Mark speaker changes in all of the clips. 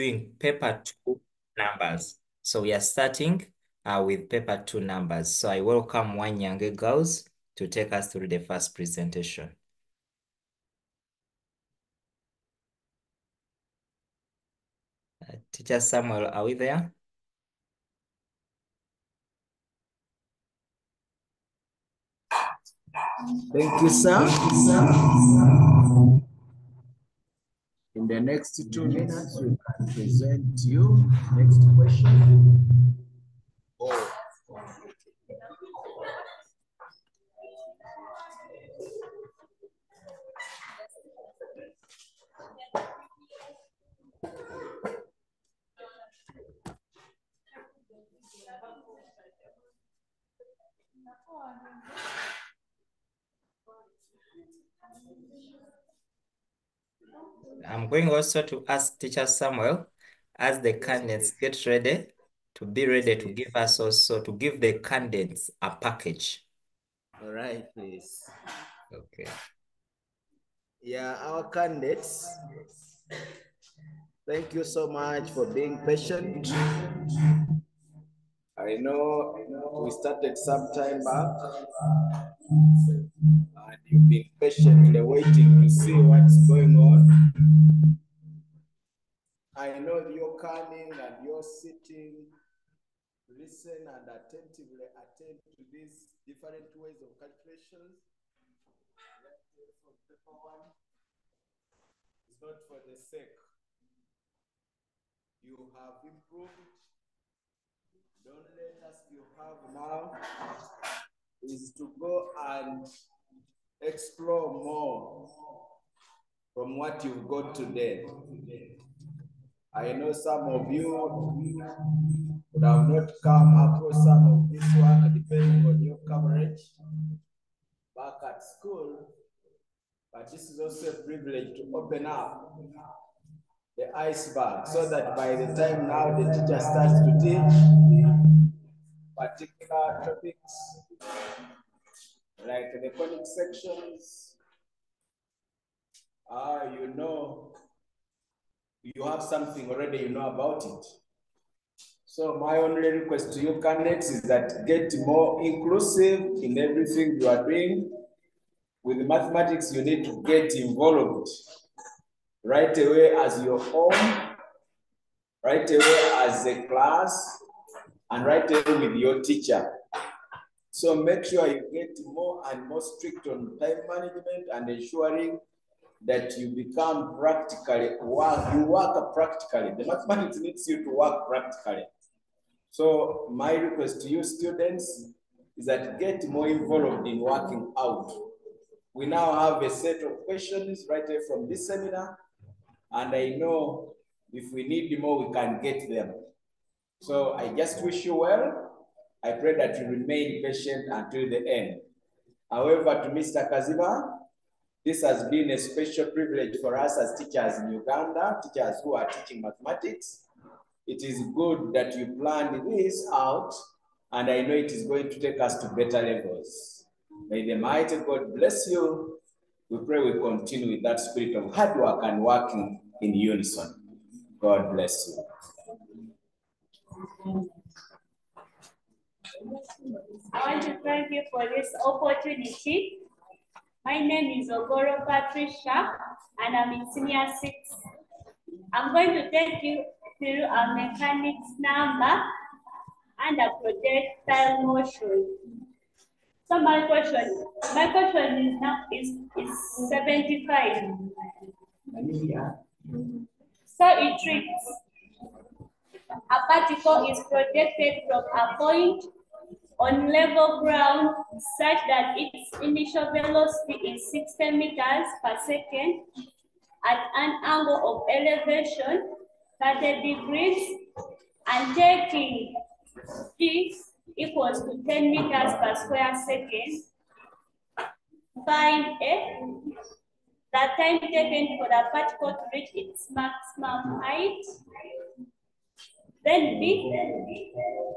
Speaker 1: doing paper 2 numbers. So we are starting with paper 2 numbers. So I welcome Wanyange girls to take us through the first presentation. Teacher Samuel, are we there?
Speaker 2: Thank you, sir. In the next 2 minutes, we can present you next question. Oh.
Speaker 1: I'm going also to ask Teacher Samuel, as the candidates get ready, to be ready to give us also, to give the candidates a package.
Speaker 2: All right, please.
Speaker 1: Okay.
Speaker 2: Yeah, our candidates, thank you so much for being patient. I know we started some time back, and you've been patiently waiting to see what's going on. I know you're coming and you're sitting, listen and attentively attend to these different ways of calculations. From paper 1, it's not for the sake. You have improved. The only task you have now is to go and explore more from what you've got today. I know some of you would have not come across some of this work depending on your coverage back at school, but this is also a privilege to open up the iceberg so that by the time now the teacher starts to teach particular topics like the conic sections, you know, you have something already you know about it. So my only request to you candidates is that get more inclusive in everything you are doing. With mathematics, you need to get involved right away as your own, right away as a class, and right away with your teacher. So make sure you get more and more strict on time management and ensuring that you become practically, you work practically. The mathematics needs you to work practically. So my request to you students is that get more involved in working out. We now have a set of questions right away from this seminar, and I know if we need more, we can get them. So I just wish you well. I pray that you remain patient until the end. However, to Mr. Kaziba, this has been a special privilege for us as teachers in Uganda, teachers who are teaching mathematics. It is good that you planned this out, and I know it is going to take us to better levels. May the mighty God bless you. We pray we continue with that spirit of hard work and working in unison. God bless you.
Speaker 3: I want to thank you for this opportunity. My name is Ogoro Patricia, and I'm in senior 6. I'm going to take you through a mechanics number and a projectile motion. So my question is 75. So it reads, a particle is projected from a point on level ground such that its initial velocity is 60 meters per second at an angle of elevation 30 degrees and taking t equals to 10 meters per square second. Find A, the time taken for the particle to reach its maximum height. Then B,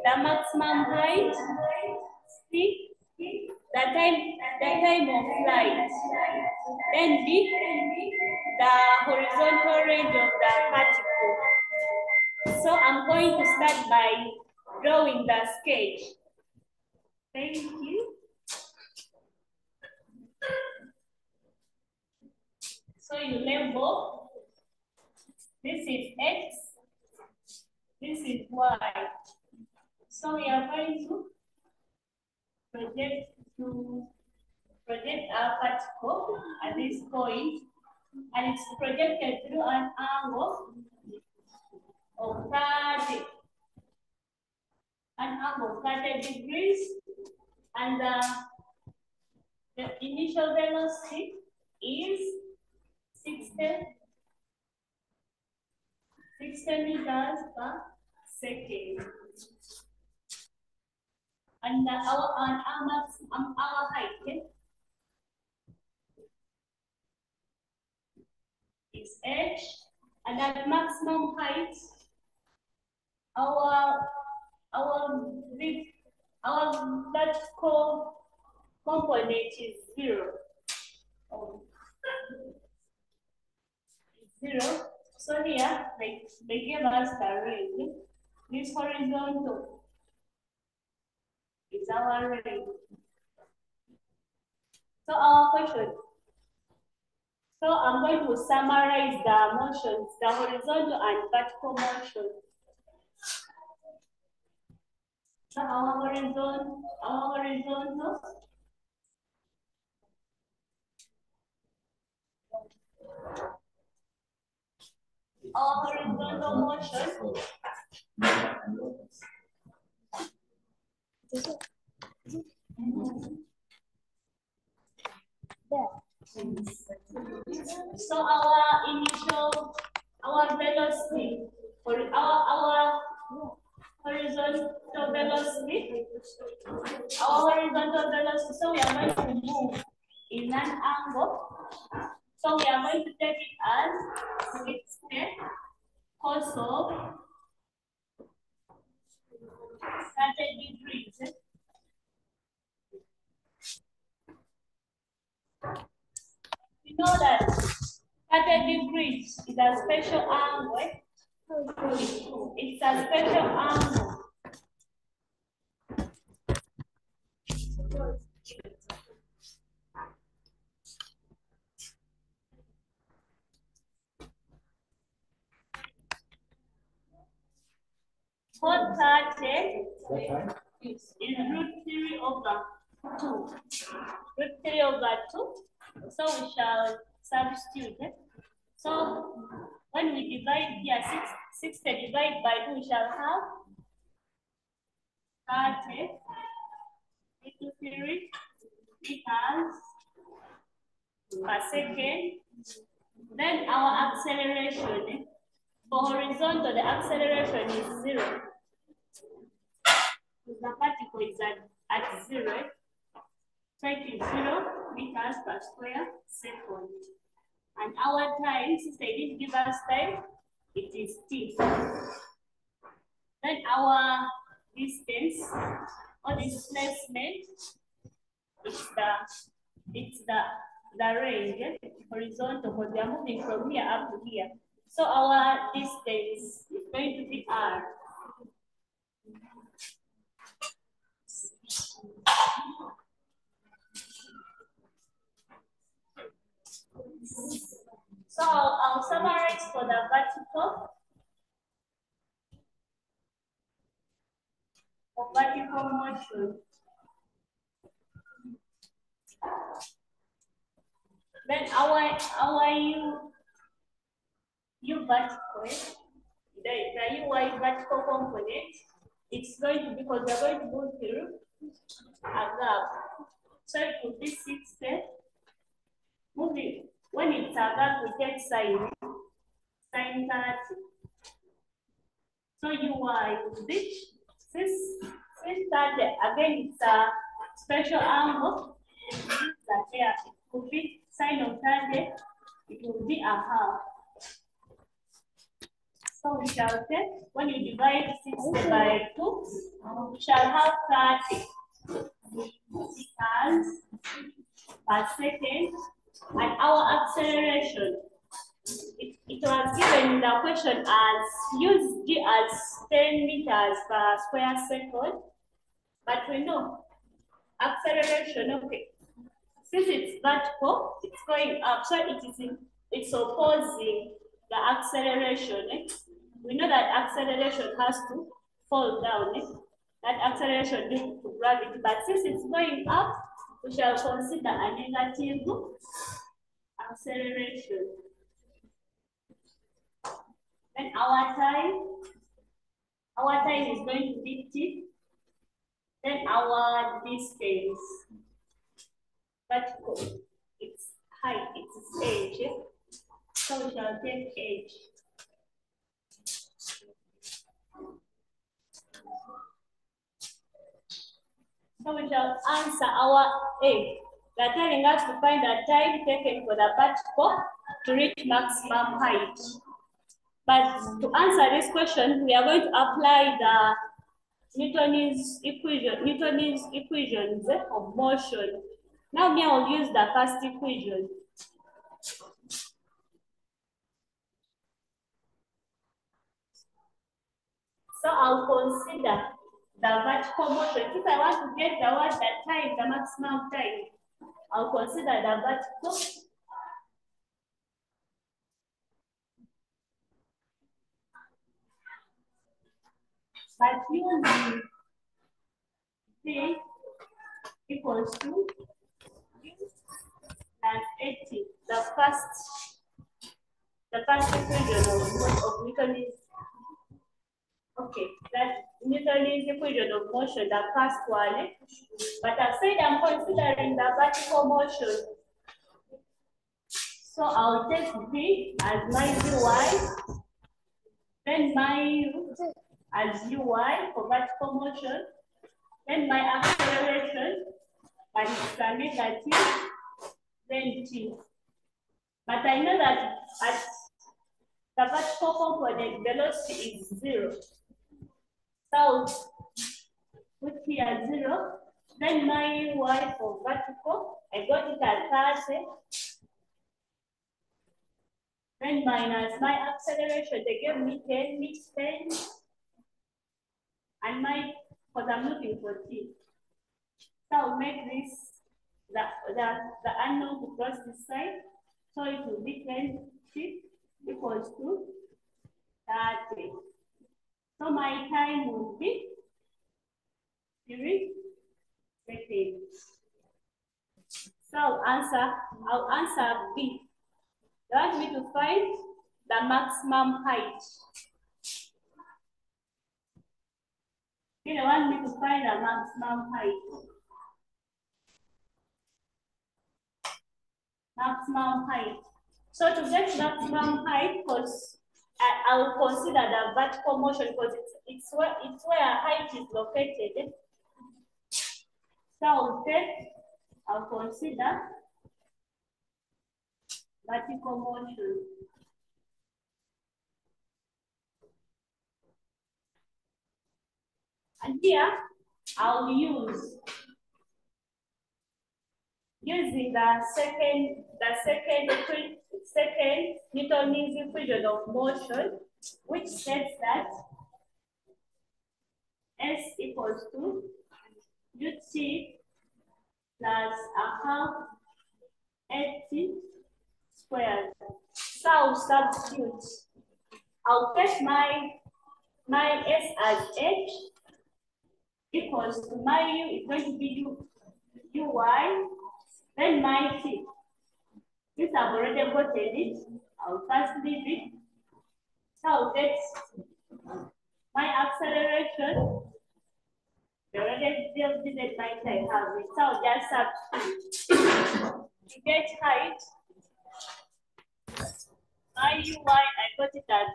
Speaker 3: the maximum height. C, the time of flight. Then D, the horizontal range of the particle. going to start by drawing the sketch. Thank you. So you label, this is X, this is Y. So we are going to project our particle at this point, and it's projected through an angle of 30 degrees, and the initial velocity is 60 meters per second. And our height is h, and at maximum height, our vertical component is 0. So here they give us the range. This horizontal is our range. So our question. So I'm going to summarize the motions, the horizontal and vertical motion. So our horizontal motion so our velocity for our horizontal velocity, so we are going to move in an angle. So we are going to take it as 60 cos of 30 degrees. We know that 30 degrees is a special angle. It's a special angle. Cos 30 is √3 over 2. √3 over 2. So we shall substitute it. So when we divide here, 60 divided by 2, we shall have 30 into 3 meters per second. Then our acceleration, for horizontal, the acceleration is 0. The particle is at 0. So it is 0 meters per square second. And our time, since they didn't give us time, it is t. Then our distance or displacement is the range, horizontal, because we are moving from here up to here. So our distance is going to be r. So I'll summarize for the vertical motion. Then our U vertical, the UI vertical component, it's going to be, because we're going to go through a gap. So it will be 60. Moving. When it's a gap, we take sine 30. So UI will be since 30, again it's a special angle that there it could be sine of 30, it will be a half. So we shall take, when you divide 60 by 2, we shall have 30 meters per second. And our acceleration, it was given in the question as use G as 10 meters per square second, but we know acceleration, okay, since it's vertical, it's going up, so it's opposing the acceleration. We know that acceleration has to fall down. That acceleration due to gravity, but since it's going up, we shall consider a negative acceleration. Then our time is going to be t. Then our distance, vertical, its height, its age. So we shall take age. So we shall answer our A. They're telling us to find the time taken for the particle to reach maximum height. But to answer this question, we are going to apply the Newton's equations of motion. Now I'll use the first equation. So I'll consider the vertical motion. If I want to get the time, the maximum time, I'll consider the vertical. But using C equals to plus 80, the first equation of Newton's. Okay, that Newton's equation of motion, the first one. But I said I'm considering the vertical motion. So I'll take V as my Dy, then my U as Uy for vertical motion, then my acceleration, but it's a negative, then T. But I know that at the vertical component, velocity is 0. So put here 0, then my Y for vertical, I got it at 30. Then minus my acceleration, they gave me 10, and my, because I'm looking for T. So I'll make this the unknown to cross this side. So it will be 10 T equals to 30. So my time will be 3 seconds. So I'll answer B. They want me to find the maximum height. They want me to find the maximum height. Maximum height. So to get maximum height, because I will consider the vertical motion because it's where height is located. So I'll consider vertical motion. And here I'll use using the second Newton's equation of motion, which says that S equals to ut plus a half 80 squared. So I'll substitute. I'll take my S as H equals to my U is going to be Uy, then my T. Since I've already gotten it, I'll first leave it. So I'll get my acceleration. I already did my time, have it. So I'll just substitute. To get height, my Uy, I got it at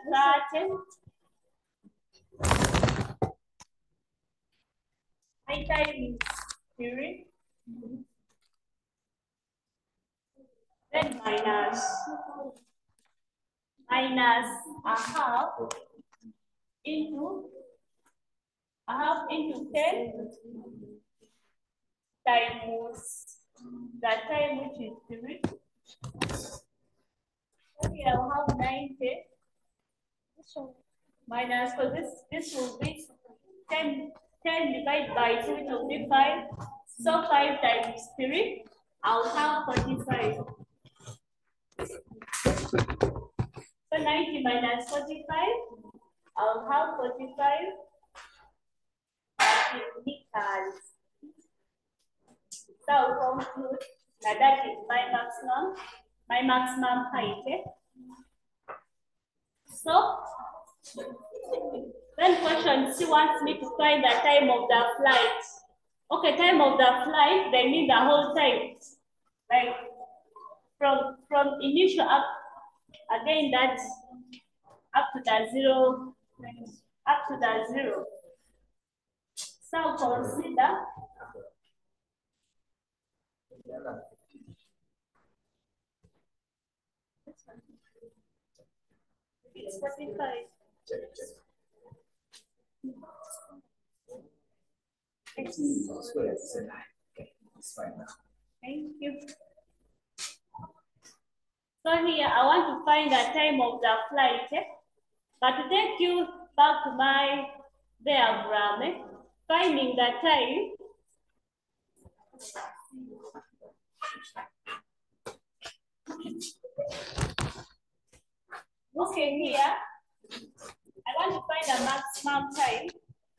Speaker 3: 30. My time is 3. Then minus a half into 10 times the time, which is 3. So here I'll have 90. minus, so this will be 10 divided by 2, it will be 5. So 5 times 3, I'll have 45. So 90 minus 45, I'll have 45 meters. So I'll conclude that is my maximum height. Eh? So then question C wants me to find the time of the flight. Okay, time of the flight, they mean the whole time. Like from initial up, again that's up to the 0, up to the 0. So consider it's 45. Thank you. So here I want to find the time of the flight. Eh? But to take you back to my diagram, eh? Finding the time. Okay, here I want to find the maximum time.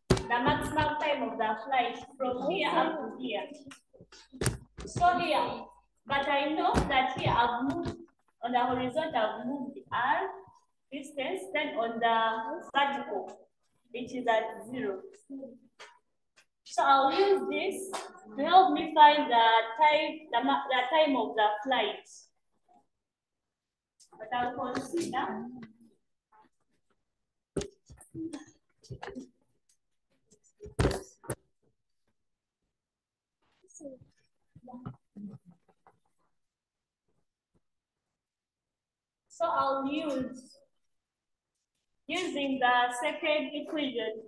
Speaker 3: The maximum time of the flight from here up to here. So here, but I know that here I've moved on the horizontal, I've moved the R distance, then on the vertical, which is at 0. So I'll use this to help me find the time of the flight. But I'll consider so I'll using the second equation,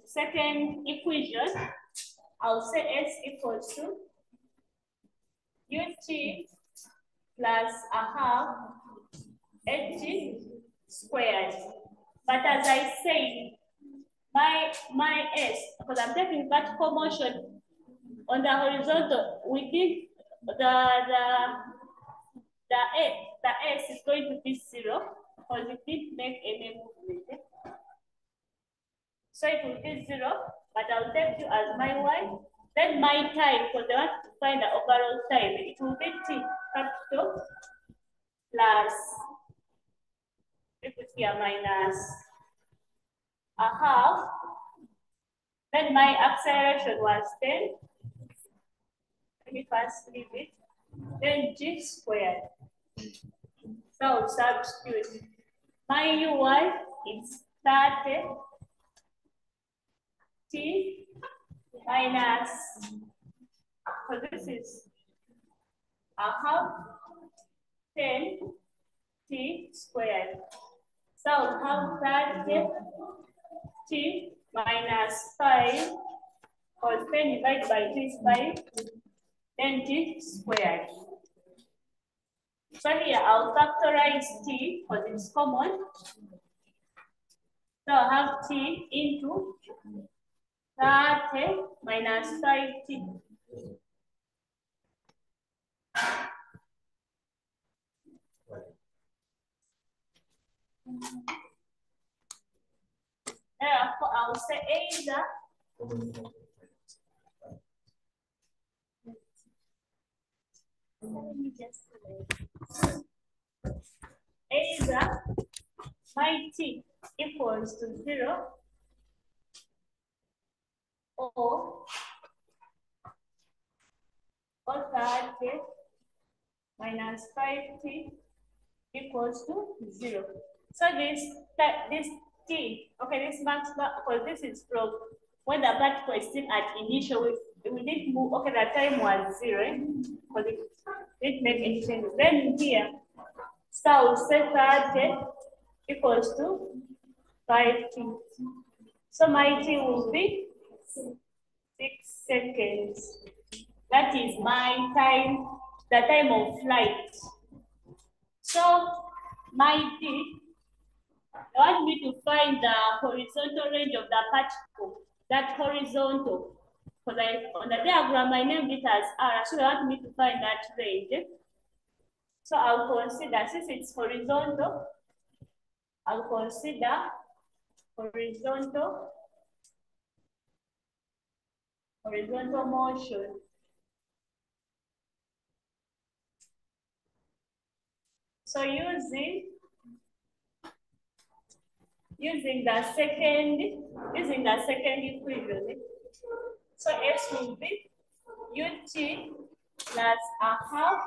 Speaker 3: I'll say S equals to ut plus a half h squared. But as I say, my S, because I'm taking vertical motion on the horizontal, we did the S is going to be 0 because it didn't make any movement. So it will be 0, but I'll take you as my Y. Then my time, because I want to find the overall time, it will be T capital plus, we put here minus a half. Then my acceleration was 10. Let me first leave it. Then G squared. So substitute. My UI is 30 T minus, so this is a half 10 T squared. So I'll have 30 T minus 5, because 10 divided by 2 is 5, then T squared. So here I'll factorize T because it's common. So I'll have T into 30 minus 5T. Therefore, I'll say either my T equals to 0 or 30 minus 5T equals to 0. So this T, okay, this maximum, because this is from when the particle is still at initial, we didn't move, okay, the time was 0, because it didn't make any change. Then here, so I'll say 30 equals to 5T. So my T will be 6 seconds. That is my time, the time of flight. So my T They want me to find the horizontal range of the particle, that horizontal. Because on the diagram, I named it as R, so they want me to find that range. So I'll consider, since it's horizontal, I'll consider horizontal motion. So using the second equation, so S will be UT plus a half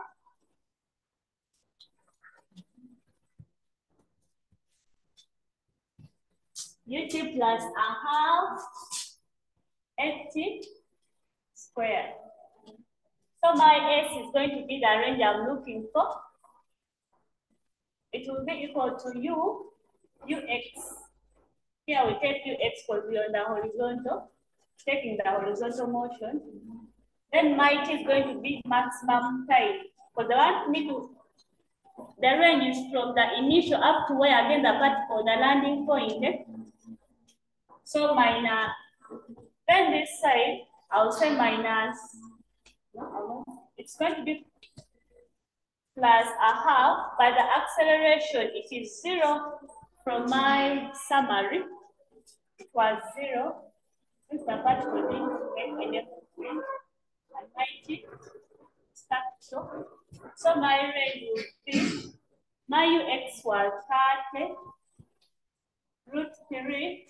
Speaker 3: UT plus a half FT squared. So my S is going to be the range I'm looking for. It will be equal to UX. Here we take UX because we're on the horizontal, taking the horizontal motion. Then my T is going to be maximum time. Because they want me to, the range is from the initial up to where again the particle, the landing point. So minus, then this side, I'll say minus, it's going to be plus a half, but the acceleration, it is 0 from my summary. It was 0. Since the particle didn't make any movement, and my T stuck so my range will be, my UX was 30 root 3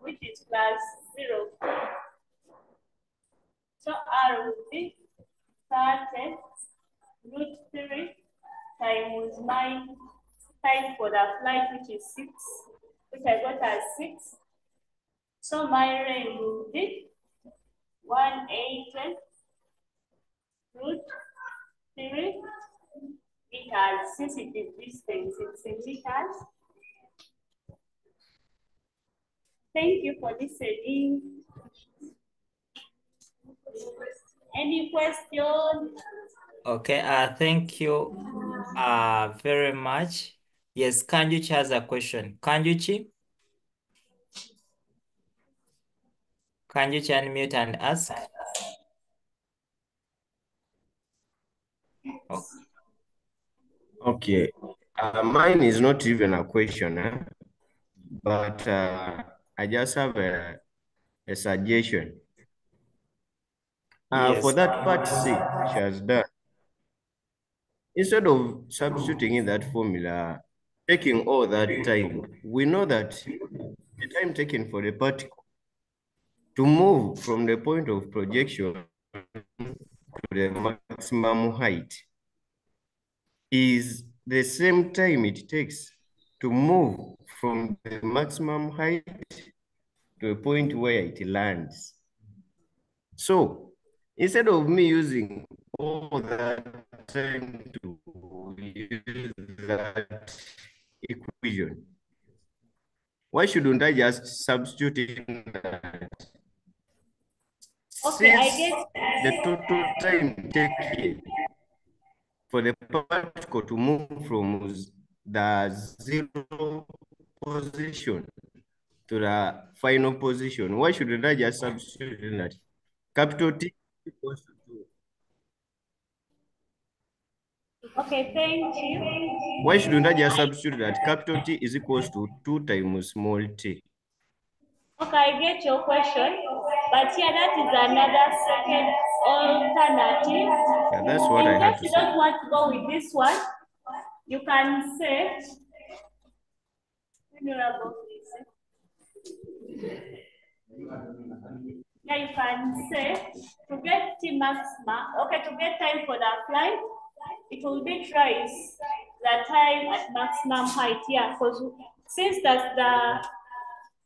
Speaker 3: which is plus 0. So R will be 30 root 3 times my time for the flight, which is 6, which I got as 6. So my range will be 180 root 3 meters, since it is distance, it's in meters. Thank you for listening. Any questions?
Speaker 1: Okay, thank you very much. Yes, Kanjuchi has a question. Kanjuchi? Kanjuchi, unmute and ask. Oh.
Speaker 4: Okay, mine is not even a question, but I just have a suggestion.
Speaker 1: Yes.
Speaker 4: For that part C, she has done, instead of substituting in that formula, taking all that time, we know that the time taken for the particle to move from the point of projection to the maximum height is the same time it takes to move from the maximum height to a point where it lands. So instead of me using all that time to use that equation, why shouldn't I just substitute in that?
Speaker 3: Okay,
Speaker 4: Since
Speaker 3: I get
Speaker 4: the total time taken for the particle to move from the 0 position to the final position, why shouldn't I just substitute in that? Capital T equals to 2.
Speaker 3: Okay, thank you.
Speaker 4: Why shouldn't I just substitute that capital T is equals to 2 times small t?
Speaker 3: Okay, I get your question, but here that is another second alternative.
Speaker 4: Yeah, that's what I
Speaker 3: In
Speaker 4: had
Speaker 3: case
Speaker 4: to
Speaker 3: you
Speaker 4: say.
Speaker 3: don't want to go with this one, you can say, yeah, you can say to get T maxima, okay, to get time for the flight, it will be twice the time at maximum height, yeah, because since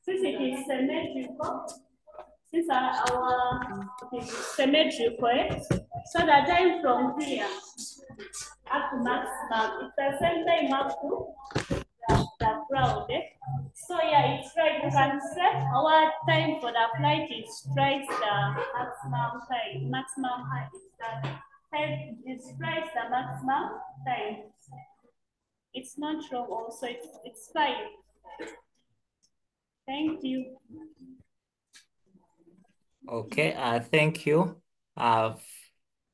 Speaker 3: since it is symmetrical, since our symmetrical, so the time from here up to maximum, it's the same time up to the ground. So yeah, it's right. You can say our time for the flight is twice the maximum height. Maximum height is the 5 describes the maximum time. It's not wrong also, it's 5. Thank you.
Speaker 1: Okay, thank you.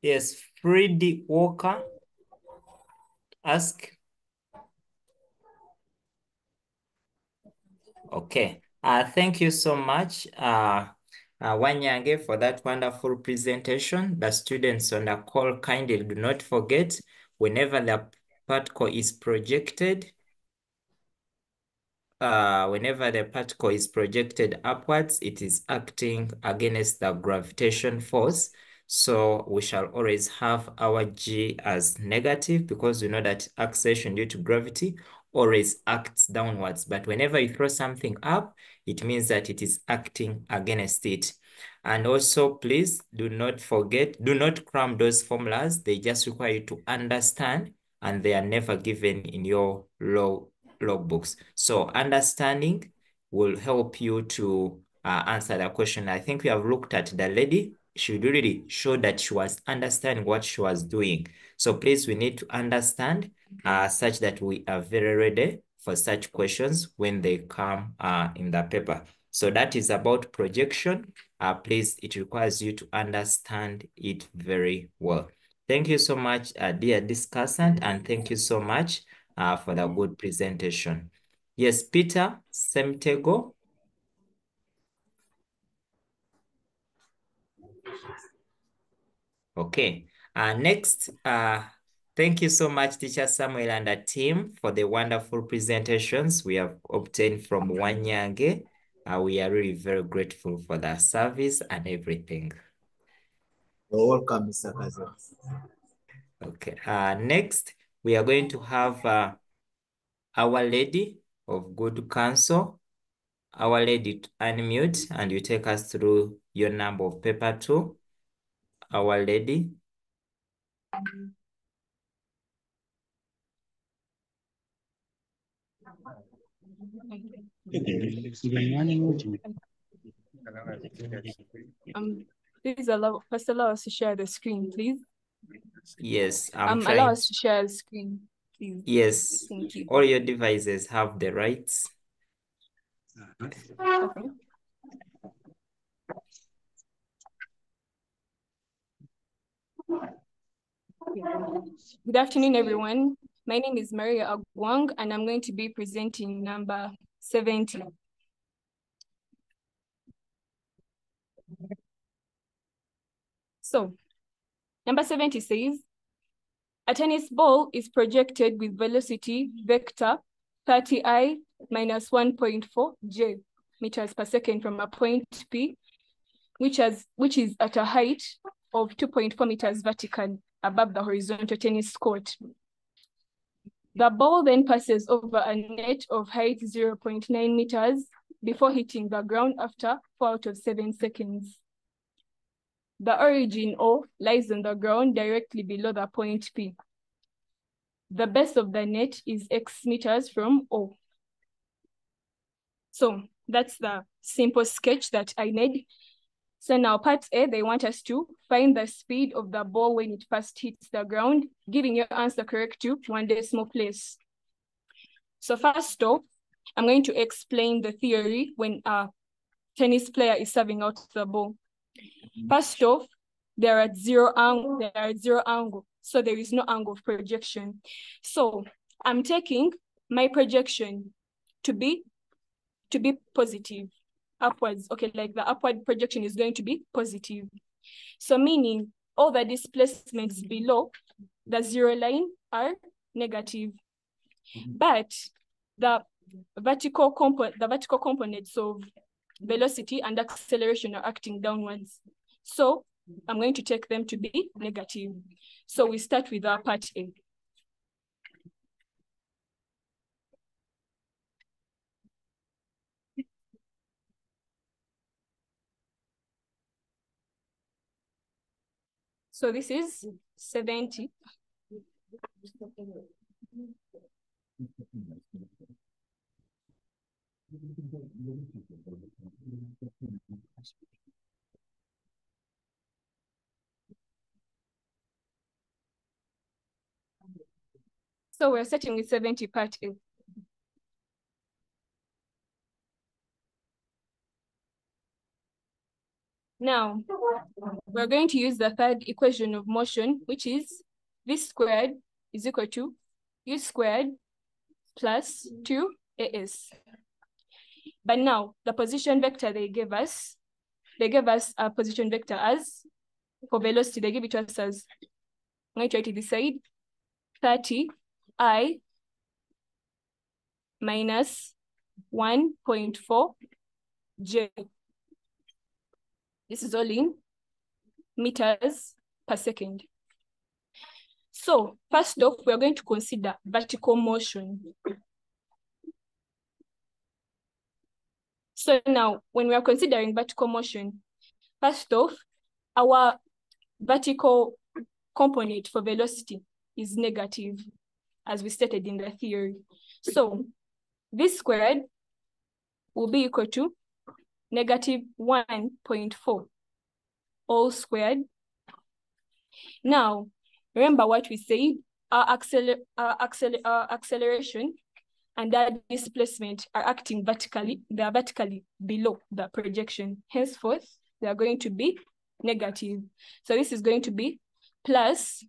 Speaker 1: Yes, Freddie Walker, ask. Okay, thank you so much, Wanyange, for that wonderful presentation. The students on the call, kindly do not forget, whenever the particle is projected, upwards, it is acting against the gravitation force. So we shall always have our G as negative, because we know that acceleration due to gravity always acts downwards. But whenever you throw something up, it means that it is acting against it. And also, please do not forget, do not cram those formulas. They just require you to understand, and they are never given in your logbooks. So understanding will help you to answer the question. I think we have looked at the lady. She really showed that she was understanding what she was doing. So please, we need to understand such that we are very ready for such questions when they come in the paper. So that is about projection. Please, it requires you to understand it very well. Thank you so much, dear discussant, and thank you so much for the good presentation. Yes, Peter Semtego. Okay. Next, thank you so much, Teacher Samuel and the team, for the wonderful presentations we have obtained from Wanyange. We are really very grateful for the service and everything.
Speaker 5: You're welcome, Mr. Kazo.
Speaker 1: Okay. Next, we are going to have Our Lady of Good Counsel. Our Lady, to unmute, and you take us through your number of paper 2. Our Lady.
Speaker 6: Please allow us to share the screen, please.
Speaker 1: Yes,
Speaker 6: allow us to share the screen, please.
Speaker 1: Yes,
Speaker 6: Thank you.
Speaker 1: all your devices have the rights.
Speaker 6: Okay. Good afternoon, everyone. My name is Maria Agwang, and I'm going to be presenting number 70. So, number 70 says, a tennis ball is projected with velocity vector 30i minus 1.4 j meters per second from a point P, which is at a height of 2.4 meters vertical above the horizontal tennis court. The ball then passes over a net of height 0.9 meters before hitting the ground after 4 out of 7 seconds. The origin O lies on the ground directly below the point P. The base of the net is X meters from O. So that's the simple sketch that I made. So now part A, they want us to find the speed of the ball when it first hits the ground, giving your answer correct to 1 decimal place. So first off, I'm going to explain the theory when a tennis player is serving out the ball. First off, they're at zero angle, so there is no angle of projection. So I'm taking my projection to be positive, upwards. Okay, like the upward projection is going to be positive. So meaning all the displacements below the zero line are negative. But the vertical components of velocity and acceleration are acting downwards. So I'm going to take them to be negative. So we start with our part A. So this is 70. So we're starting with 70 part A. Now, we're going to use the third equation of motion, which is v squared is equal to u squared plus 2as. But now, the position vector they gave us a position vector as, for velocity, they give it to us as, I'm going to write it this side, 30I minus 1.4 J. This is all in meters per second. So first off, we're going to consider vertical motion. So now, when we are considering vertical motion, first off, our vertical component for velocity is negative, as we stated in the theory. So v squared will be equal to negative 1.4 all squared. Now, remember what we said, our acceleration and our displacement are acting vertically. They are vertically below the projection. Henceforth, they are going to be negative. So this is going to be plus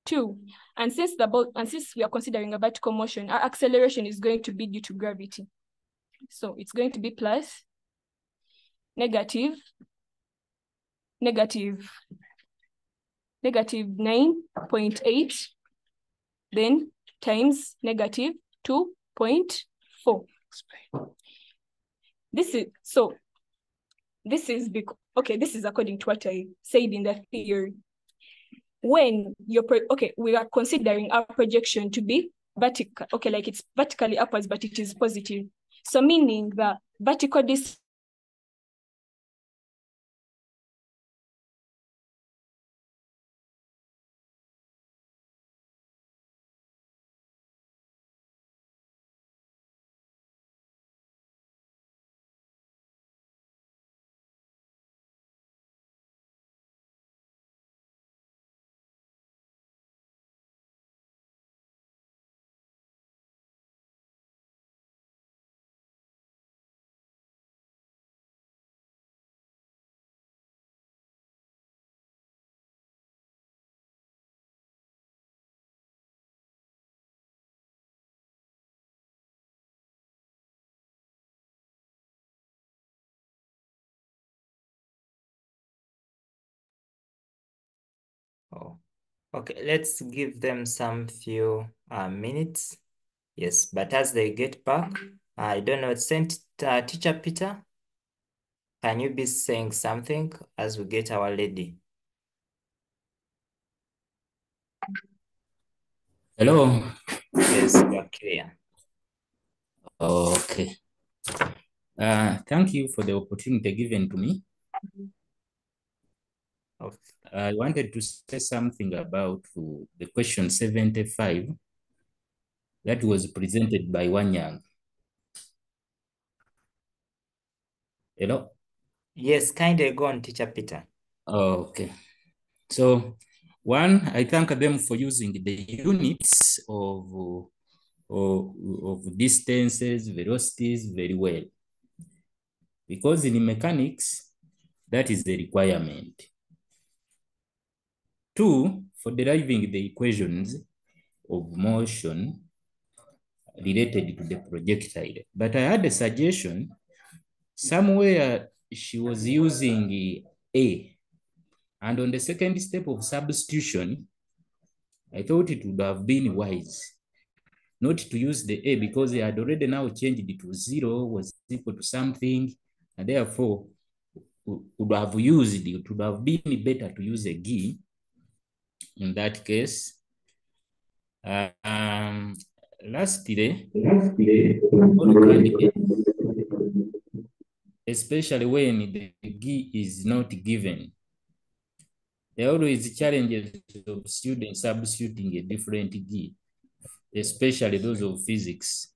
Speaker 6: 2. And since we are considering a vertical motion, our acceleration is going to be due to gravity. So it's going to be plus negative 9.8, then times negative 2.4. This is according to what I said in the theory. When we are considering our projection to be vertical, like it's vertically upwards, but it is positive. So meaning the vertical distance
Speaker 1: Oh, okay, let's give them some few minutes. Yes, but as they get back, I don't know, Teacher Peter, can you be saying something as we get our lady?
Speaker 7: Hello.
Speaker 1: Yes, you are clear.
Speaker 7: Okay. Thank you for the opportunity given to me.
Speaker 1: Okay.
Speaker 7: I wanted to say something about the question 75 that was presented by Wanyang. Hello?
Speaker 1: Yes, kindly go on, Teacher Peter.
Speaker 7: Okay. So, one, I thank them for using the units of distances, velocities very well. Because in mechanics, that is the requirement. Two, for deriving the equations of motion related to the projectile. But I had a suggestion. Somewhere she was using A. And on the second step of substitution, I thought it would have been wise not to use the A because they had already now changed it to 0 was equal to something. And therefore, would have used it would have been better to use a G in that case. Lastly, especially when the G is not given, there are always challenges of students substituting a different G, especially those of physics,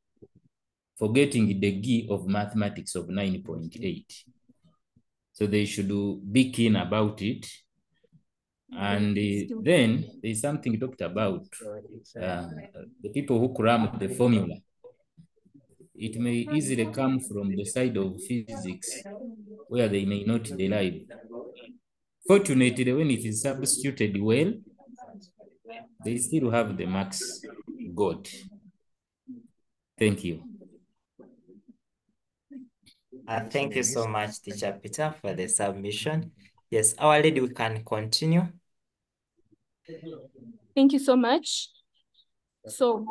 Speaker 7: forgetting the G of mathematics of 9.8. So they should be keen about it And then there's something talked about the people who cram the formula. It may easily come from the side of physics where they may not derive. Fortunately, when it is substituted well, they still have the marks got. Thank you.
Speaker 1: Thank you so much, Teacher Peter, for the submission. Yes, our lady, we can continue.
Speaker 6: Thank you so much. So,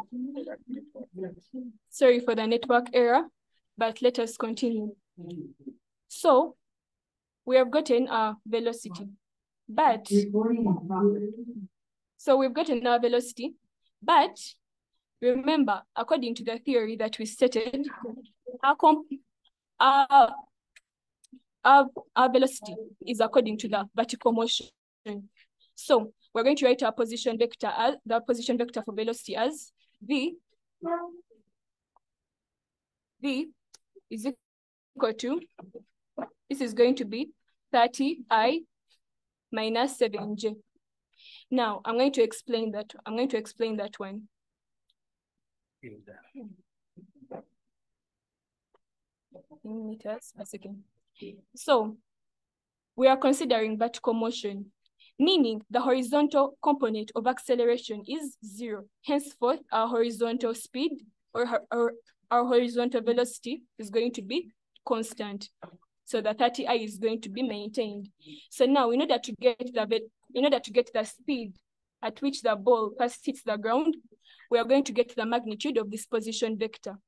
Speaker 6: sorry for the network error, but let us continue. So, we have gotten our velocity, but remember, according to the theory that we stated, our velocity is according to the vertical motion. So we're going to write our position vector as the position vector for velocity as v is equal to, this is going to be 30I minus 7j. Now I'm going to explain that one. In meters per second. So we are considering vertical motion, meaning the horizontal component of acceleration is 0. Henceforth, our horizontal speed or our horizontal velocity is going to be constant. So the 30I is going to be maintained. So now, in order to get the speed at which the ball first hits the ground, we are going to get the magnitude of this position vector.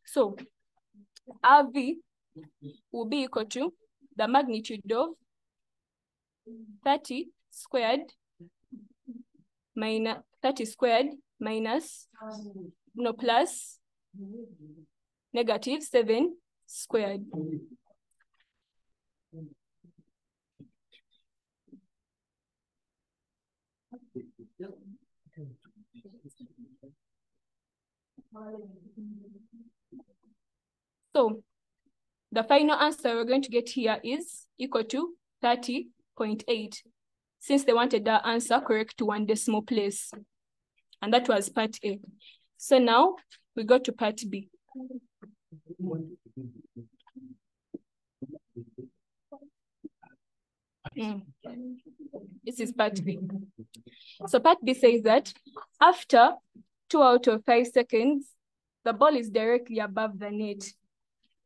Speaker 6: So RV will be equal to the magnitude of 30 squared minus plus negative 7 squared. So the final answer we're going to get here is equal to 30.8, since they wanted the answer correct to 1 decimal place. And that was part A. So now we go to part B. This is part B. So part B says that after 2 out of 5 seconds, the ball is directly above the net.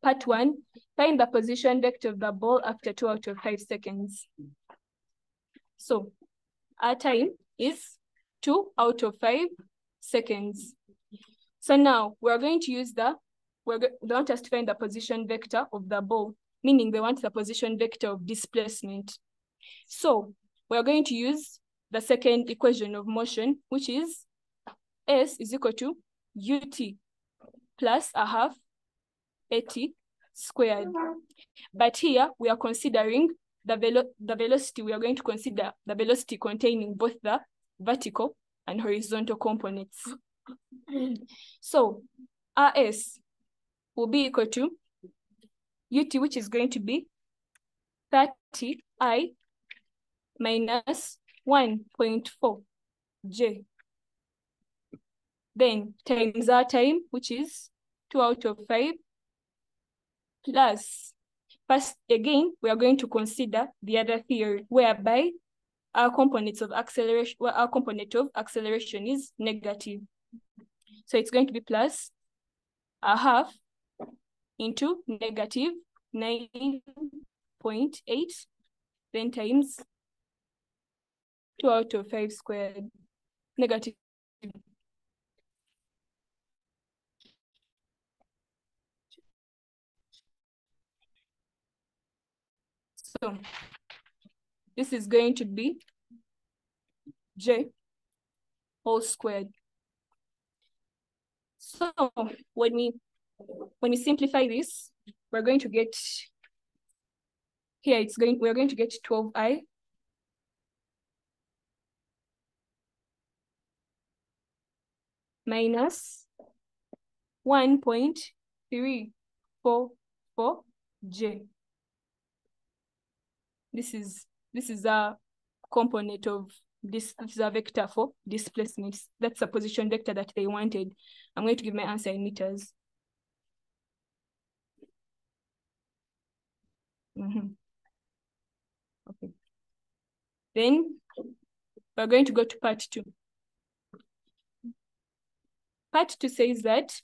Speaker 6: Part 1, find the position vector of the ball after 2 out of 5 seconds. So our time is 2 out of 5 seconds. So now we're going to use they want us to find the position vector of the ball, meaning they want the position vector of displacement. So we're going to use the second equation of motion, which is S is equal to UT plus a half AT squared. But here we are considering the velocity. We are going to consider the velocity containing both the vertical and horizontal components. So RS will be equal to UT, which is going to be 30I minus 1.4 J. Then times our time, which is 2 out of 5, plus, first again, we are going to consider the other theory, whereby our component of acceleration is negative. So it's going to be plus a half into negative 9.8, then times 2 out of 5 squared, negative. So this is going to be J whole squared. So when we simplify this, we're going to get here, we're going to get 12I minus 1.344 J. This is our component of this is a vector for displacements. That's a position vector that they wanted. I'm going to give my answer in meters. Okay. Then we're going to go to part 2. Part 2 says that,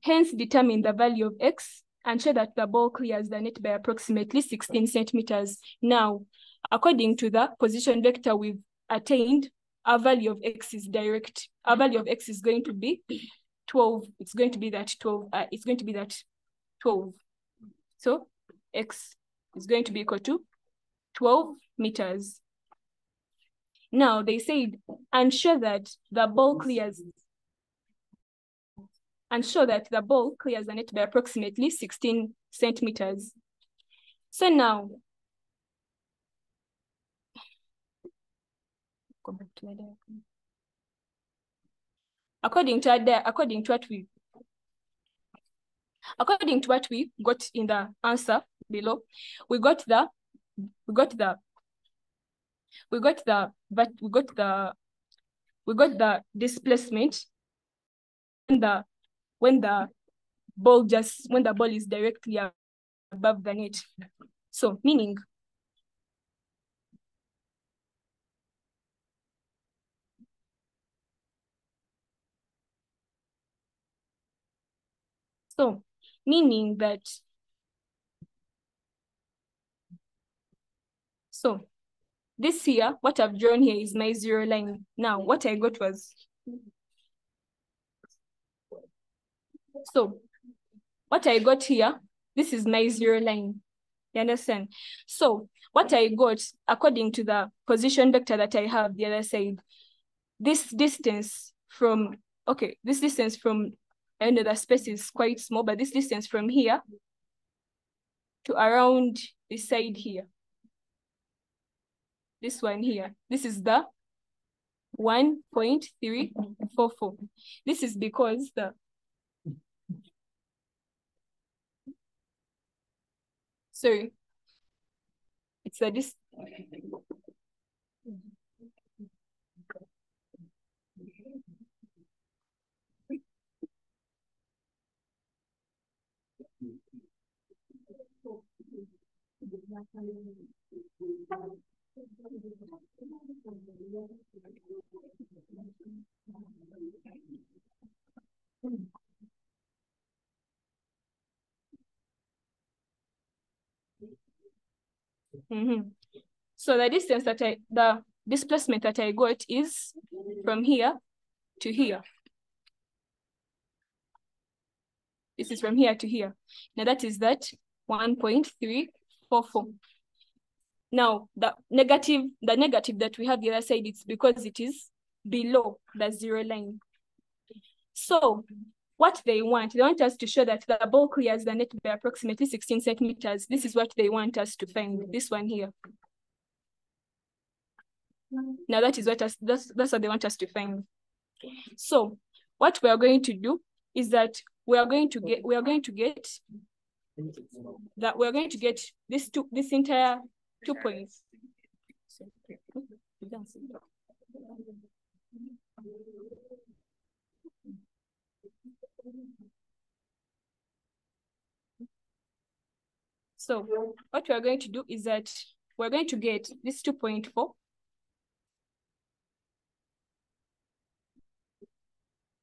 Speaker 6: hence determine the value of x and show that the ball clears the net by approximately 16 centimeters. Now, according to the position vector we've attained, our value of x is direct. Our value of x is going to be 12. It's going to be that 12. It's going to be that 12. So x is going to be equal to 12 meters. Now they said, and show that the ball clears the net by approximately 16 centimeters. So now, go back to my diagram. According to what we got in the answer below, we got the displacement when the ball is directly above the net. So meaning that this here, what I've drawn here is my zero line. Now what I got was, what I got here, this is my zero line. You understand? So what I got, according to the position vector that I have the other side, this distance from, I know the space is quite small, but this distance from here to around this side here, this one here, this is the 1.344. This is because it's a this. So the displacement that I got is from here to here. This is from here to here. Now that is 1.344. Now the negative that we have the other side, it's because it is below the zero line. So what they want us to show that the ball clears the net by approximately 16 centimeters. This is what they want us to find, this one here. Now that's what they want us to find. So what we are going to do is that we are going to get this entire 2 points. So what we are going to do is that we're going to get this 2.4.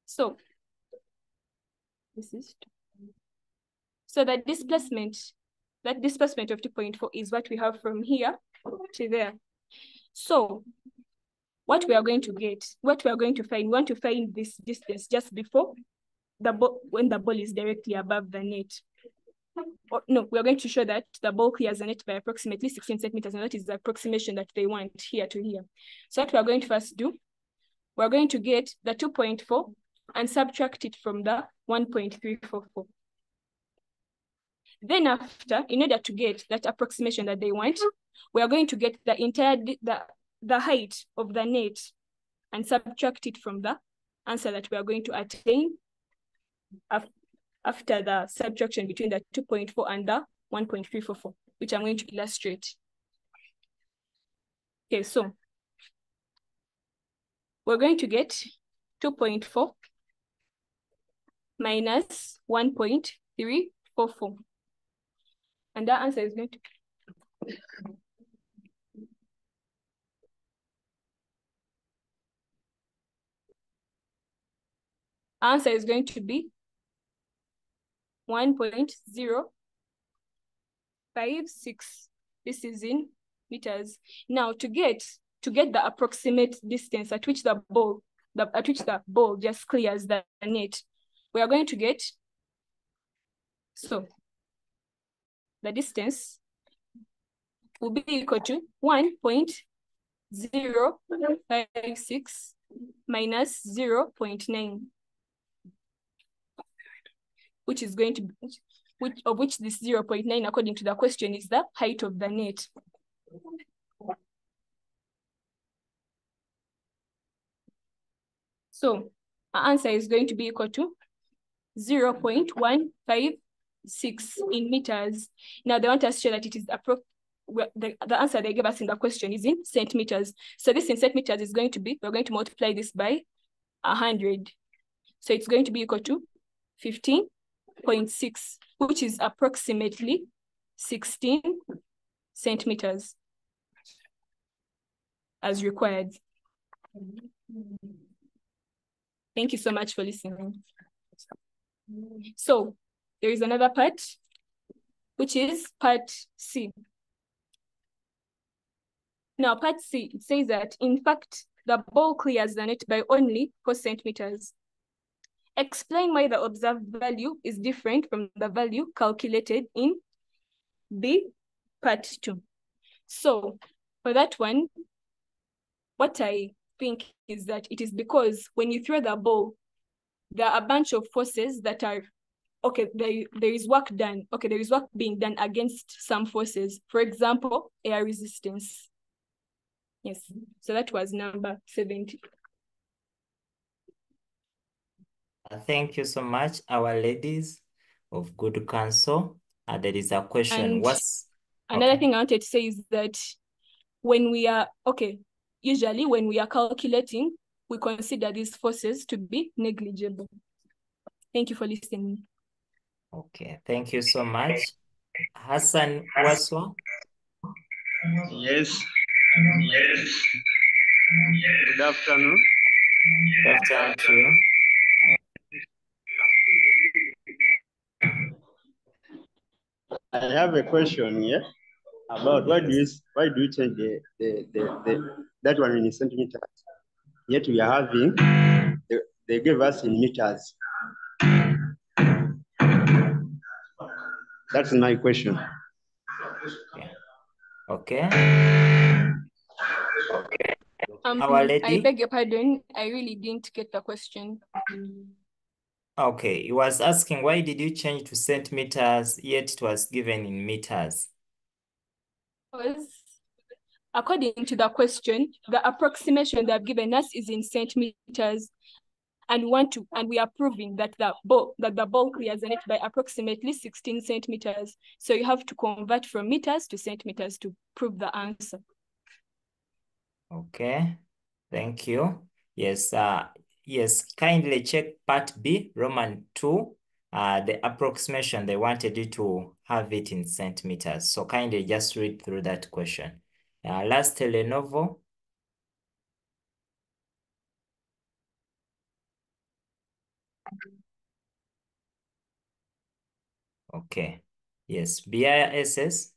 Speaker 6: So this is that displacement of 2.4 is what we have from here to there. So what we are going to find, we want to find this distance just before when the ball is directly above the net. No, we are going to show that the ball clears the net by approximately 16 centimeters, and that is the approximation that they want here to here. So what we are going to first do, we're going to get the 2.4 and subtract it from the 1.344. Then after, in order to get that approximation that they want, we are going to get the entire the height of the net and subtract it from the answer that we are going to attain after the subtraction between the 2.4 and the 1.344, which I'm going to illustrate. Okay, so we're going to get 2.4 minus 1.344. And that answer is going to answer is going to be 1.056. This is in meters. Now to get the approximate distance at which the ball just clears the net, we are going to get, so the distance will be equal to 1.056 minus 0.9, which is going to be, which this 0.9, according to the question, is the height of the net. So our answer is going to be equal to 0.156 in meters. Now they want us to show that it is the answer they gave us in the question is in centimeters. So this in centimeters is going to be, we're going to multiply this by 100. So it's going to be equal to 15.6, which is approximately 16 centimeters as required. Thank you so much for listening. So there is another part, which is part C. Now part C, it says that in fact, the ball clears the net by only 4 centimeters. Explain why the observed value is different from the value calculated in B part 2. So for that one, what I think is that it is because when you throw the ball, there are a bunch of forces that are, okay, there is work done. Okay, there is work being done against some forces. For example, air resistance. Yes, so that was number 70.
Speaker 1: Thank you so much, our ladies of good counsel. There is a question.
Speaker 6: And another
Speaker 1: okay.
Speaker 6: thing I wanted to say is that when we are, usually when we are calculating, we consider these forces to be negligible. Thank you for listening.
Speaker 1: Okay, thank you so much. Hassan Waswa?
Speaker 8: Yes. Good afternoon.
Speaker 1: Good afternoon to you.
Speaker 8: I have a question here about why do you change that one in centimeters? Yet we are having they gave us in meters. That's my question.
Speaker 1: Okay.
Speaker 6: Our lady? I beg your pardon. I really didn't get the question.
Speaker 1: Okay, he was asking why did you change to centimeters yet it was given in meters?
Speaker 6: Because according to the question, the approximation they have given us is in centimeters, and we are proving that the ball clears the net by approximately 16 centimeters. So you have to convert from meters to centimeters to prove the answer.
Speaker 1: Okay, thank you. Yes, yes, kindly check part B, Roman 2. The approximation, they wanted you to have it in centimeters. So kindly just read through that question. Last Lenovo. Okay, yes, BISS.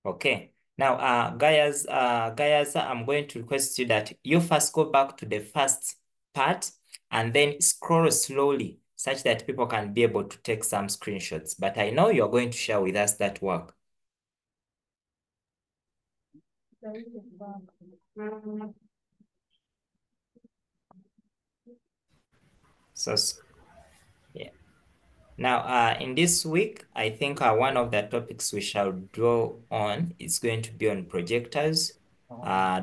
Speaker 1: Okay, now, guys, I'm going to request you that you first go back to the first part and then scroll slowly such that people can be able to take some screenshots. But I know you're going to share with us that work. So, yeah. Now, in this week, I think one of the topics we shall draw on is going to be on projectors.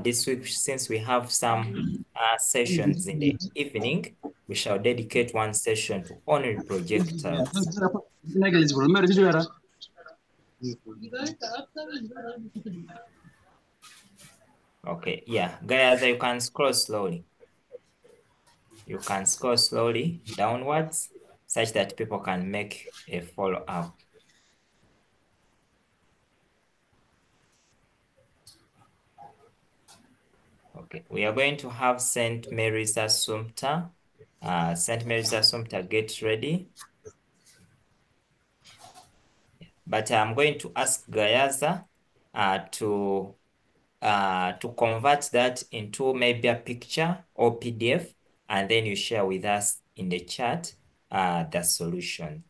Speaker 1: This week, since we have some sessions in the evening, we shall dedicate one session to only projectors. Okay, yeah, guys, you can scroll slowly. You can scroll slowly downwards such that people can make a follow-up. Okay, we are going to have St. Mary's Assumpta. St. Mary's Assumpta, get ready. But I'm going to ask Gayaza to convert that into maybe a picture or PDF, and then you share with us in the chat the solution.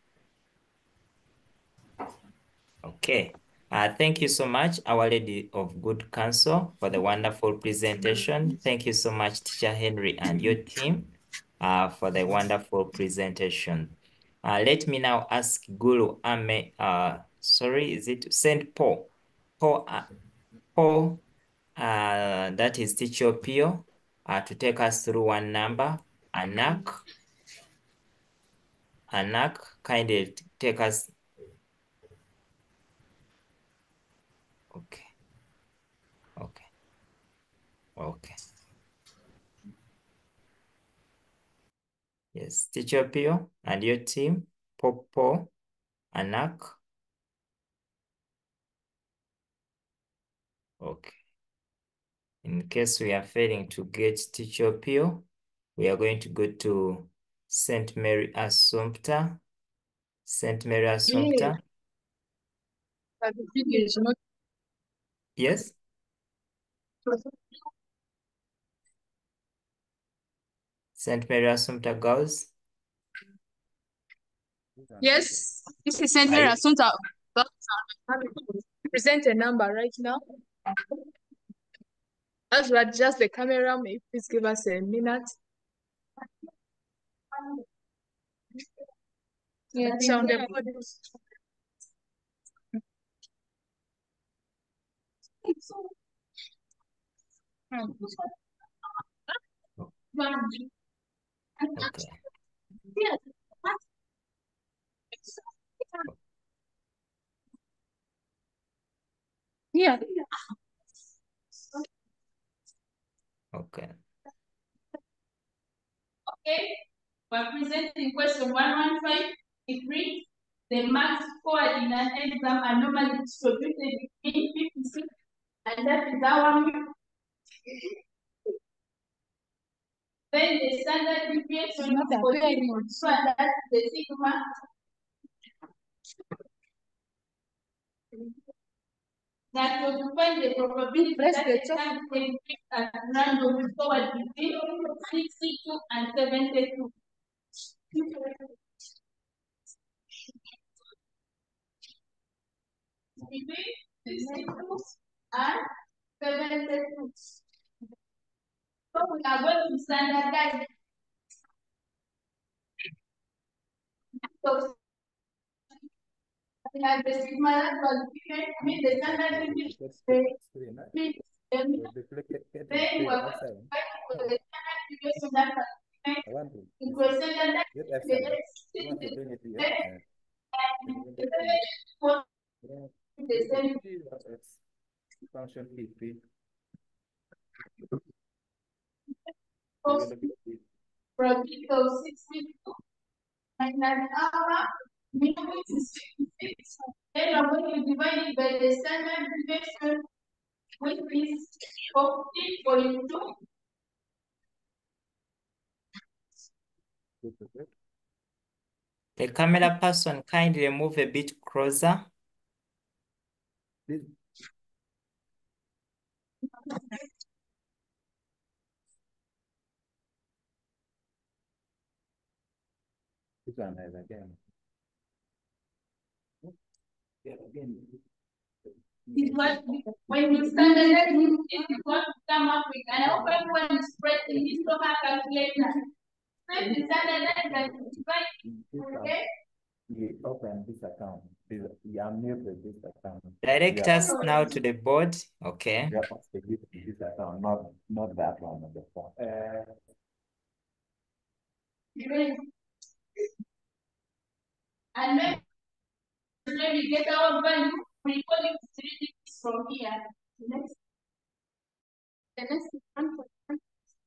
Speaker 1: Okay. Thank you so much, Our Lady of Good Counsel, for the wonderful presentation. Thank you so much, Teacher Henry and your team for the wonderful presentation. Let me now ask Guru Ame, sorry, is it St. Paul? Paul, that is Teacher Pio, to take us through one number, Anak. Anak, kindly take us. Okay. Okay. Okay. Yes, Teacher Pio and your team, Popo, Anak. Okay. In case we are failing to get Teacher Pio, we are going to go to St. Mary Assumpta. St. Mary Assumpta.
Speaker 6: But the video is not.
Speaker 1: Yes. St. Mary Assumpta girls.
Speaker 6: Yes, this is St. Mary Assumpta. Present a number right now. As we adjust the camera, may you please give us a minute. Yeah, sound recording.
Speaker 1: Okay.
Speaker 6: Yeah.
Speaker 1: Okay.
Speaker 3: Okay, we're presenting question 115. It reads, the marks scored in an exam are normally distributed between 56, and that is our then the standard deviation
Speaker 6: Not
Speaker 3: for
Speaker 6: appearing.
Speaker 3: so that's the sigma. That will find the probability that the time can pick at random scored between 62 and 72. Between 62 and 72. So we are going to standardize. So we have the sigma that was given, I mean the standard deviation. Then we were fighting for the standard deviation that was given into a standard
Speaker 9: function PP.
Speaker 3: Practical 62 and an hour minimum is 56. Then I'm going to divide it by the standard deviation, which is 40.2.
Speaker 1: The camera person, kindly move a bit closer.
Speaker 9: This one has again. Yeah, again.
Speaker 3: Is what when you standardize it, it's going to come up with. And I hope everyone is spreading this to her calculator. So if you standardize and divide, okay?
Speaker 9: We open this account. We are new to this account.
Speaker 1: Direct us now to the board. Okay.
Speaker 9: We are supposed to use this account, not that one on the phone.
Speaker 3: And then we get our value we're going to read this from here. Next. The next one,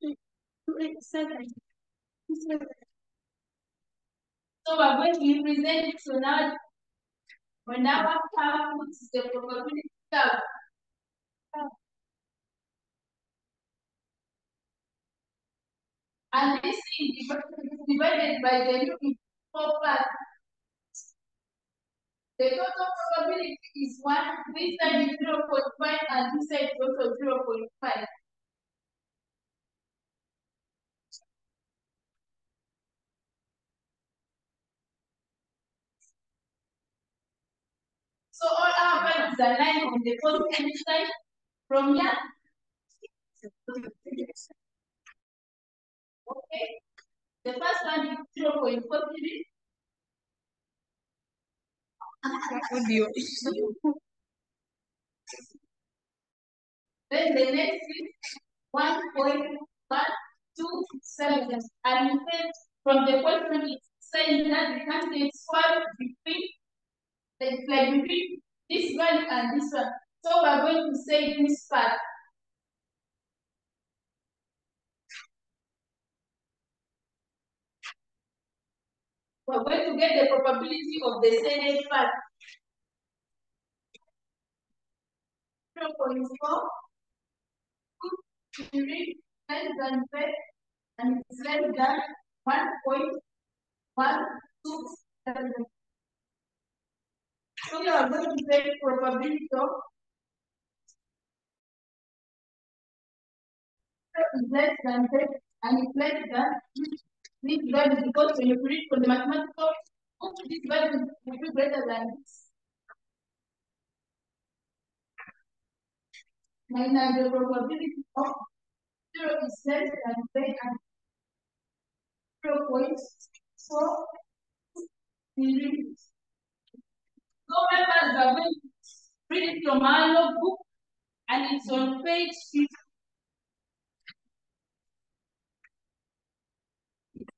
Speaker 3: 287. So we're going to represent it. So now, when our power puts the probability down, and this is divided by the unit 4 parts. The total probability is 1, this side is 0.5, and this side is also 0.5. So all our values are lying on the positive side from here. Okay. The first one is 0.43. Then the next is 1.127. And in fact, from the question it's saying that the candidate square between between this value and this one. So we're going to say this part. We're going to get the probability of the said part. 0.4, 2, 3, less than 5, and it's less than 1.127. So we are going to say probability of is less than 10 and it's less than this value, because when you put it from the mathematical, this value will be greater than this. And the probability of 0 is less than 10 and 0.4. So members are going to read it from our notebook, and it's on page 50.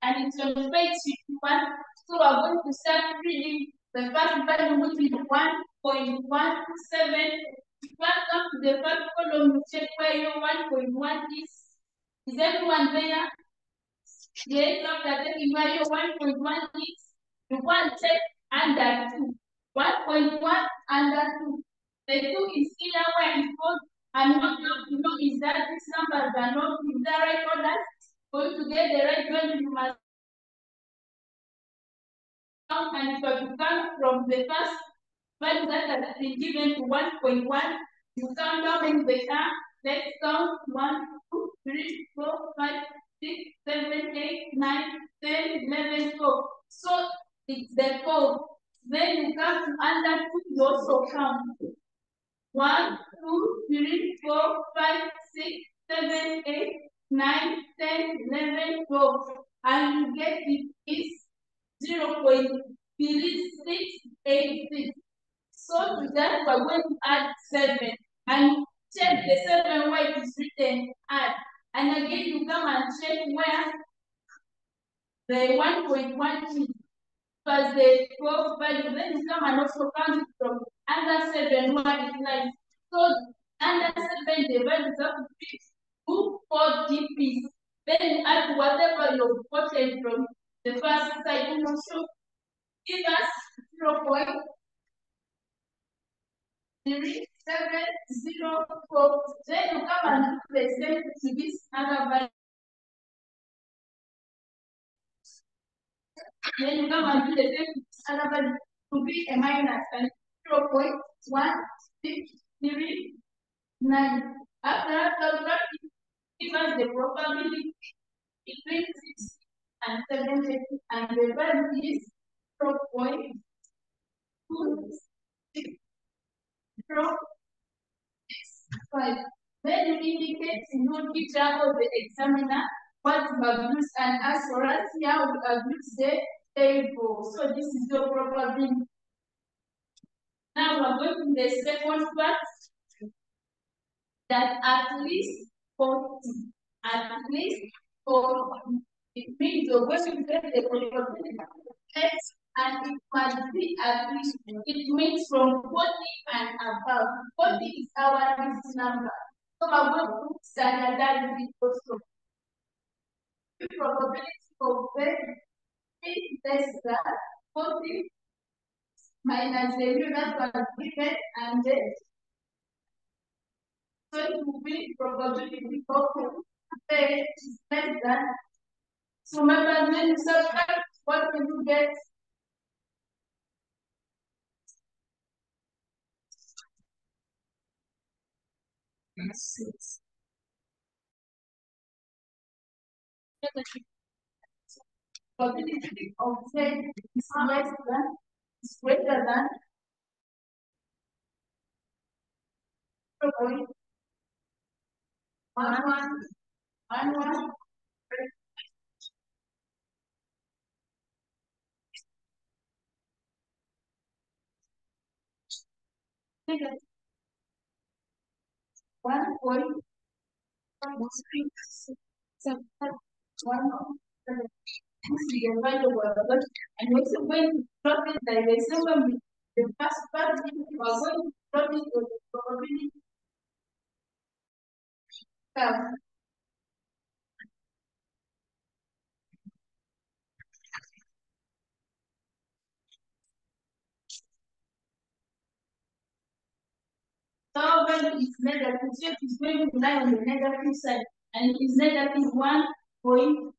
Speaker 3: And it's on page 51. So we're going to start reading the first value, which is 1.17. First come to the first column to check where your 1.1 is. Is everyone there? Yes, after checking where your 1.1 is, you want to check under 2. 1.1 under 2. The 2 is either where it goes, and what you have to know is that these numbers are not in the right order. For you to get the right value, you must count, and if you count from the first value that has been given to 1.1, you count how many they are. Let's count 1, 2, 3, 4, 5, 6, 7, 8, 9, 10, 11, 12. So it's the 12. Then you come to under 2, you also count 1, 2, 3, 4, 5, 6, 7, 8, 9, 10, 11, 12. And you get it is 0.3686. So to that, we're going to add 7. And check the 7 where it is written add. And again, you come and check where the 1.1 is. Plus the 12 value. Then you come and also count it from under 7 where it lies. So under 7, the values have to be 240 pieces. Then you add whatever you've gotten from the first side. You also give us 0.3704. Then you come and do the same to this other value. Then you come and do the same to this other value to be a minus and 0.1639. After that, give us the probability between 6 and 7, and the value is 0.2605. Then you indicate in your picture of the examiner what you have used, and as for us here, we have used the table. So this is your probability. Now we're going to the second part, that at least 40. At least 40. It means you're going to get the probability of X and it must be at least, it means from 40 and above. 40 is our least number. So I'm going to standardize it also. The probability of is less than 40 minus the new that was given, and then so it will be probability of is less than. So remember, then you subtract, what will you get? S6. Probability of Z is less than, is greater than 0.1111. Negative 1.1. And also when you plot it like this, so when the first part you are going to plot it with the probability curve. So when it's negative, so it is going to lie on the negative side, and it is negative 1.127,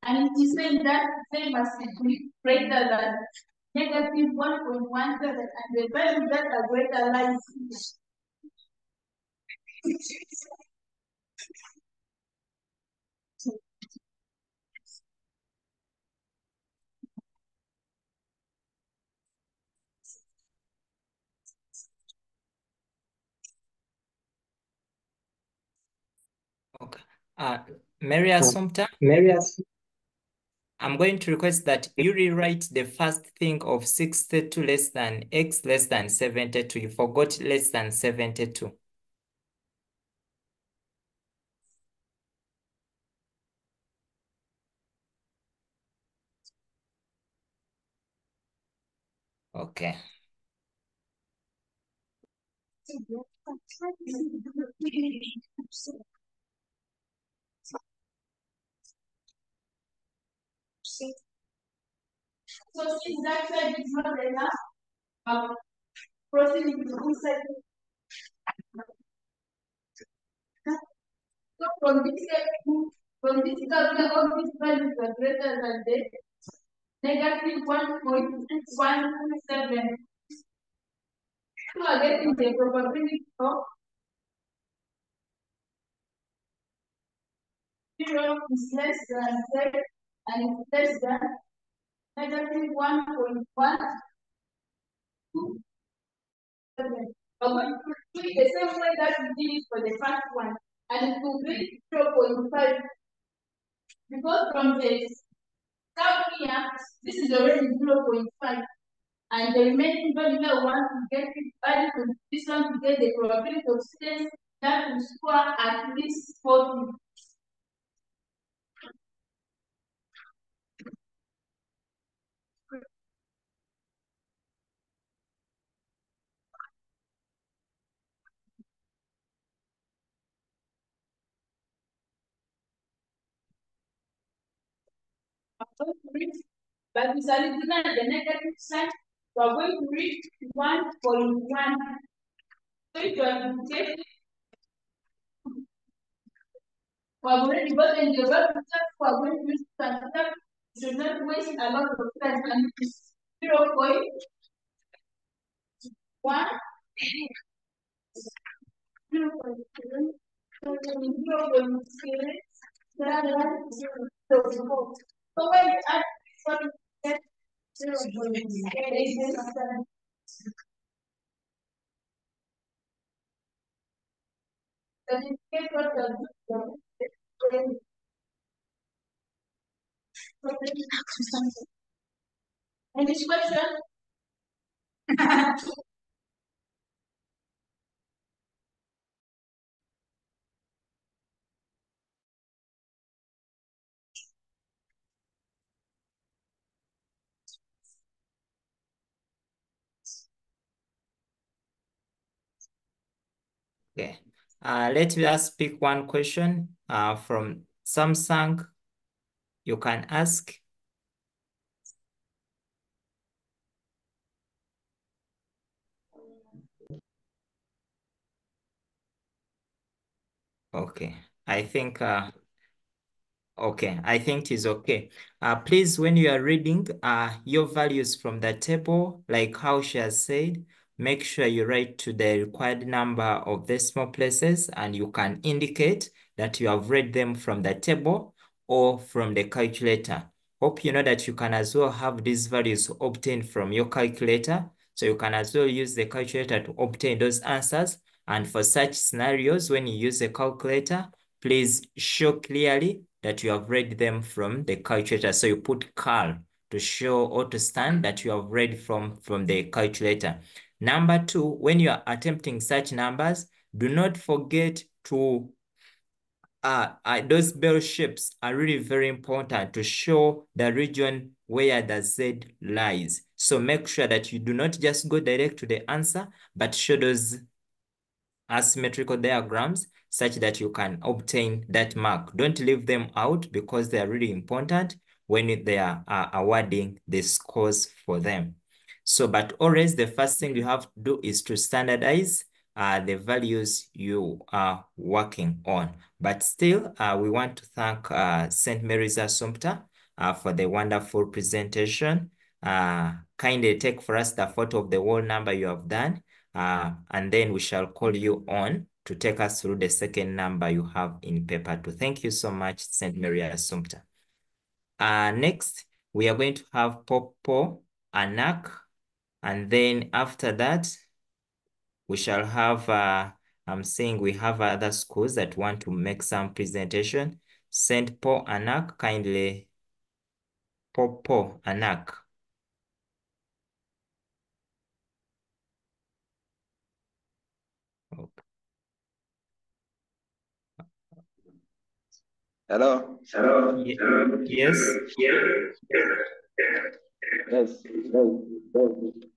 Speaker 3: and it is saying that they must be greater than negative 1.17, and the value that are greater lies here.
Speaker 1: Okay. Mary Assumpta, I'm going to request that you rewrite the first thing of 62 less than x less than 72. You forgot less than 72. Okay.
Speaker 3: So since that side is not enough, proceeding to this side. So from this side, from this side, all these values are greater than the negative 1.127. So are getting the probability of 0 is less than z, and it's less than negative 1.127. We're going to do it the same way that we did it for the first one, and it will be 0.5, because from this down here, this is already 0.5, and the remaining value that we want to get is value to this one to get the probability of students that will score at least 40. But we are looking at the negative side, we are going to reach 1.1. So if you are to take, we have already gotten the value that we are going to use to consider. We should not waste a lot of time, and it is 0.1. 0.7, 0.7, so when you add 1, get 0.7. Then you get what the any question?
Speaker 1: Okay. Let me just pick one question from Samsung. You can ask. Okay. I think okay, I think it's okay. Please, when you are reading your values from the table, like how she has said, make sure you write to the required number of decimal places, and you can indicate that you have read them from the table or from the calculator. Hope you know that you can as well have these values obtained from your calculator. So you can as well use the calculator to obtain those answers. And for such scenarios, when you use a calculator, please show clearly that you have read them from the calculator. So you put cal to show or to stand that you have read from the calculator. Number two, when you are attempting such numbers, do not forget to those bell shapes are really very important to show the region where the Z lies. So make sure that you do not just go direct to the answer, but show those asymmetrical diagrams such that you can obtain that mark. Don't leave them out because they are really important when they are awarding the scores for them. So, but always the first thing you have to do is to standardize the values you are working on. But still, we want to thank St. Mary's Assumpta for the wonderful presentation. Kindly take for us the photo of the whole number you have done. And then we shall call you on to take us through the second number you have in paper 2. Thank you so much, St. Mary Assumpta. Next, we are going to have Popo Anak. And then after that, we shall have, I'm saying we have other schools that want to make some presentation. St. Paul Anak, kindly, Popo Anak. Okay.
Speaker 2: Hello.
Speaker 1: Yes.
Speaker 2: Yes.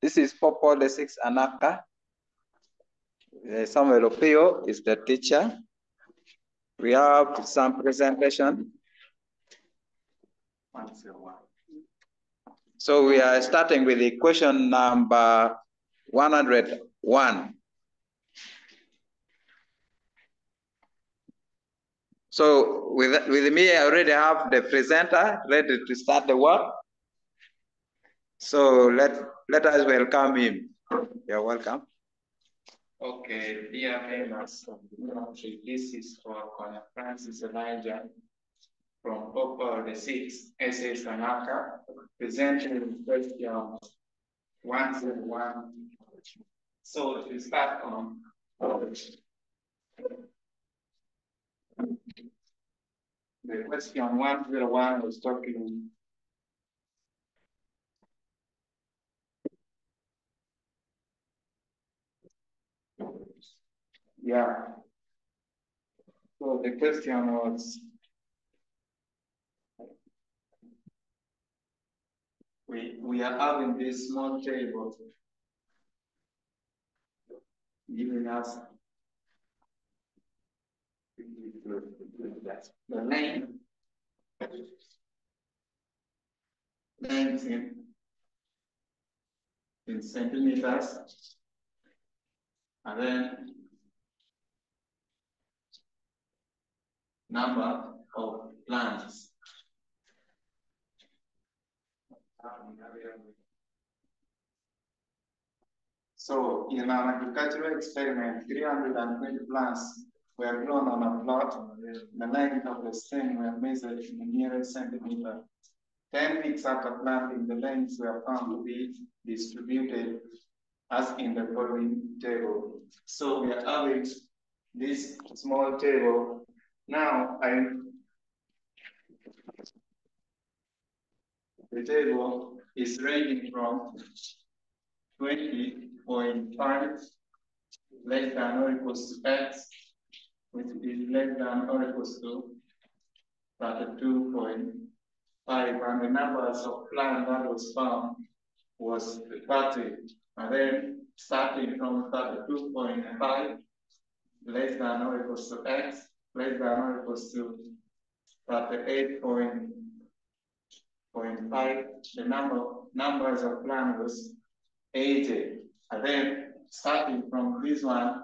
Speaker 2: This is Popo S.6 Anaka. Samuel Opio is the teacher. We have some presentation. So we are starting with the question number 101. So with me, I already have the presenter ready to start the work. So let us welcome him. You're welcome.
Speaker 10: Okay, dear members of the country, this is for Francis Elijah from Popo S.6 Anaka, presenting question 101. So to start on, the question 101 was talking So the question was, we are having this small table giving us the length in centimeters, and then number of plants. So in an agricultural experiment, 320 plants were grown on a plot. The length of the stem were measured in the nearest centimeter. 10 weeks after planting, the lengths were found to be distributed as in the following table. So we are having this small table. Now the table is ranging from 20.5 less than or equals to x, which is less than or equals to 32.5, and the numbers of plants that was found was 30. And then starting from 32.5, less than or equals to x less than or equals to 38.5. The numbers of plan was 80. And then starting from this one,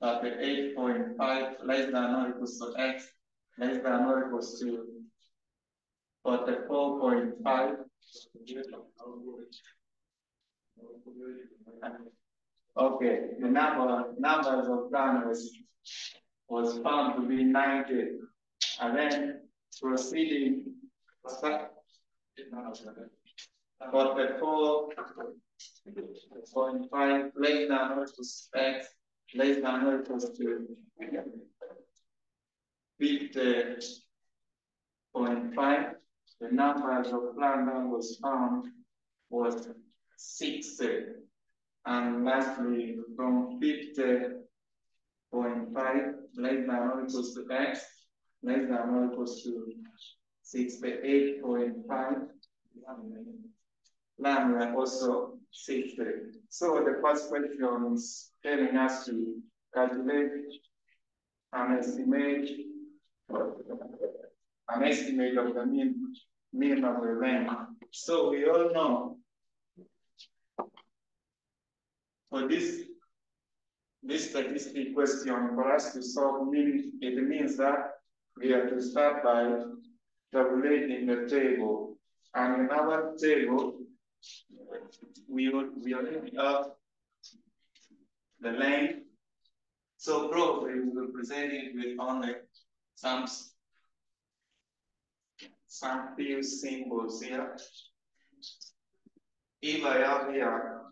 Speaker 10: 38.5 less than or equals to x less than or equals to 44.5. Okay, the numbers of plan was found to be 90. And then proceeding 44.5 less than or equals to x less than or equals to 50.5. The numbers of plan that was found was 60. And lastly, from 50.5 less than or equals to x less than or equals to 68.5. Plan were also 60. So the first question is telling us to calculate an estimate of the mean of the range. So we all know for this statistic question, for us to solve it means that we have to start by tabulating the table. And in our table, we already have the length. So probably we will present it with only some few symbols here. If I have here,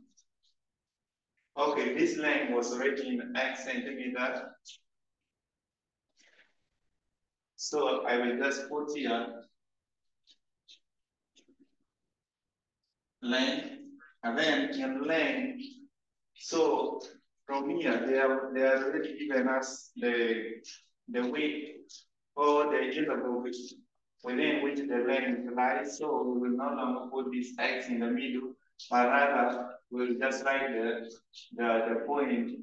Speaker 10: okay, this length was already in x centimeter. So I will just put here length, and then in length, so from here they are already given us the width or the interval within which the length lies. So we will no longer put this x in the middle, but rather we'll just write the point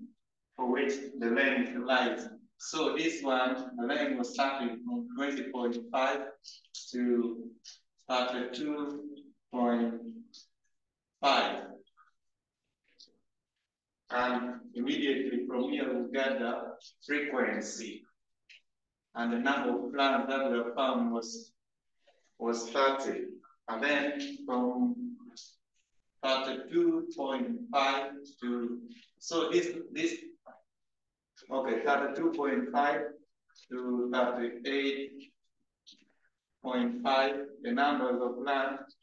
Speaker 10: for which the length lies. So this one, the length was starting from 20.5 to 32.5. And immediately from here we get the frequency. And the number of plants that were found was 30. And then from 32.5 to, so this okay, 32.5 to 38.5, the numbers of plants,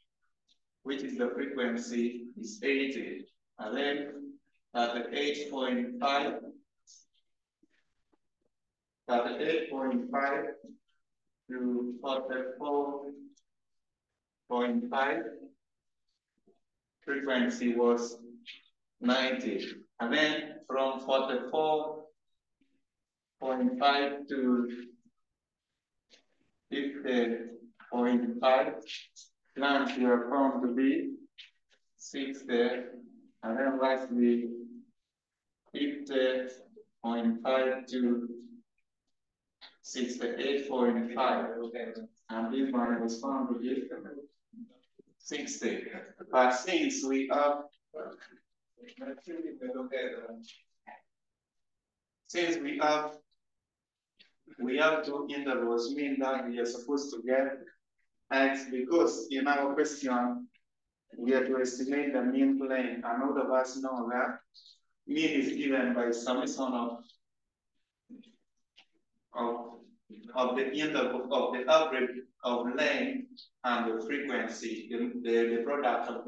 Speaker 10: which is the frequency, is 80. And then 38.5 to 44.5, frequency was 90. And then from 44.5 to 50.5, plants were found to be 60. And then lastly, 50.5 to 68.5. And this one was found to be 60. But since we have two intervals, mean that we are supposed to get x, because in our question we have to estimate the mean plane, and all of us know that mean is given by summation of the interval of the average of length and the frequency, the product of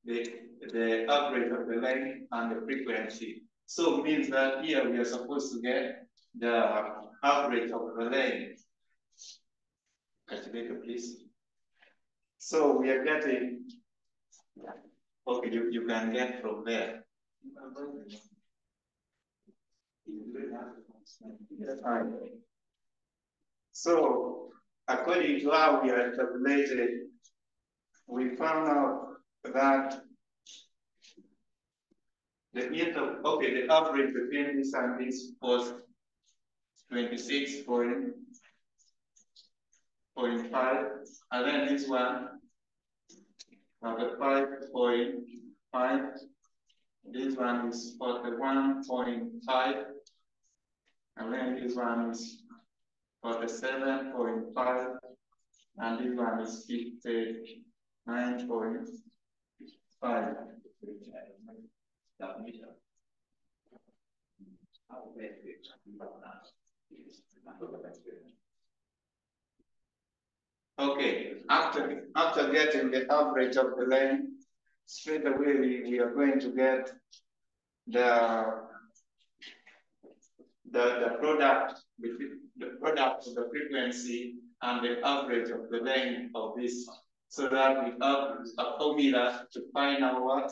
Speaker 10: the average of the length and the frequency. So it means that here we are supposed to get the average of the length. Calculator, please. So we are getting, okay, you can get from there. So according to how we are tabulated, we found out that the average between this and this was 26.5, and then this one 5.5. This one is 41.5, and then this one is 47.5, and this one is 59.5. Okay, after getting the average of the length, straight away we are going to get the product between the product of the frequency and the average of the length of this, so that we have a formula to find out what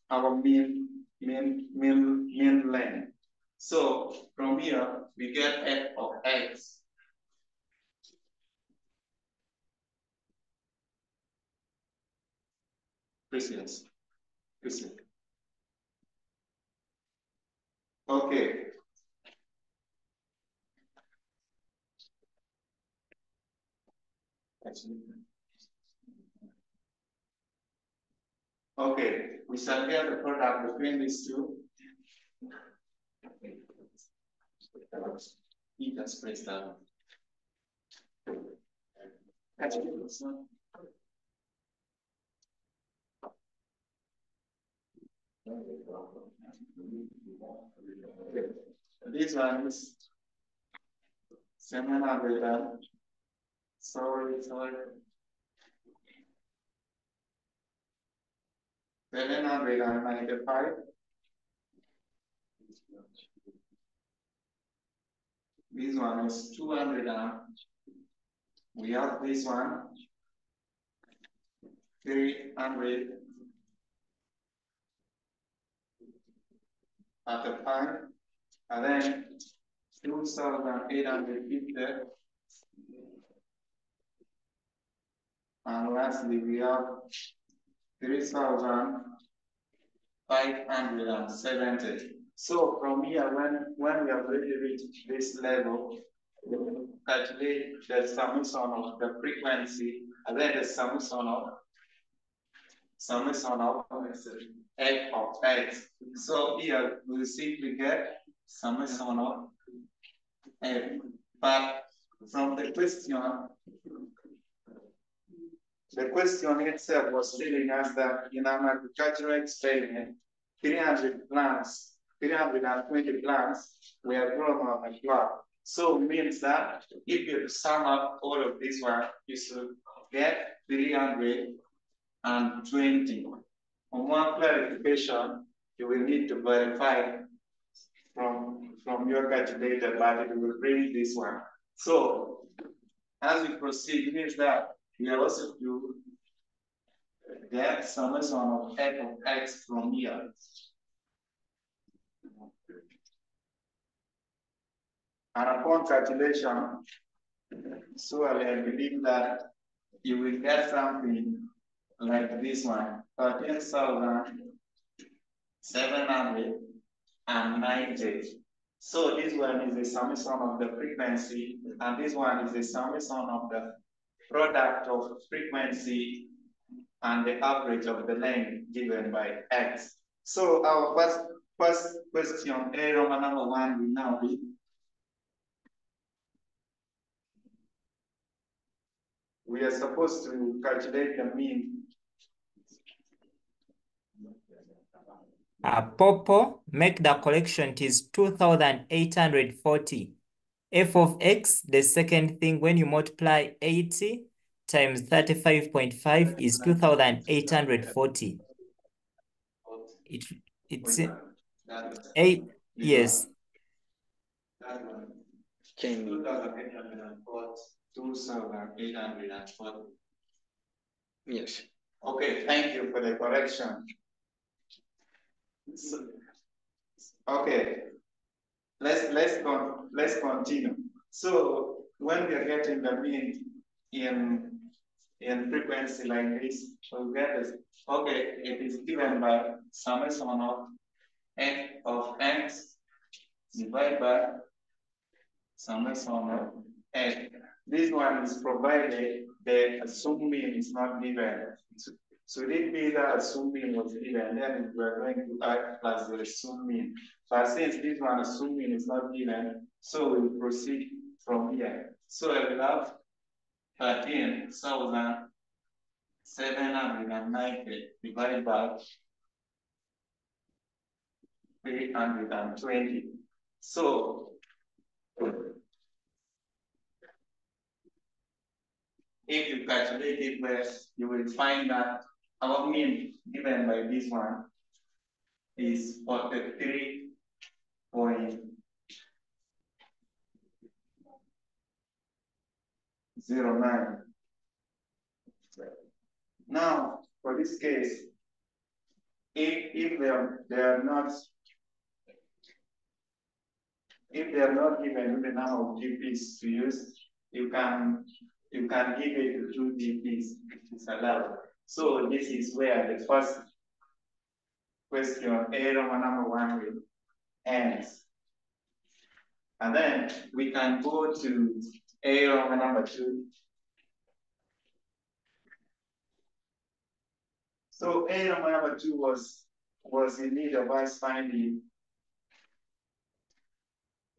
Speaker 10: our mean length. So from here we get f of x. Christians. Okay. Okay, we shall get the product between these two. You just press that. This one is 700 and sorry. 795. This one is 200 and we have this one 300 at the time, and then 2,850, and lastly we have 3,570. So from here, when we have already reached this level, we calculate the summation of the frequency, and then the summation of f of x. So here we simply get summation of f. But from the question itself was telling us that in an agricultural experiment, 320 plants were grown on a plot. So it means that if you sum up all of this one, you should get 320. For more clarification, you will need to verify from your calculator, but it will bring this one. So as we proceed, it means that we are also to get summation of f of x from here. And upon calculation, so I believe that you will get something like this one, 13,790. So this one is the summation of the frequency, and this one is the summation of the product of frequency and the average of the length given by x. So our first question, Roman number 1, will now be we are supposed to calculate the mean.
Speaker 1: Popo, make the correction. It is 2,840. F of x, the second thing, when you multiply 80 times 35.5 is 2,840. It's 8, yes.
Speaker 10: 2,840.
Speaker 5: Yes.
Speaker 10: Okay, thank you for the correction. So, okay, let's continue. So when we are getting the mean in frequency like this, we'll get this. Okay, it is given by summation of f of x divided by summation of f. This one is provided the assumed mean is not given. So it be that assumed mean was given, then we are going to add plus the assumed mean. But since this one assumed mean is not given, so we will proceed from here. So I will have 13,790 divided by 320. So if you calculate it well, you will find that our mean given by this one is 43.09. Now, for this case, if they are not given the number of GPs to use, you can give it to 2 GPs, which is allowed. So this is where the first question, A Roman number 1 will ends. And then we can go to A Roman number 2. So A Roman number 2 was in need of us finding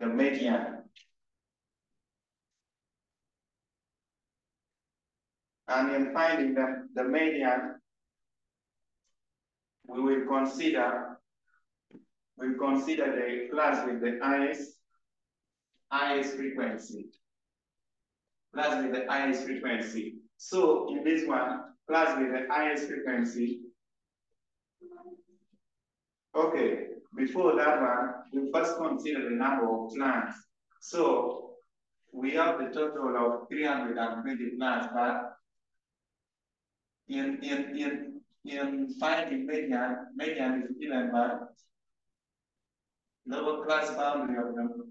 Speaker 10: the median. And in finding the median, we will consider the class with the highest frequency. Class with the highest frequency. So in this one, class with the highest frequency. Okay, before that one, we first consider the number of plants. So we have the total of 320 plants, but in finding median is given by lower class boundary of them.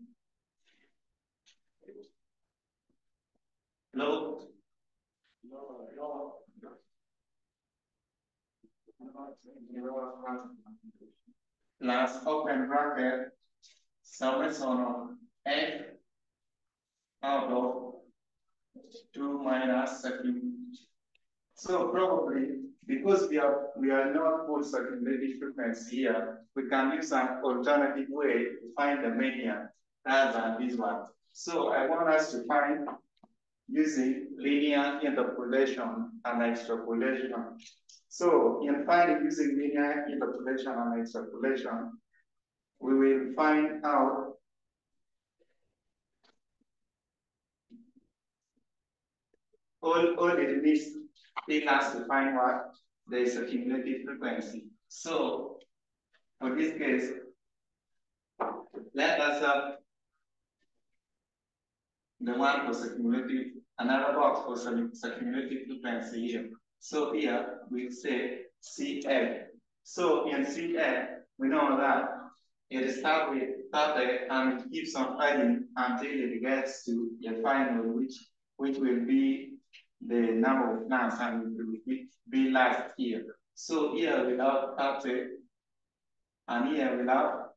Speaker 10: Plus open bracket summation of f out of 2 minus second. So probably because we are not full circulating frequency here, we can use an alternative way to find the median rather than this one. So I want us to find using linear interpolation and extrapolation. So in finding using linear interpolation and extrapolation, we will find out all it needs take us to find what there is a cumulative frequency. So for this case, let us have the one for cumulative, another box for cumulative frequency here. So here we say CF. So in CF, we know that it starts with 30 and it keeps on adding until it gets to the final, which will be the number of plants and it will be last here. So here we have 30 and here we have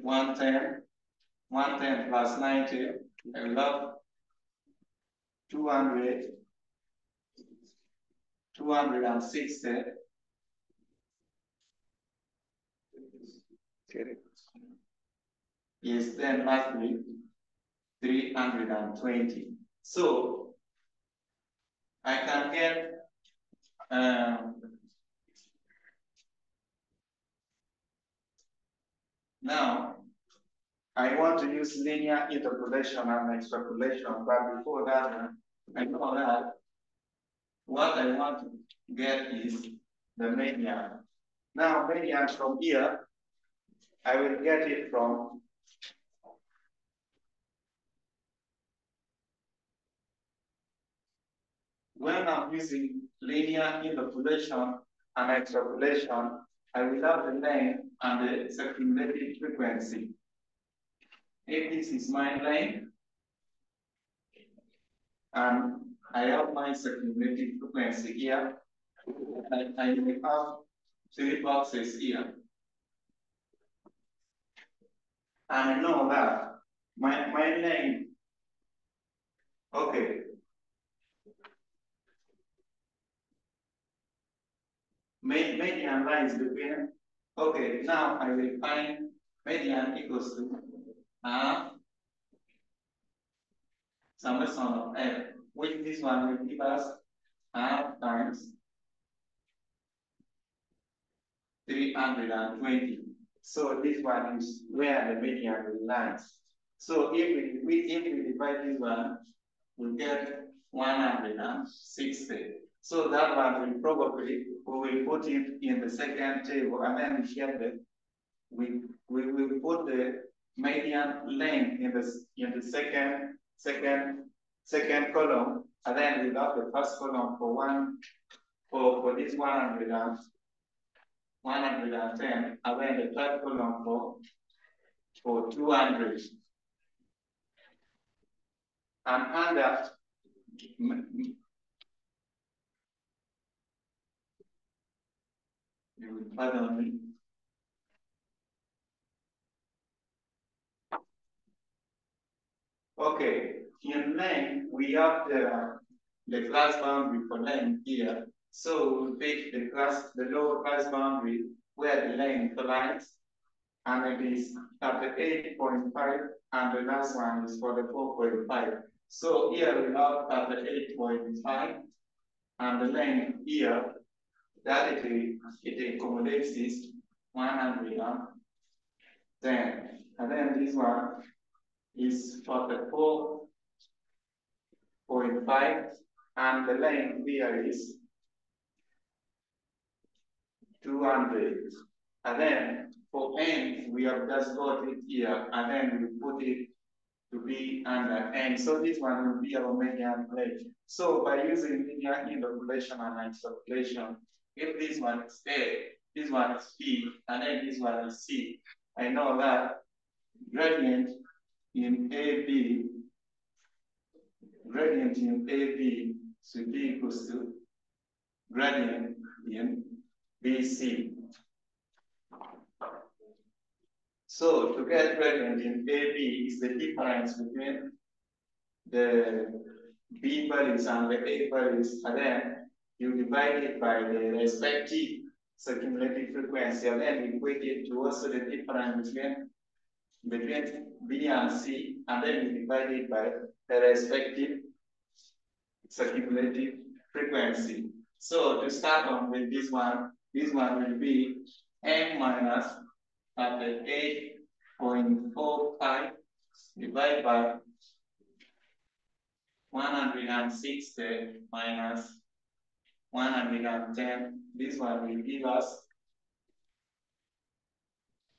Speaker 10: 110 plus 90, I will have 200, 260. Yes, then lastly, 320. So I can get now I want to use linear interpolation and extrapolation, but before that, I know that what I want to get is the median. Now, median from here, I will get it from when I'm using linear interpolation and extrapolation, I will have the length and the circulating frequency. If this is my length, and I have my circulating frequency here, I will have 3 boxes here. And I know that my length, okay. Median lies between, okay, now I will find median equals to half summation of f, which this one will give us half times 320. So this one is where the median lies. So if we divide this one, we get 160. So that one will probably, we will put it in the second table, and then we will put the median length in the second column, and then we got the first column for this 110, and then the third column for 200. And under you will pardon me. Okay, in length, we have the class boundary for length here. So we take the lower class boundary where the length lies, and it is 38.5, and the last one is for the 4.5. So here we have 38.5, and the length here, that it accommodates is 110. And then this one is 44.5, and the length here is 200. And then for n, we have just got it here, and then we put it to be under n. So this one will be our median length. So by using linear interpolation and extrapolation, if this one is A, this one is B, and then this one is C, I know that gradient in AB should be equals to gradient in BC. So to get gradient in AB is the difference between the B values and the A values, and then you divide it by the respective circulating frequency, and then you equate it to also the difference between B and C, and then you divide it by the respective circulating frequency. So to start on with this one will be n minus 8.45 divided by 160 minus 110. This one will give us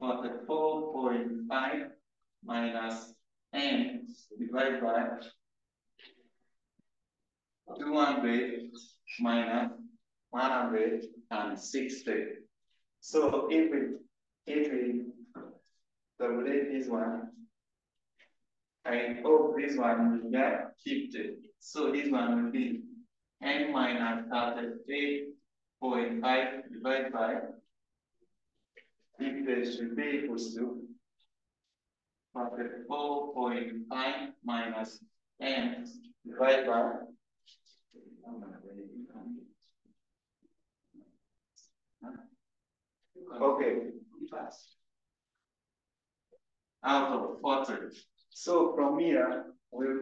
Speaker 10: 44.5 minus n divided by 200 minus 160. So if we tabulate this one, I hope this one will get shifted. So this one will be n minus 38.5 divided by 50 should be equals to 44.5 minus n divided by out of 40. So from here, we will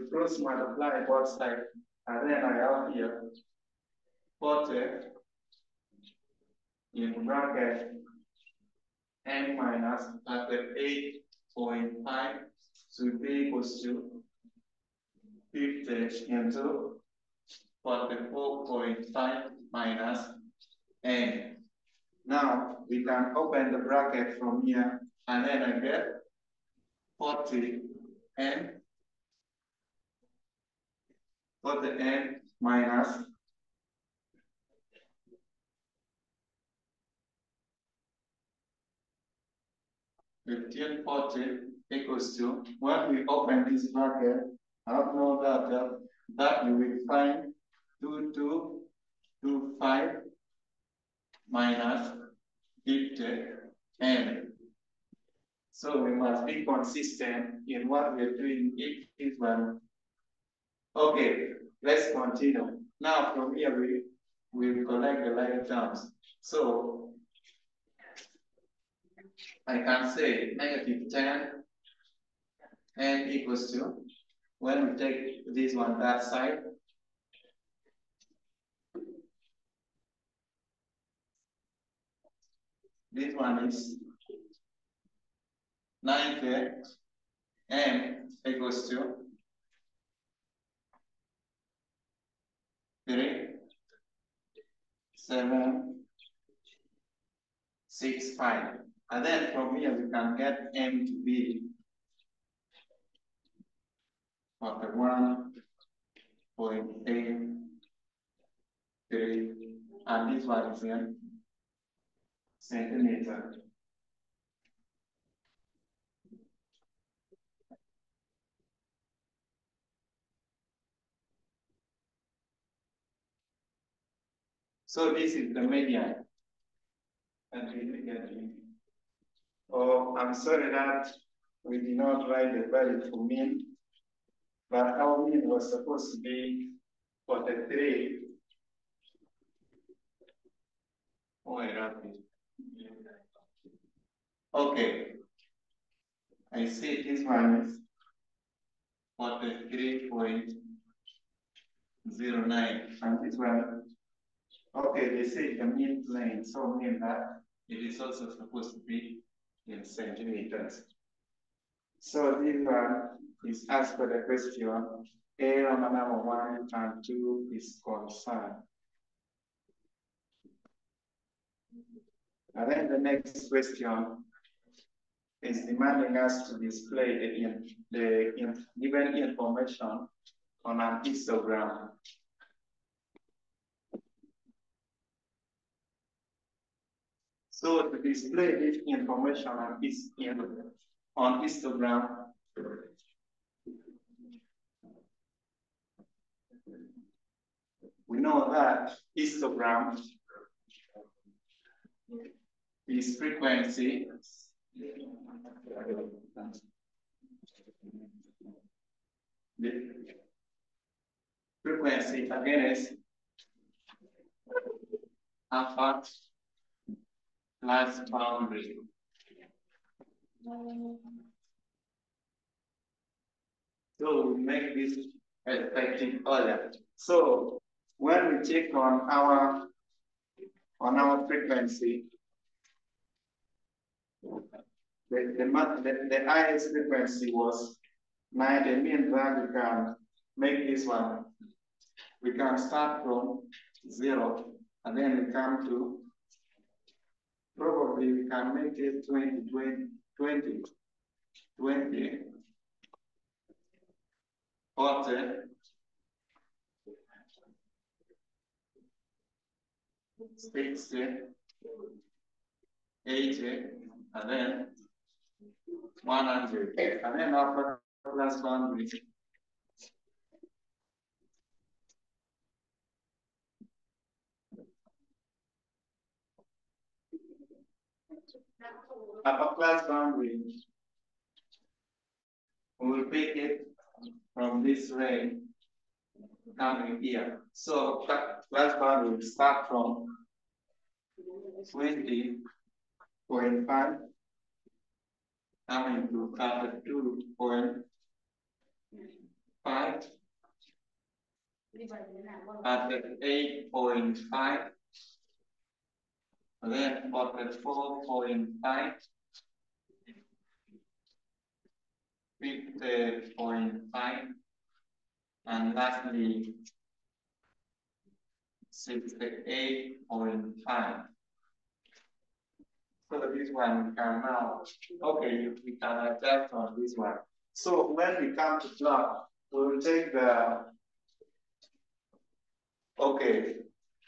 Speaker 10: cross multiply both sides, and then I have here 40 in bracket n minus 38.5 should be equals to 50 into 44.5 minus n. Now we can open the bracket from here, and then I get 40n minus 1540 equals to, when we open this bracket, I don't know that you will find 2225 minus 50 M. So we must be consistent in what we're doing if this one. Okay, let's continue. Now from here we collect the line terms. So I can say negative 10 n equals to, when we take this one that side, this one is 90 m equals to 3, 7, 6, 5. And then from here we can get m to be 41.83, and this one is in centimeter. So this is the median. Oh, I'm sorry that we did not write the value for mean, but our mean was supposed to be 43. Oh, I wrote it. Okay. I see this one is 43.09, and this one, okay, they say the mean plane, so mean that it is also supposed to be in centimeters. So this one is asked for the question, A Roman number 1 and 2 is concerned. And then the next question is demanding us to display the given information on an histogram. So to display this information on histogram, we know that histogram is frequency against upper class boundary. So we make this effective order. So when we check on our frequency, the highest frequency was 9. It means that we can make this one. We can start from 0, and then we come to, probably we can make it 20, 40, 60, 80, and then 100, and then upper class boundary. Upper class boundary, we will pick it from this range coming here. So class boundary will start from 20.5 coming to 32.5 at 8.5, and then 44.5, 50.5, and lastly 68.5. So this one we can now, okay, we can adjust on this one. So when we come to plot, we will take the, okay,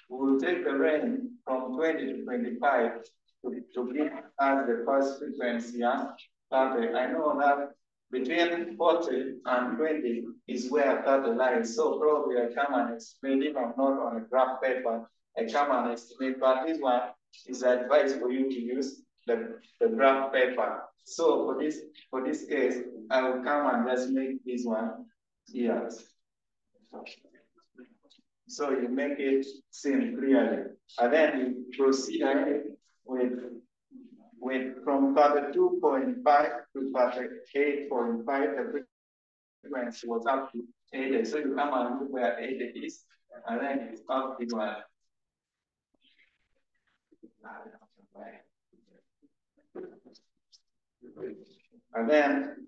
Speaker 10: we will take the range from 20 to 25 to give us the first frequency. I know that between 40 and 20 is where 30 lies. So probably I come and explain it, or not on a graph paper. I come and estimate, but this one it's advised for you to use the graph paper. So for this case, I will come and just make this one here. So you make it seem clearly, and then you proceed with from 32.5 to 38.5. The frequency was up to 80. So you come and look where 80 is, and then it's up this one. And then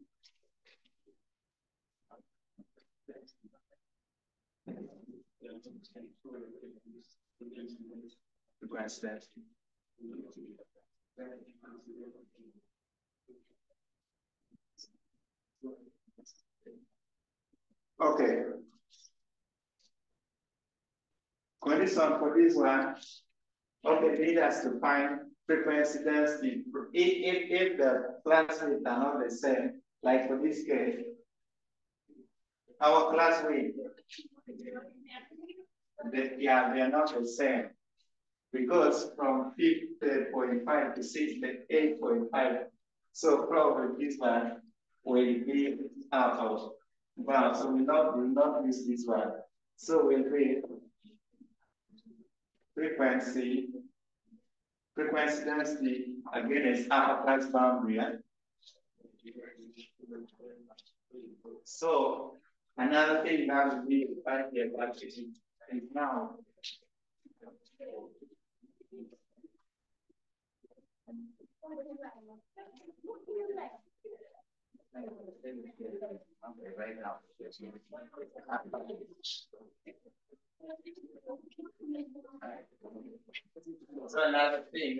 Speaker 10: okay. Condition for this one, okay, need us to find frequency density. If the class weights are not the same, like for this case, our class weight, they are not the same. Because from 50.5 to 68.5, so probably this one will be out of bounds. So we will not use this one. So we'll read frequency density again is upper class boundary. So another thing that we need to find here is now. Right now. So another thing,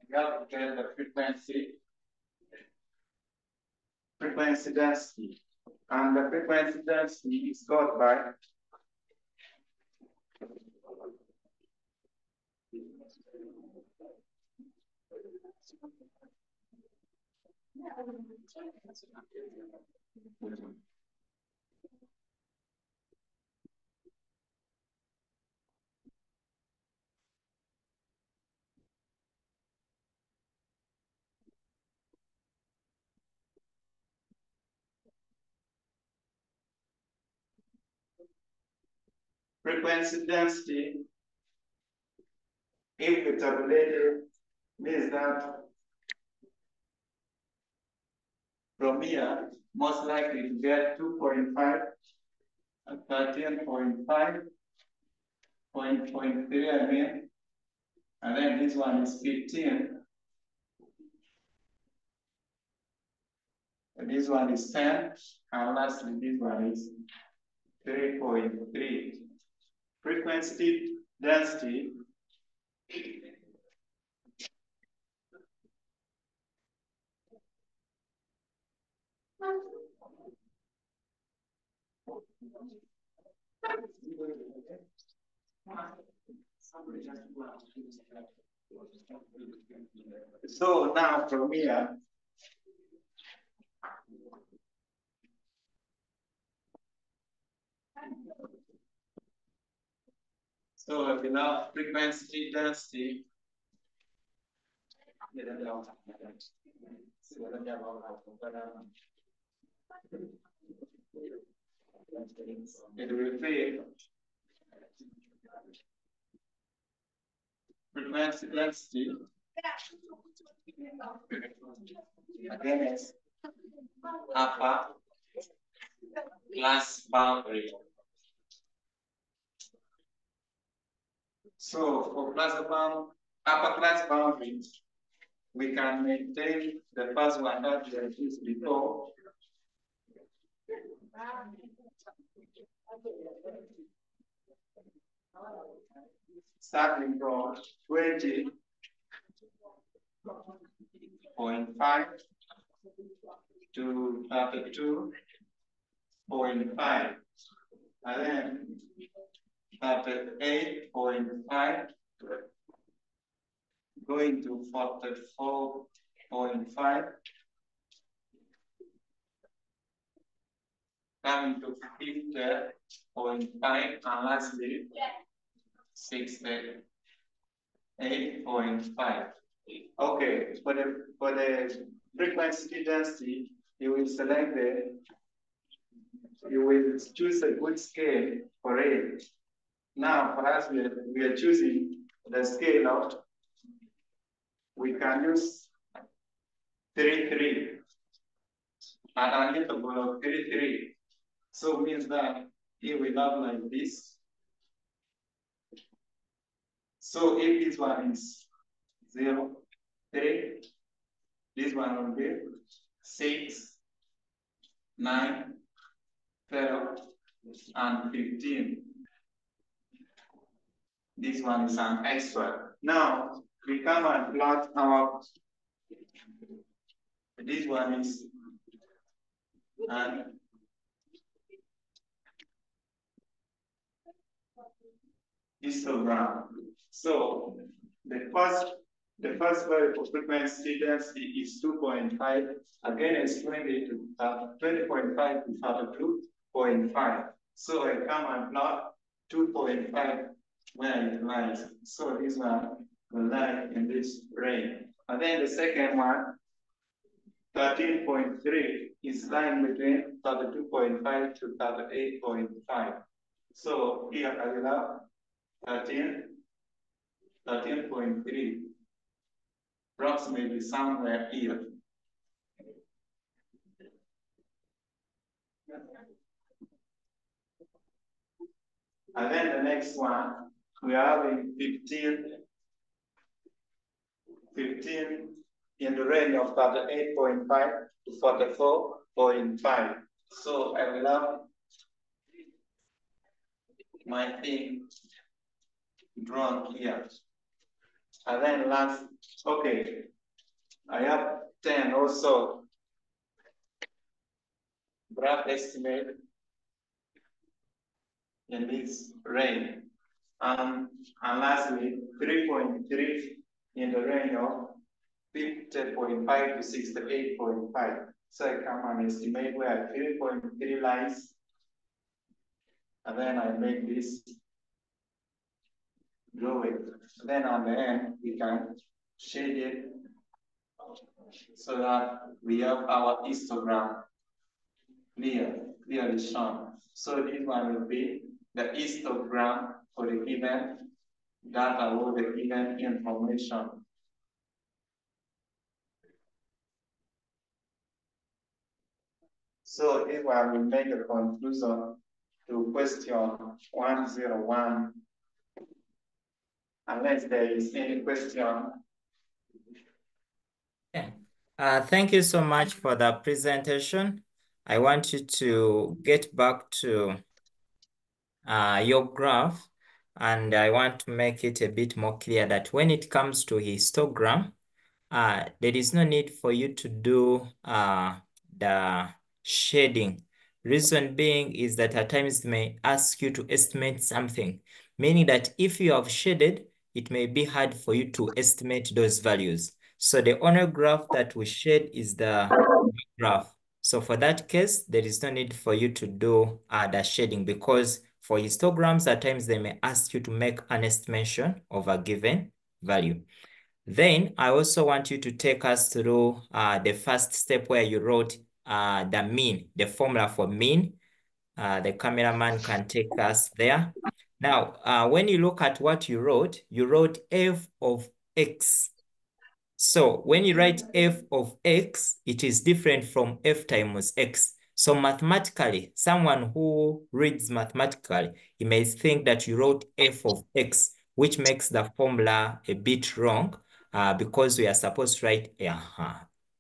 Speaker 10: you have to get the frequency density. And the frequency density is got by frequency density, if we tabulate it, means that from here, most likely to get 2.5, 13.5, 0.3, I mean, and then this one is 15, and this one is 10, and lastly, this one is 3.3. Frequency density so now from here, so now frequency density. It will be frequency density against upper class boundary. So for upper class boundary, we can maintain the first one that we have used before. Starting from 20.5 to 32.5, and then 38.5, going to 44.5, coming to 50.5, and lastly 60. 8.5. Okay, for the frequency density, you will choose a good scale for it. Now, for us, we are choosing the scale of, we can use 3.3, an interval of 3.3. So it means that here we have like this. So if this one is 0, 3, this one will be 6, 9, 12, and 15. This one is an extra. Now we come and plot our, this one is an histogram. So the first value for frequency density is 2.5. Again, explained it to 20.5 to 32.5. So I come and plot 2.5 where it lies. So this one will lie in this range. And then the second one, 13.3, is lying between 32.5 to 38.5. So here I will have 13.3, approximately somewhere here. And then the next one, we are having 15 in the range of 38.5 to 44.5. So I will have my thing drawn here. And then last, okay, I have 10 also. Graph estimate in this range. And lastly, 3.3 in the range of 50.5 to 68.5. So I come and estimate where 3.3 lies. And then I make this drawing. Then on the end, we can shade it so that we have our histogram clearly shown. So this one will be the histogram for the given data or the given information. So if I will make a conclusion to question 101, unless there is any question.
Speaker 1: Thank you so much for the presentation. I want you to get back to your graph, and I want to make it a bit more clear that when it comes to histogram, there is no need for you to do the shading. Reason being is that at times they may ask you to estimate something, meaning that if you have shaded, it may be hard for you to estimate those values. So the only graph that we shade is the graph. So for that case, there is no need for you to do the shading, because for histograms, at times they may ask you to make an estimation of a given value. Then I also want you to take us through the first step where you wrote the mean, the formula for mean. The cameraman can take us there. Now, when you look at what you wrote f of x. So when you write f of x, it is different from f times x. So mathematically, someone who reads mathematically, he may think that you wrote f of x, which makes the formula a bit wrong because we are supposed to write,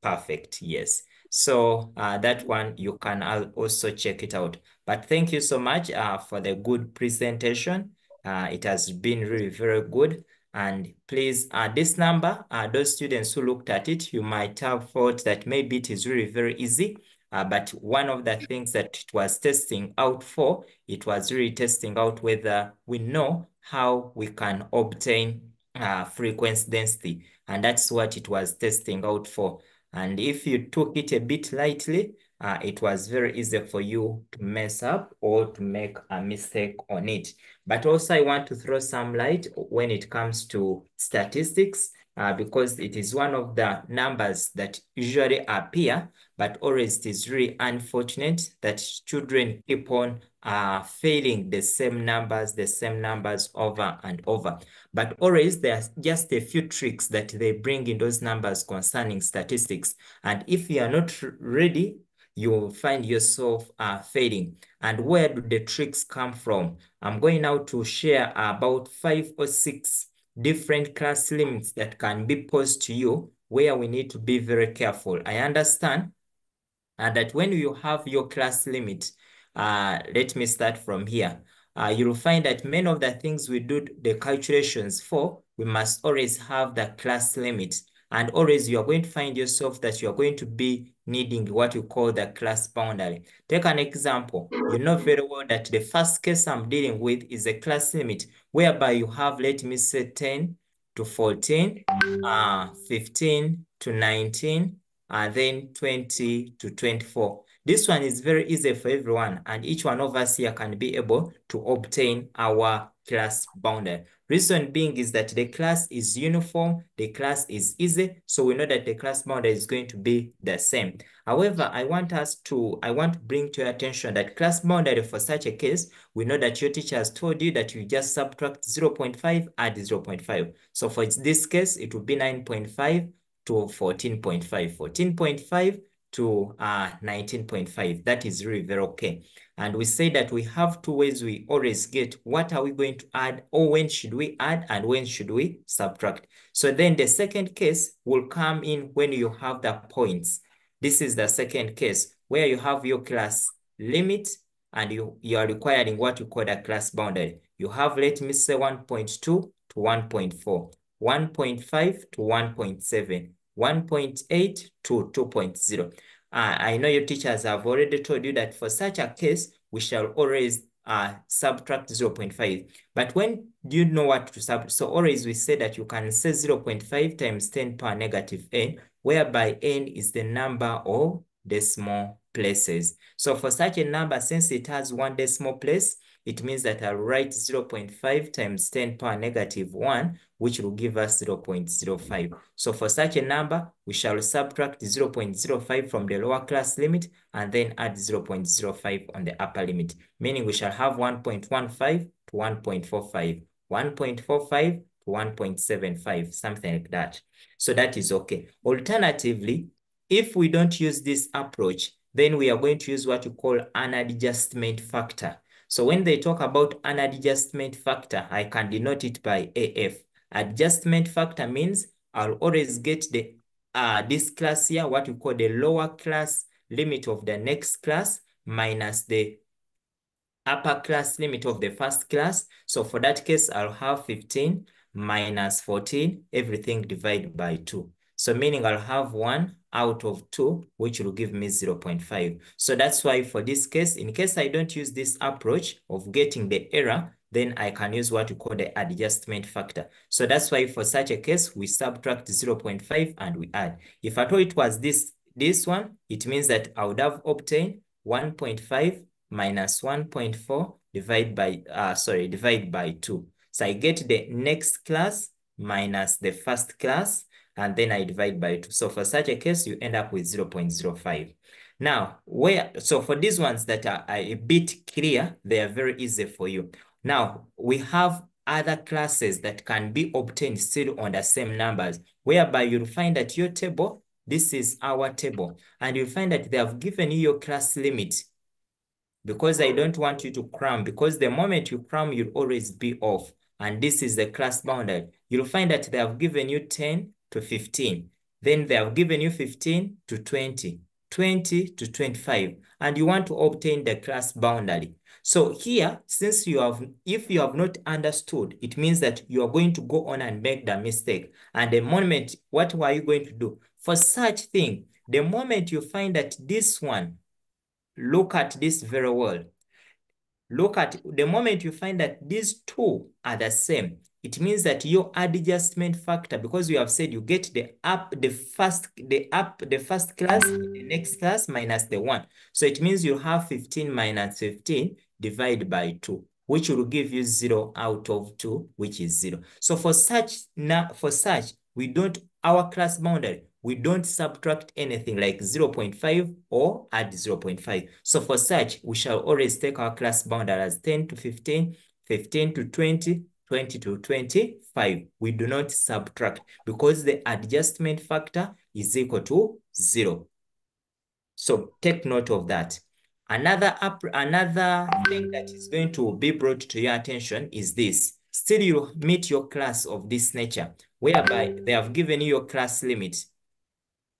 Speaker 1: perfect, yes. So that one, you can also check it out. But thank you so much for the good presentation. It has been really very good. And please, this number, those students who looked at it, you might have thought that maybe it is really very easy. But one of the things that it was testing out for, it was really testing out whether we know how we can obtain frequency density. And that's what it was testing out for. And if you took it a bit lightly, it was very easy for you to mess up or to make a mistake on it. But also I want to throw some light when it comes to statistics, because it is one of the numbers that usually appear, but always it is really unfortunate that children keep on failing the same numbers over and over. But always there's just a few tricks that they bring in those numbers concerning statistics. And if you are not ready, you will find yourself failing. And where do the tricks come from? I'm going now to share about 5 or 6 different class limits that can be posed to you where we need to be very careful. I understand that when you have your class limit, let me start from here. You'll find that many of the things we do the calculations for, we must always have the class limit. And always you are going to find yourself that you are going to be needing what you call the class boundary. Take an example. You know very well that the first case I'm dealing with is a class limit whereby you have, let me say 10 to 14, 15 to 19, and then 20 to 24. This one is very easy for everyone, and each one of us here can be able to obtain our class boundary. Reason being is that the class is uniform, the class is easy, so we know that the class boundary is going to be the same. However, I want to bring to your attention that class boundary for such a case, we know that your teacher has told you that you just subtract 0.5, add 0.5. So for this case, it will be 9.5 to 14.5, 14.5 to 19.5. That is really very okay. And we say that we have 2 ways we always get what are we going to add, or when should we add and when should we subtract. So then the second case will come in when you have the points. This is the second case where you have your class limit and you are requiring what you call the class boundary. You have, let me say 1.2 to 1.4, 1.5 to 1.7, 1.8 to 2.0. I know your teachers have already told you that for such a case, we shall always subtract 0.5. But when do you know what to subtract? So always we say that you can say 0.5 times 10 power negative n, whereby n is the number of decimal places. So for such a number, since it has 1 decimal place, it means that I'll write 0.5 times 10 power negative 1, which will give us 0.05. So for such a number, we shall subtract 0.05 from the lower class limit and then add 0.05 on the upper limit, meaning we shall have 1.15 to 1.45, 1.45 to 1.75, something like that. So that is okay. Alternatively, if we don't use this approach, then we are going to use what you call an adjustment factor. So when they talk about an adjustment factor, I can denote it by AF. Adjustment factor means I'll always get the this class here, what we call the lower class limit of the next class minus the upper class limit of the first class. So for that case, I'll have 15 minus 14, everything divided by 2. So meaning I'll have 1 out of 2, which will give me 0.5. So that's why for this case, in case I don't use this approach of getting the error, then I can use what we call the adjustment factor. So that's why for such a case, we subtract 0.5 and we add. If at all it was this one, it means that I would have obtained 1.5 minus 1.4 divide by 2. So I get the next class minus the first class, and then I divide by 2. So for such a case, you end up with 0.05. Now, so for these ones that are a bit clear, they are very easy for you. Now, we have other classes that can be obtained still on the same numbers, whereby you'll find that your table, this is our table, and you'll find that they have given you your class limit, because I don't want you to cram, because the moment you cram, you'll always be off. And this is the class boundary. You'll find that they have given you 10 to 15. Then they have given you 15 to 20, 20 to 25. And you want to obtain the class boundary. So here, since if you have not understood, it means that you are going to go on and make the mistake. And the moment, what were you going to do? For such thing, the moment you find that this one, look at this very well. look at the moment you find that these two are the same, it means that your adjustment factor, because you have said you get the first class, the next class minus the 1. So it means you have 15 minus 15 divided by 2, which will give you 0 out of 2, which is 0. So for such, we don't, our class boundary, we don't subtract anything like 0.5 or add 0.5. So for such, we shall always take our class boundary as 10 to 15, 15 to 20, 20 to 25. We do not subtract because the adjustment factor is equal to 0. So take note of that. Another thing that is going to be brought to your attention is this. Still, you meet your class of this nature, whereby they have given you your class limit.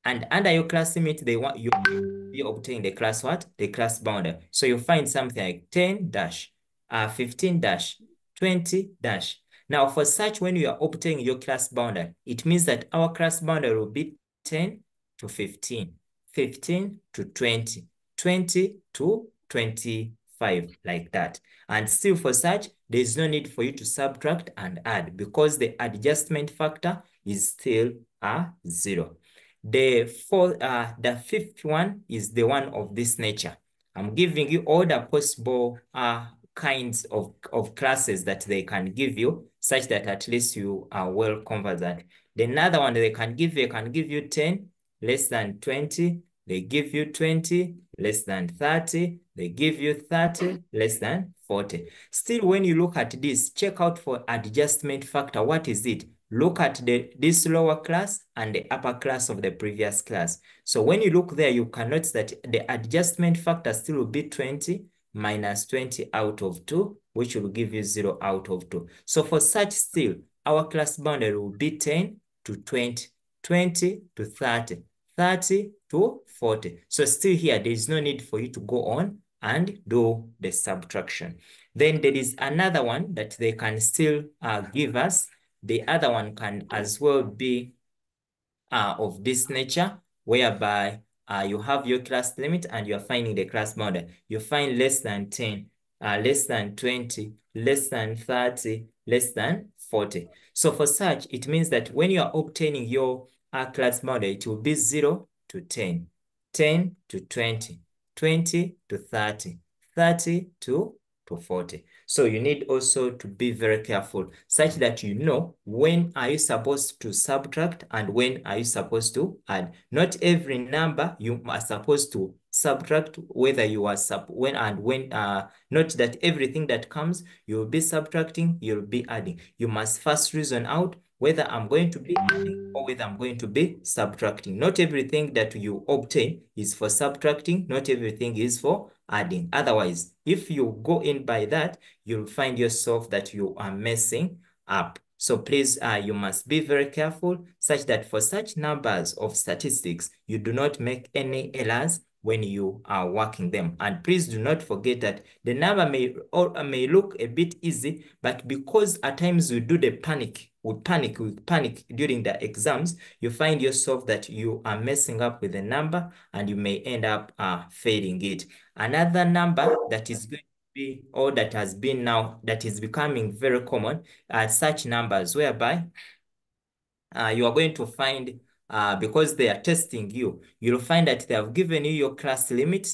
Speaker 1: And under your class limit, they want you to be obtaining the class what? The class boundary. So you find something like 10 dash, 15 dash, 20 dash. Now for such, when you are obtaining your class boundary, it means that our class boundary will be 10 to 15, 15 to 20, 20 to 25, like that. And still for such, there is no need for you to subtract and add because the adjustment factor is still 0. The fifth one is the one of this nature. I'm giving you all the possible kinds of classes that they can give you, such that at least you are well conversant. The another one they can give you 10 less than 20. They give you 20 less than 30. They give you 30 less than 40. Still, when you look at this, check out for adjustment factor. What is it? Look at this lower class and the upper class of the previous class. So when you look there, you can notice that the adjustment factor still will be 20 minus 20 out of 2, which will give you 0 out of 2. So for such still, our class boundary will be 10 to 20, 20 to 30, 30 to 40. So still here, there is no need for you to go on and do the subtraction. Then there is another one that they can still give us. The other one can as well be of this nature, whereby you have your class limit and you're finding the class boundary. You find less than 10, less than 20, less than 30, less than 40. So for such, it means that when you are obtaining your class boundary, it will be 0 to 10, 10 to 20, 20 to 30, 30 to 40. So you need also to be very careful such that you know when are you supposed to subtract and when are you supposed to add. Not every number you are supposed to subtract, whether you are not that everything that comes you'll be subtracting, you'll be adding. You must first reason out whether I'm going to be adding or whether I'm going to be subtracting. Not everything that you obtain is for subtracting, not everything is for adding. Otherwise, if you go in by that, you'll find yourself that you are messing up. So please, you must be very careful such that for such numbers of statistics, you do not make any errors when you are working them. And please do not forget that the number may look a bit easy, but because at times we do the panic during the exams, you find yourself that you are messing up with the number and you may end up failing it. Another number that is going to be, or that has been now, that is becoming very common are such numbers whereby you are going to find, because they are testing you, you'll find that they have given you your class limit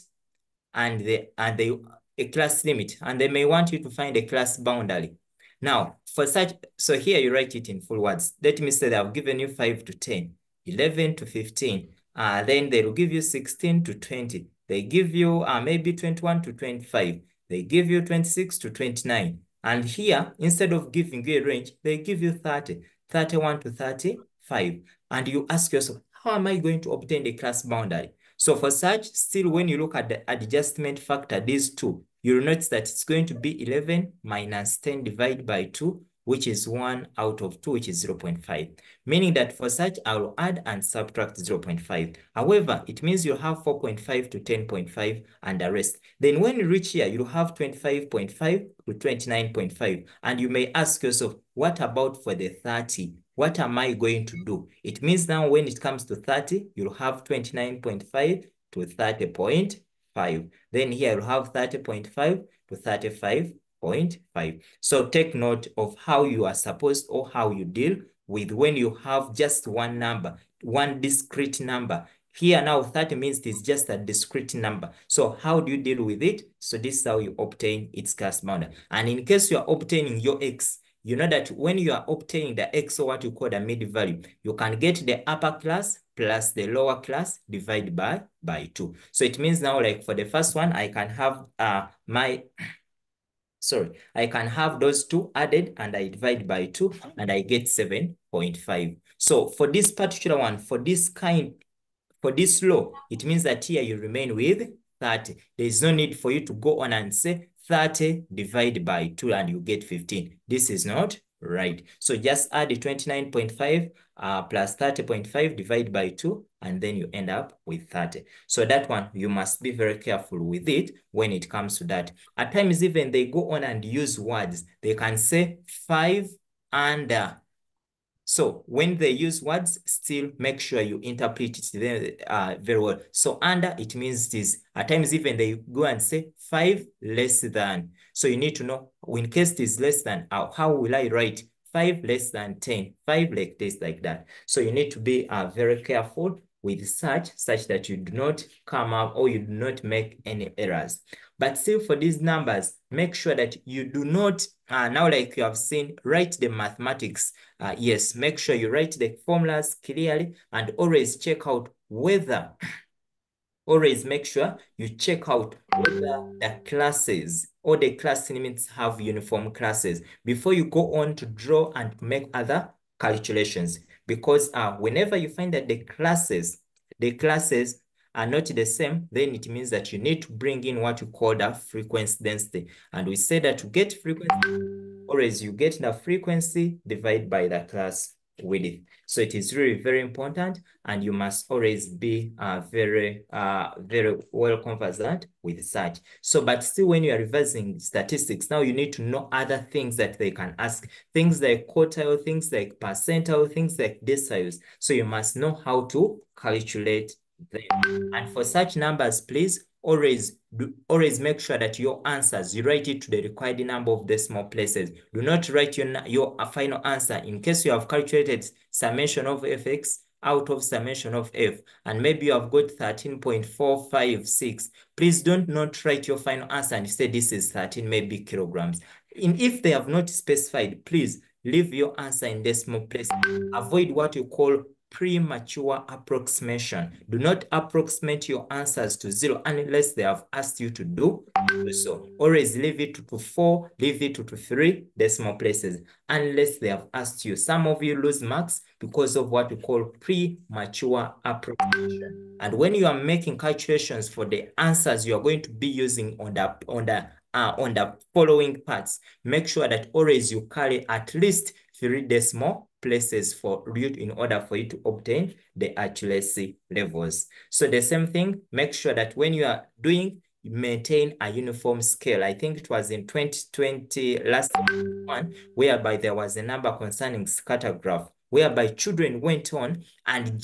Speaker 1: and a class limit, and they may want you to find a class boundary. Now, for such, so here you write it in full words. Let me say they have given you 5 to 10, 11 to 15. Then they will give you 16 to 20. They give you maybe 21 to 25. They give you 26 to 29. And here, instead of giving you a range, they give you 30, 31 to 35. And you ask yourself, how am I going to obtain the class boundary? So for such, still when you look at the adjustment factor, these two, you'll notice that it's going to be 11 minus 10 divided by 2, which is 1 out of 2, which is 0.5. Meaning that for such, I will add and subtract 0.5. However, it means you have 4.5 to 10.5 and the rest. Then when you reach here, you'll have 25.5 to 29.5. And you may ask yourself, what about for the 30? What am I going to do? It means now when it comes to 30, you'll have 29.5 to 30.5. 30.5. Then here you have 30.5 to 35.5. So take note of how you are supposed or how you deal with when you have just one number, one discrete number. Here now 30 means it is just a discrete number. So how do you deal with it? So this is how you obtain its class boundary. And in case you are obtaining your x, you know that when you are obtaining the x, or what you call the mid value, you can get the upper class plus the lower class divided by 2. So it means now, like for the first one, I can have I can have those two added and I divide by 2 and I get 7.5. So for this particular one, for this law, it means that here you remain with 30. There is no need for you to go on and say 30 divided by 2 and you get 15. This is not right. So just add the 29.5 plus 30.5 divided by 2 and then you end up with 30. So that one, you must be very careful with it when it comes to that. At times even they go on and use words. They can say 5 under. So when they use words, still make sure you interpret it very well. So under, it means it is, at times even they go and say 5 less than. So you need to know, in case it is less than, how will I write 5 less than 10, 5 like this, like that. So you need to be very careful with such that you do not come up or you do not make any errors. But still for these numbers, make sure that you do not, now like you have seen, write the mathematics. Yes, make sure you write the formulas clearly and always check out whether, always make sure you check out whether the classes or the class limits have uniform classes before you go on to draw and make other calculations. Because whenever you find that the classes are not the same, then it means that you need to bring in what you call the frequency density. And we say that to get frequency, always you get the frequency divided by the class width. So it is really very important, and you must always be very well conversant with such. So, but still when you are revising statistics, now you need to know other things that they can ask, things like quartile, things like percentile, things like deciles. So you must know how to calculate them. And for such numbers, please always make sure that your answers, you write it to the required number of decimal places. Do not write your final answer in case you have calculated summation of fx out of summation of f, and maybe you have got 13.456. Please don't not write your final answer and say this is 13 maybe kilograms. If they have not specified, please leave your answer in decimal place. Avoid what you call premature approximation. Do not approximate your answers to 0 unless they have asked you to do so. Always leave it to 4, leave it to 3 decimal places unless they have asked you. Some of you lose marks because of what we call premature approximation. And when you are making calculations for the answers you are going to be using on the following parts, make sure that always you carry at least 3 decimal places for you in order for you to obtain the accuracy levels. So the same thing, make sure that when you are doing, maintain a uniform scale. I think it was in 2020 last one, whereby there was a number concerning scatter graph, whereby children went on and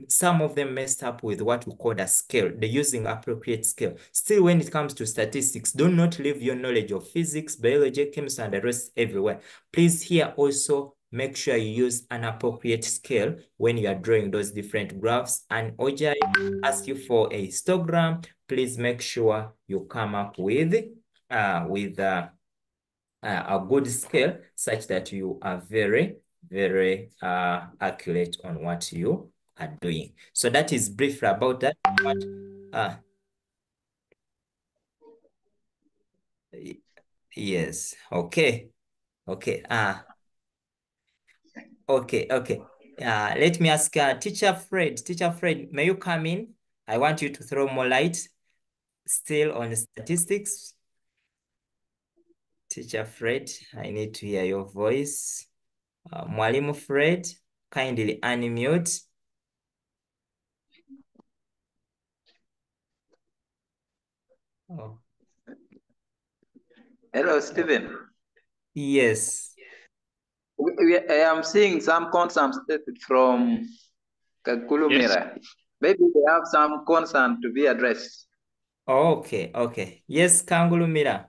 Speaker 1: some of them messed up with what we call the scale. They're using appropriate scale. Still, when it comes to statistics, do not leave your knowledge of physics, biology, chemistry, and the rest everywhere. Please here also make sure you use an appropriate scale when you are drawing those different graphs. And OJI asks you for a histogram. Please make sure you come up with a good scale such that you are very, very accurate on what you are doing. So that is briefly about that. Yes. Okay. Okay. Okay. Let me ask Teacher Fred. Teacher Fred, may you come in? I want you to throw more light still on statistics. Teacher Fred, I need to hear your voice. Mwalimu Fred, kindly unmute. Oh.
Speaker 11: Hello, Stephen.
Speaker 1: Yes.
Speaker 11: I am seeing some concerns from Kakulumira. Yes. Maybe they have some concern to be addressed.
Speaker 1: Okay, okay. Yes, Kangulumira.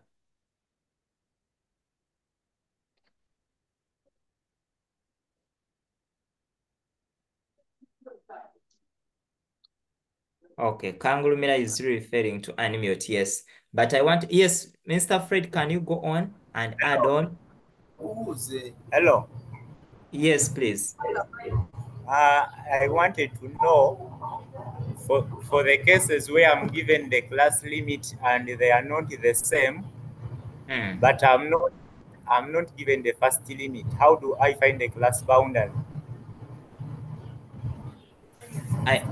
Speaker 1: Okay, Kangulumira is referring to unmute, yes. But I want, yes, Mr. Fred, can you go on and add on?
Speaker 12: Hello.
Speaker 1: Yes, please.
Speaker 12: I wanted to know for the cases where I'm given the class limit and they are not the same, but I'm not given the first limit. How do I find the class boundary?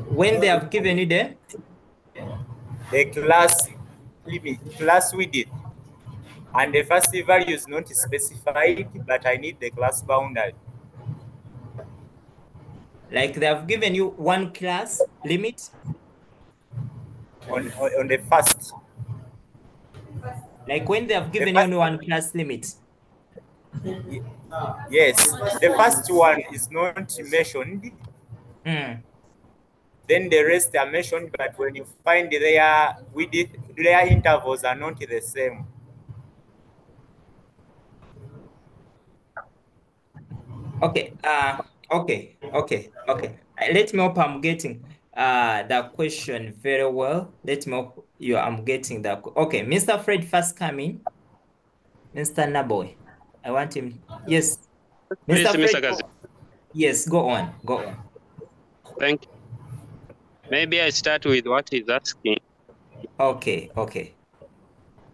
Speaker 1: When they have given you
Speaker 12: the class limit, class width, and the first value is not specified, but I need the class boundary.
Speaker 1: Like they have given you one class limit?
Speaker 12: On the first.
Speaker 1: Like when they have given you only one class limit?
Speaker 12: Yes, the first one is not mentioned. Then the rest are mentioned, but when you find their width, their intervals are not the same.
Speaker 1: Okay, okay. Let me hope I'm getting the question very well. Let me hope I'm getting that. Okay, Mr. Fred first coming. Mr. Naboy. I want him. Yes.
Speaker 13: Please,
Speaker 1: Mr. Fred.
Speaker 13: Mr. Kazi.
Speaker 1: Yes, go on.
Speaker 13: Thank you. Maybe I start with what he's asking.
Speaker 1: Okay.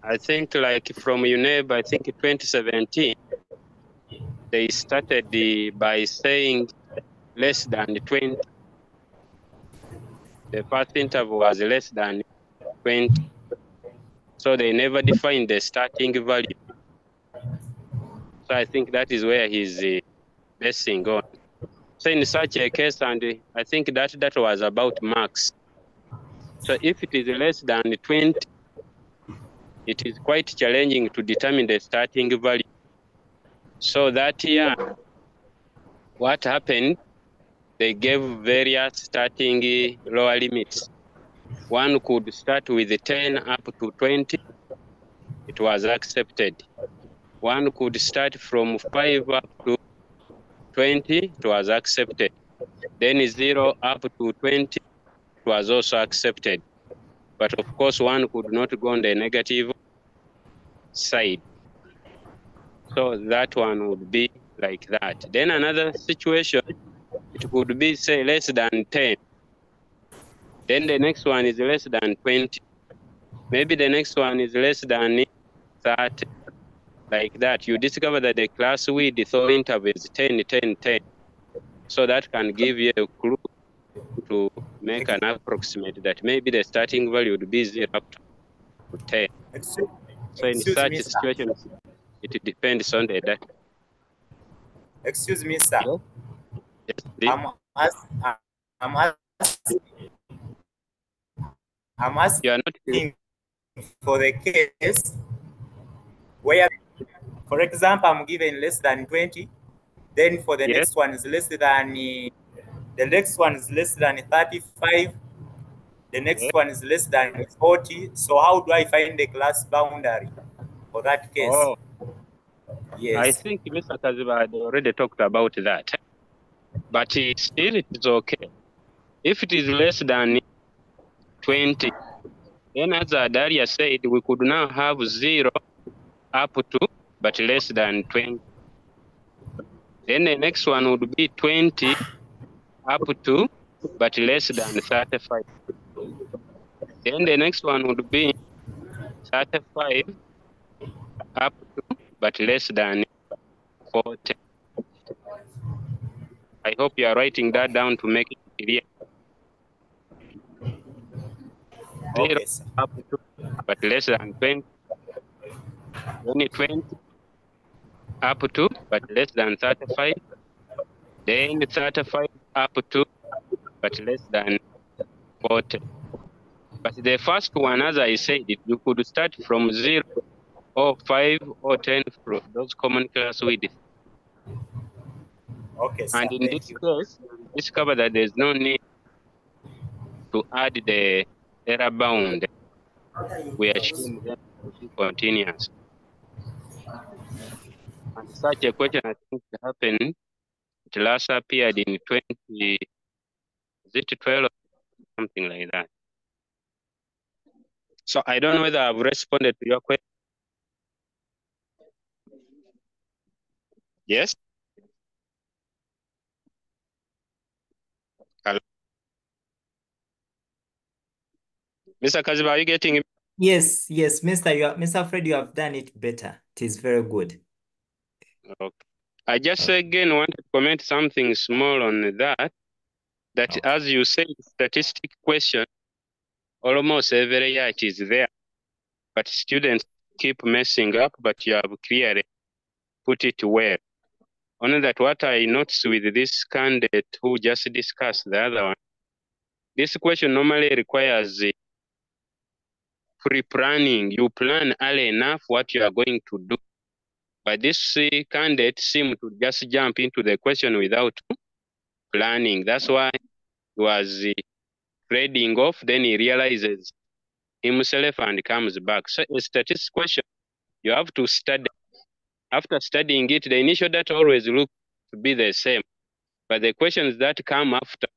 Speaker 13: I think like from UNEB, I think 2017, they started by saying less than 20. The first interval was less than 20. So they never defined the starting value. So I think that is where he's basing on. So in such a case, and I think that was about max. So if it is less than 20, it is quite challenging to determine the starting value. So that year, what happened, they gave various starting lower limits. One could start with 10 up to 20. It was accepted. One could start from 5 up to 20. It was accepted. Then 0 up to 20. It was also accepted. But of course, one could not go on the negative side. So that one would be like that. Then another situation, it could be, say, less than 10. Then the next one is less than 20. Maybe the next one is less than 30. Like that, you discover that the class width or interval is 10, 10, 10. So that can give you a clue to make an approximate that maybe the starting value would be 0 up to 10. So in
Speaker 12: Excuse
Speaker 13: such
Speaker 12: me,
Speaker 13: a
Speaker 12: sir.
Speaker 13: situation, it depends on the data.
Speaker 12: Excuse me, sir.
Speaker 13: Yes, please.
Speaker 12: I'm asking for the case where, for example, I'm given less than 20. Then for the next one is less than, the next one is less than 35. The next one is less than 40. So how do I find the class boundary for that case?
Speaker 13: Oh,
Speaker 12: yes.
Speaker 13: I think Mr. Kaziba had already talked about that. But still, it is okay. If it is less than 20, then as Daria said, we could now have 0 up to, but less than 20. Then the next one would be 20 up to, but less than 35. Then the next one would be 35 up to, but less than 40. I hope you are writing that down to make it clear. 0
Speaker 12: Okay, sir.
Speaker 13: up to, but less than 20. Then 20 up to, but less than 35. Then 35 up to, but less than 40. But the first one, as I said, you could start from 0 or 5 or 10 from those common class widths.
Speaker 12: Okay, sir.
Speaker 13: And in
Speaker 12: Thank
Speaker 13: this
Speaker 12: you.
Speaker 13: case, you discover that there's no need to add the error bound. we assume them to be continuous. And such a question, I think, happened. It last appeared in 2012 or something like that. So I don't know whether I've responded to your question. Yes? Hello? Mr. Kaziba, are you getting it?
Speaker 1: Yes, yes, Mr. Fred, you have done it better. It is very good.
Speaker 13: Okay. I just again want to comment something small on that. That as you said, statistic question, almost every year it is there, but students keep messing up, but you have clearly put it well. Only that what I noticed with this candidate who just discussed the other one, this question normally requires pre-planning. You plan early enough what you are going to do. But this candidate seemed to just jump into the question without planning. That's why he was trading off, then he realizes himself and comes back. So a statistics question, you have to study. After studying it, the initial data always look to be the same. But the questions that come after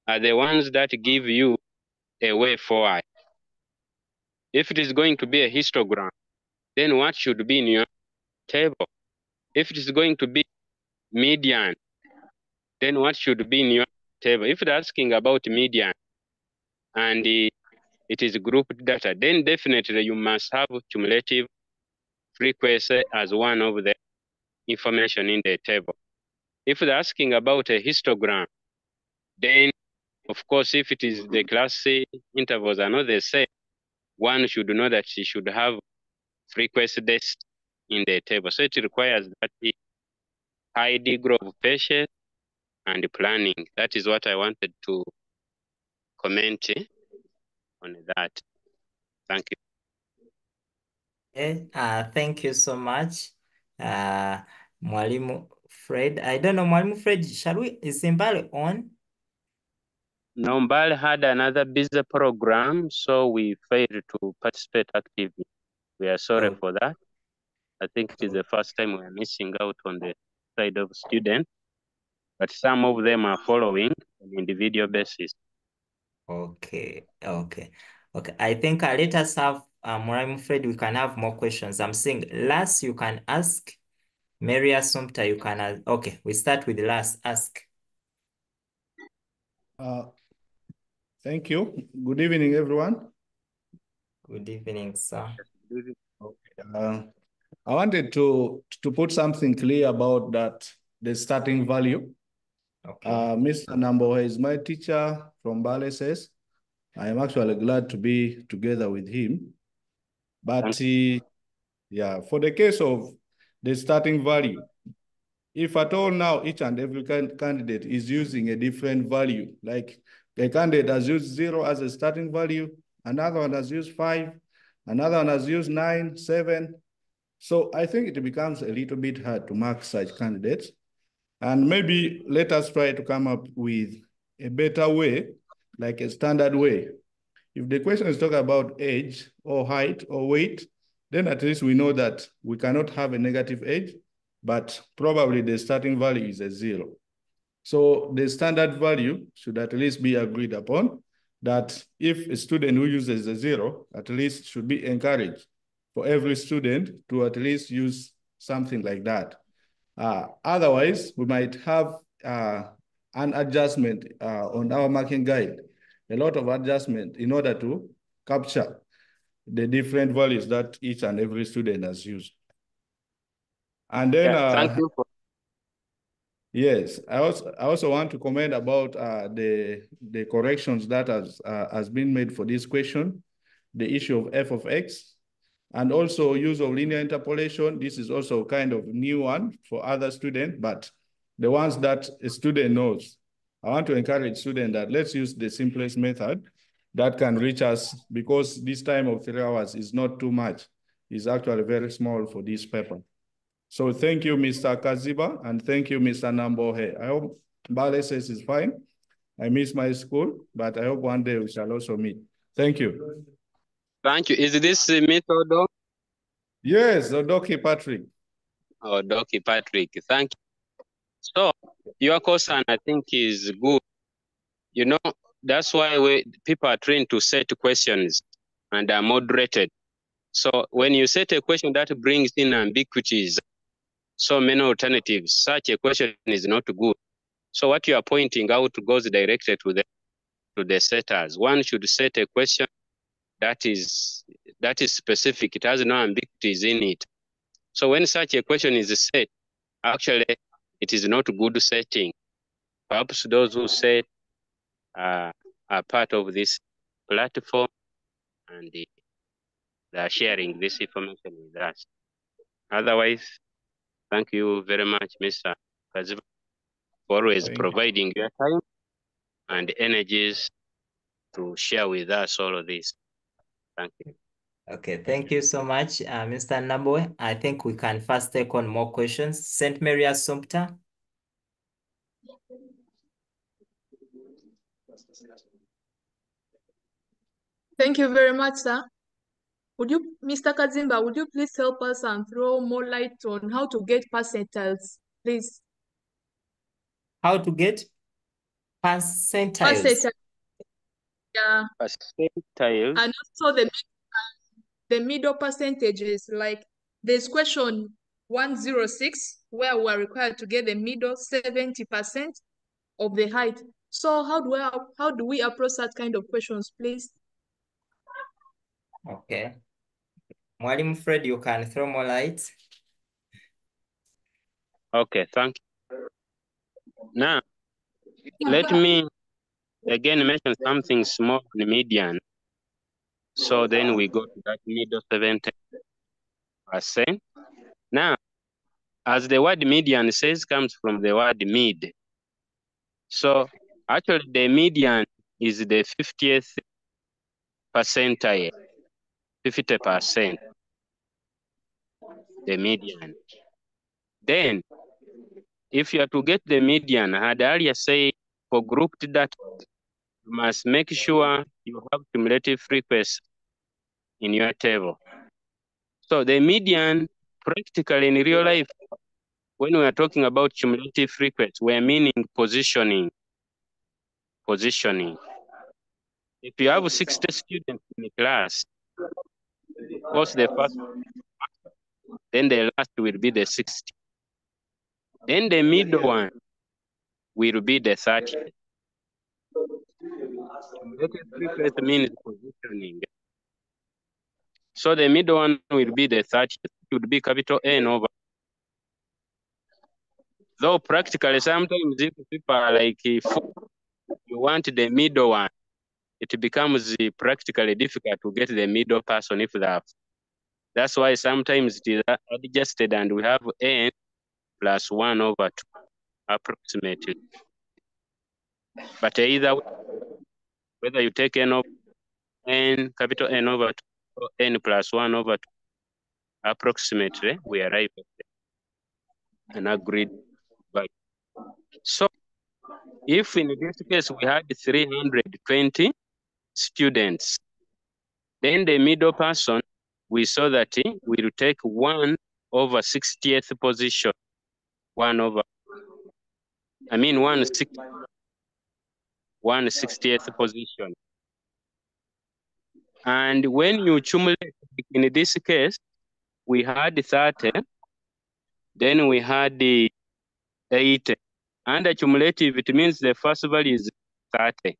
Speaker 13: are the ones that give you a way forward. If it is going to be a histogram, then what should be in your table? If it is going to be median, then what should be in your table? If you're asking about median and it is grouped data, then definitely you must have cumulative frequency as one of the information in the table. If you're asking about a histogram, then of course, if it is the class C intervals are not the same, one should know that she should have frequency based in the table. So it requires that high degree of patience and planning. That is what I wanted to comment on that. Thank you.
Speaker 1: Okay, thank you so much, Mwalimu Fred. I don't know, Mwalimu Fred, is Zimbabwe on?
Speaker 13: No, Mbal had another busy program, so we failed to participate actively. We are sorry for that. I think it is the first time we are missing out on the side of students, but some of them are following on individual basis.
Speaker 1: Okay. I think let us have Mwalimu Fred, we can have more questions. I'm saying last you can ask. Mary Assumpta, you can ask. Okay, we start with last. Ask.
Speaker 14: Thank you. Good evening, everyone.
Speaker 1: Good evening, sir.
Speaker 14: Okay. I wanted to put something clear about the starting value.
Speaker 1: Okay.
Speaker 14: Mr. Nambo is my teacher from BALSS. I am actually glad to be together with him. But yeah, for the case of the starting value, if at all now each and every candidate is using a different value, like a candidate has used 0 as a starting value, another one has used 5, another one has used 9, 7. So I think it becomes a little bit hard to mark such candidates. And maybe let us try to come up with a better way, like a standard way. If the question is talking about age or height or weight, then at least we know that we cannot have a negative age, but probably the starting value is a 0. So the standard value should at least be agreed upon, that if a student who uses a 0, at least should be encouraged for every student to at least use something like that. Otherwise, we might have an adjustment on our marking guide, a lot of adjustment in order to capture the different values that each and every student has used. And then,
Speaker 13: thank you for
Speaker 14: yes, I also want to comment about the corrections that has been made for this question, the issue of f of x, and also use of linear interpolation. This is also kind of new one for other students, but the ones that a student knows. I want to encourage students that let's use the simplest method that can reach us, because this time of 3 hours is not too much. It's actually very small for this paper. So thank you, Mr. Kaziba, and thank you, Mr. Nambohe. I hope BALSS is fine. I miss my school, but I hope one day we shall also meet. Thank you.
Speaker 13: Thank you. Is this Miss Odo?
Speaker 14: Yes, Odoki Patrick.
Speaker 13: Oh, Doki Patrick. Thank you. So your question, I think, is good. You know, that's why people are trained to set questions and are moderated. So when you set a question that brings in ambiguities, so many alternatives, such a question is not good. So what you are pointing out goes directed to the setters. One should set a question that is specific. It has no ambiguities in it. So when such a question is set, actually, it is not a good setting. Perhaps those who set are part of this platform and they are sharing this information with us. Otherwise, thank you very much, Mr. Kaziba, for always providing your time and energies to share with us all of this. Thank you.
Speaker 1: Okay, thank you so much, Mr. Nambwe. I think we can first take on more questions. St. Mary Assumpta.
Speaker 15: Thank you very much, sir. Mr. Kazimba, would you please help us and throw more light on how to get percentiles, please?
Speaker 1: How to get percentiles?
Speaker 15: Yeah.
Speaker 13: Percentiles.
Speaker 15: And also the middle percentages, like there's question 106, where we're required to get the middle 70% of the height. So how do we approach that kind of questions, please?
Speaker 1: Okay. Mwalimu Fred, you can throw more light.
Speaker 13: Okay, thank you. Now, let me again mention something small and median. So then we go to that middle 70%. Now, as the word median says, comes from the word mid. So actually the median is the 50th percentile, 50%, the median. Then, if you are to get the median, I had earlier said for grouped data, you must make sure you have cumulative frequency in your table. So the median, practically in real life, when we are talking about cumulative frequency, we are meaning positioning. Positioning. If you have 60 students in the class, course the first, then the last will be the 60. Then the middle one will be the 30. Cumulative frequency means positioning. So the middle one will be the 30. It would be capital N over. Though practically sometimes if people are like, if you want the middle one, it becomes practically difficult to get the middle person if that. That's why sometimes it is adjusted and we have N plus 1 over 2 approximately. But either way, whether you take N over N, capital N over 2, or N plus 1 over 2, approximately, we arrive at an agreed value. So, if in this case we had 320 students, then the middle person, we saw that we will take 1 over 60th position, 1 60th position. And when you accumulate, in this case, we had 30, then we had the 80. And accumulative, it means the first value is 30.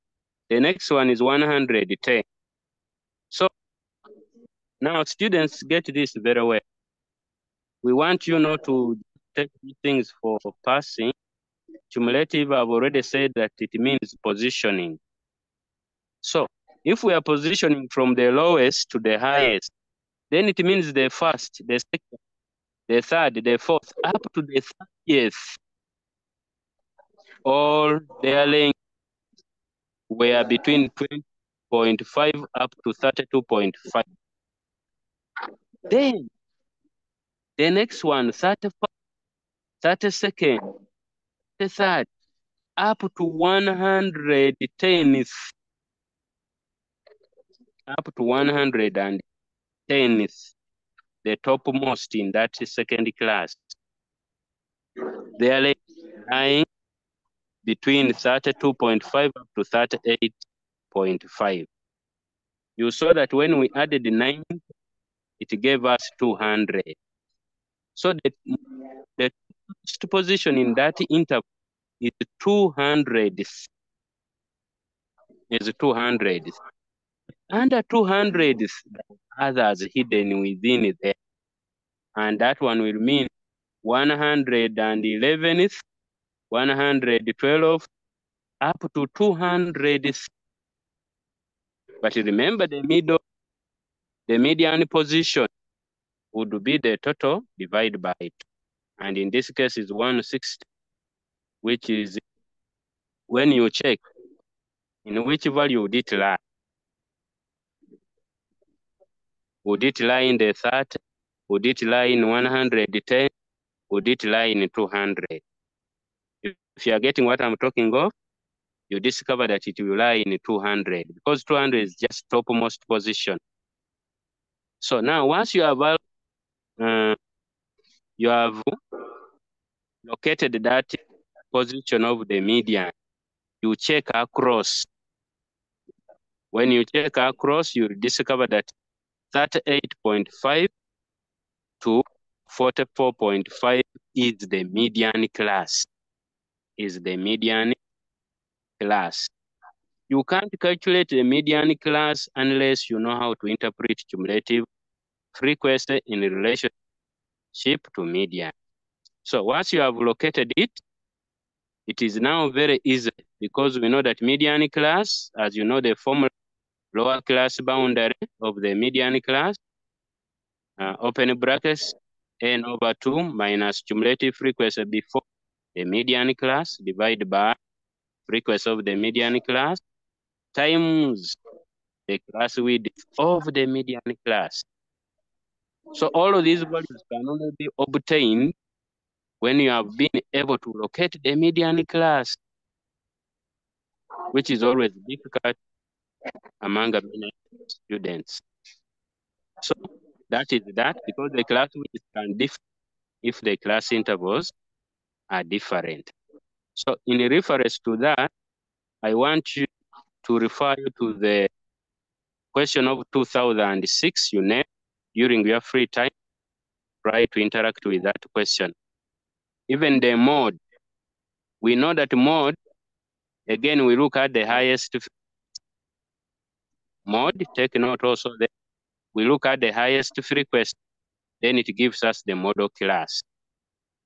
Speaker 13: The next one is 110. So now students get this very well. We want you not to take these things for passing. Cumulative, I've already said that it means positioning. So if we are positioning from the lowest to the highest, then it means the first, the second, the third, the fourth, up to the 30th. All their length were between 20.5 up to 32.5. Then the next one, 31st, 32nd, 33rd, up to 110th. up to 110th, the topmost in that second class. They are lying between 32.5 up to 38.5. You saw that when we added 9, it gave us 200. So the first position in that interval is 200. Is 200. Under 200, others hidden within there. And that one will mean 111th, 112th, up to 200. But remember the median position would be the total divided by 2. And in this case is 160, which is when you check in which value would it lie. Would it lie in the 30? Would it lie in 110? Would it lie in 200? If you are getting what I'm talking of, you discover that it will lie in 200 because 200 is just topmost position. So now once you have located that position of the median, you check across. When you check across, you discover that 38.5 to 44.5 is the median class. You can't calculate the median class unless you know how to interpret cumulative frequency in relationship to median. So once you have located it, it is now very easy because we know that median class, as you know the formula, lower class boundary of the median class, open brackets, n over 2 minus cumulative frequency before the median class divided by frequency of the median class times the class width of the median class. So all of these values can only be obtained when you have been able to locate the median class, which is always difficult among many students. So that is that, because the class width can differ if the class intervals are different. So in reference to that, I want you to refer you to the question of 2006 you named during your free time. Try to interact with that question. Even the mode, we know that mode, again, we look at the highest mode, take note also that we look at the highest frequency, then it gives us the model class.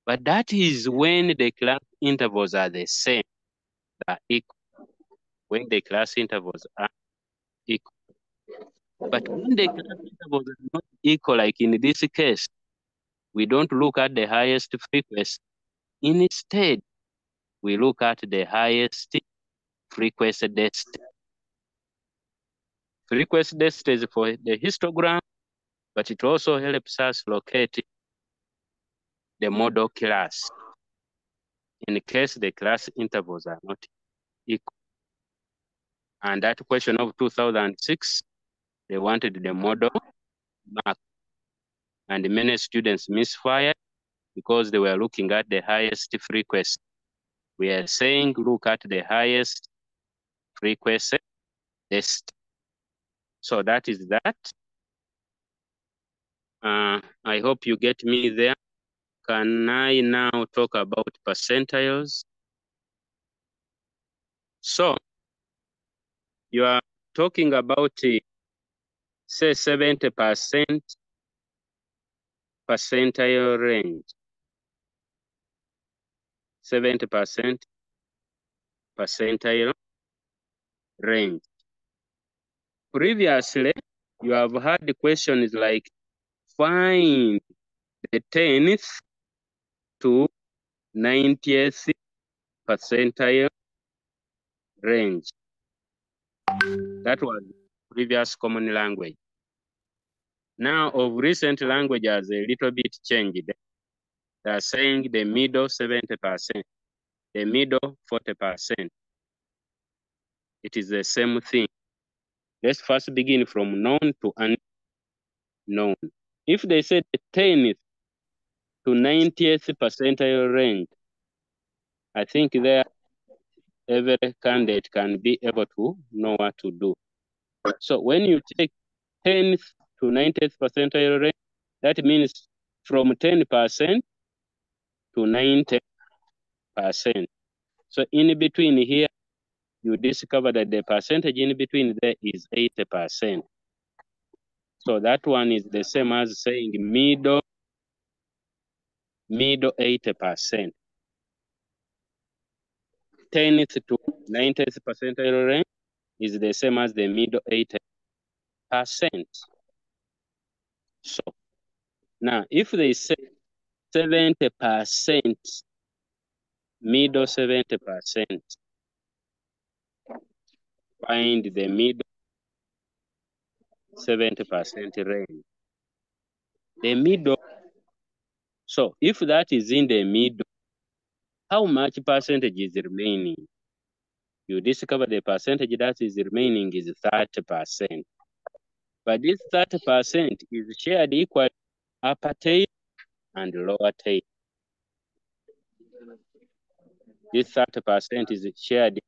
Speaker 13: But that is when the class intervals are the same, are equal. When the class intervals are equal. But when the class intervals are not equal, like in this case, we don't look at the highest frequency. Instead, we look at the highest frequency density. Frequency density is for the histogram, but it also helps us locate the model class in case the class intervals are not equal. And that question of 2006, they wanted the model mark. And many students misfired because they were looking at the highest frequency. We are saying look at the highest frequency density. So that is that. I hope you get me there. Can I now talk about percentiles? So you are talking about, say, 70% percentile range. 70% percentile range. Previously, you have had questions like find the 10th to 90th percentile range. That was previous common language. Now, of recent language has a little bit changed. They are saying the middle 70%, the middle 40%. It is the same thing. Let's first begin from known to unknown. If they said 10th to 90th percentile range, I think there every candidate can be able to know what to do. So when you take 10th to 90th percentile range, that means from 10% to 90%. So in between here, you discover that the percentage in between there is 80%. So that one is the same as saying middle 80%. 10th to 90th percentile range is the same as the middle 80%. So now if they say 70%, middle 70%, find the middle 70% range. The middle, so if that is in the middle, how much percentage is remaining? You discover the percentage that is remaining is 30%. But this 30% is shared equal upper tail and lower tail. This 30% is shared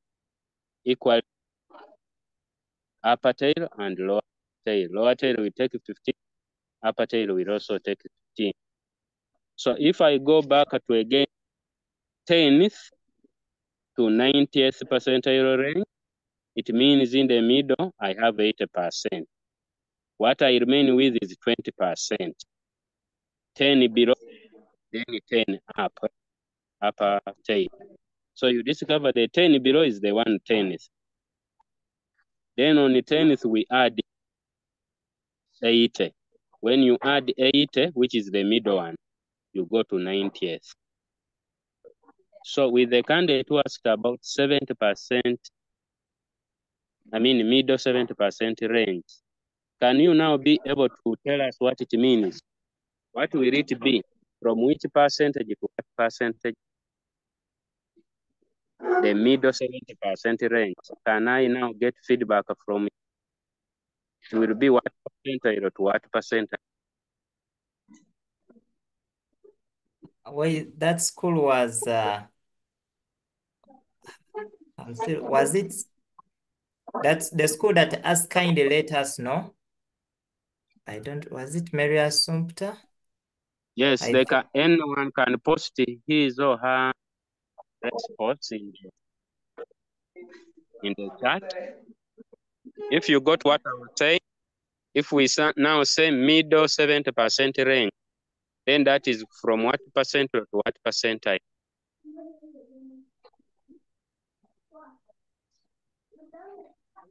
Speaker 13: equal upper tail and lower tail. Lower tail will take 15, upper tail will also take 15. So if I go back to again 10th to 90th percentile range, it means in the middle I have 80%. What I remain with is 20%. 10 below, then 10 up, upper tail. So you discover the 10 below is the 1/10th. Then on the 10th, we add 80. When you add 80, which is the middle one, you go to 90th. So with the candidate who asked about 70%, I mean middle 70% range, can you now be able to tell us what it means? What will it be? From which percentage to what percentage? The middle 70% range. Can I now get feedback from it? It will be what percentage to what percentage?
Speaker 1: Well, that school was, was it, that's the school that asked kindly let us know? I don't, was it Mary Assumpta?
Speaker 13: Yes, anyone can post his or her response in the chat. If you got what I was saying, if we now say middle 70% range, then that is from what percent to what percentile?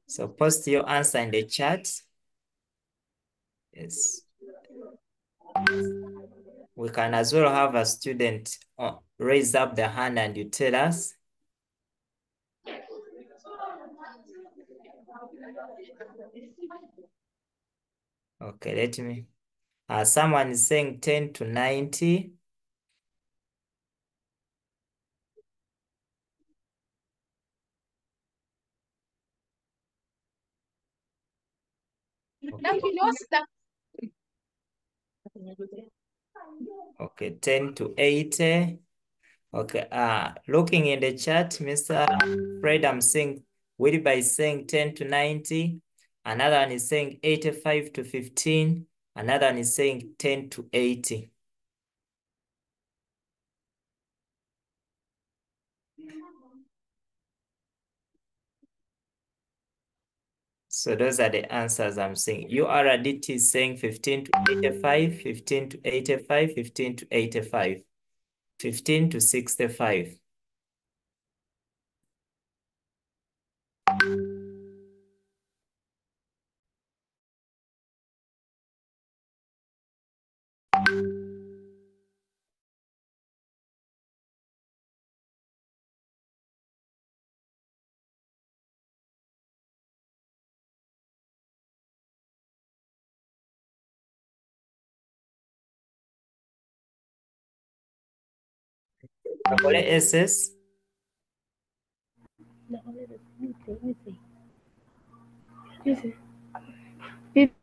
Speaker 1: So post your answer in the chat. Yes. We can as well have a student raise up the hand and you tell us. Okay, let me. Someone is saying 10 to 90. Okay, 10 to 80. Okay, looking in the chat, Mr. Fred, I'm saying, Wilbur is saying 10 to 90. Another one is saying 85 to 15. Another one is saying 10 to 80. So those are the answers I'm saying. URDT is saying 15 to 85, 15 to 85, 15 to 85, 15 to 65. SS.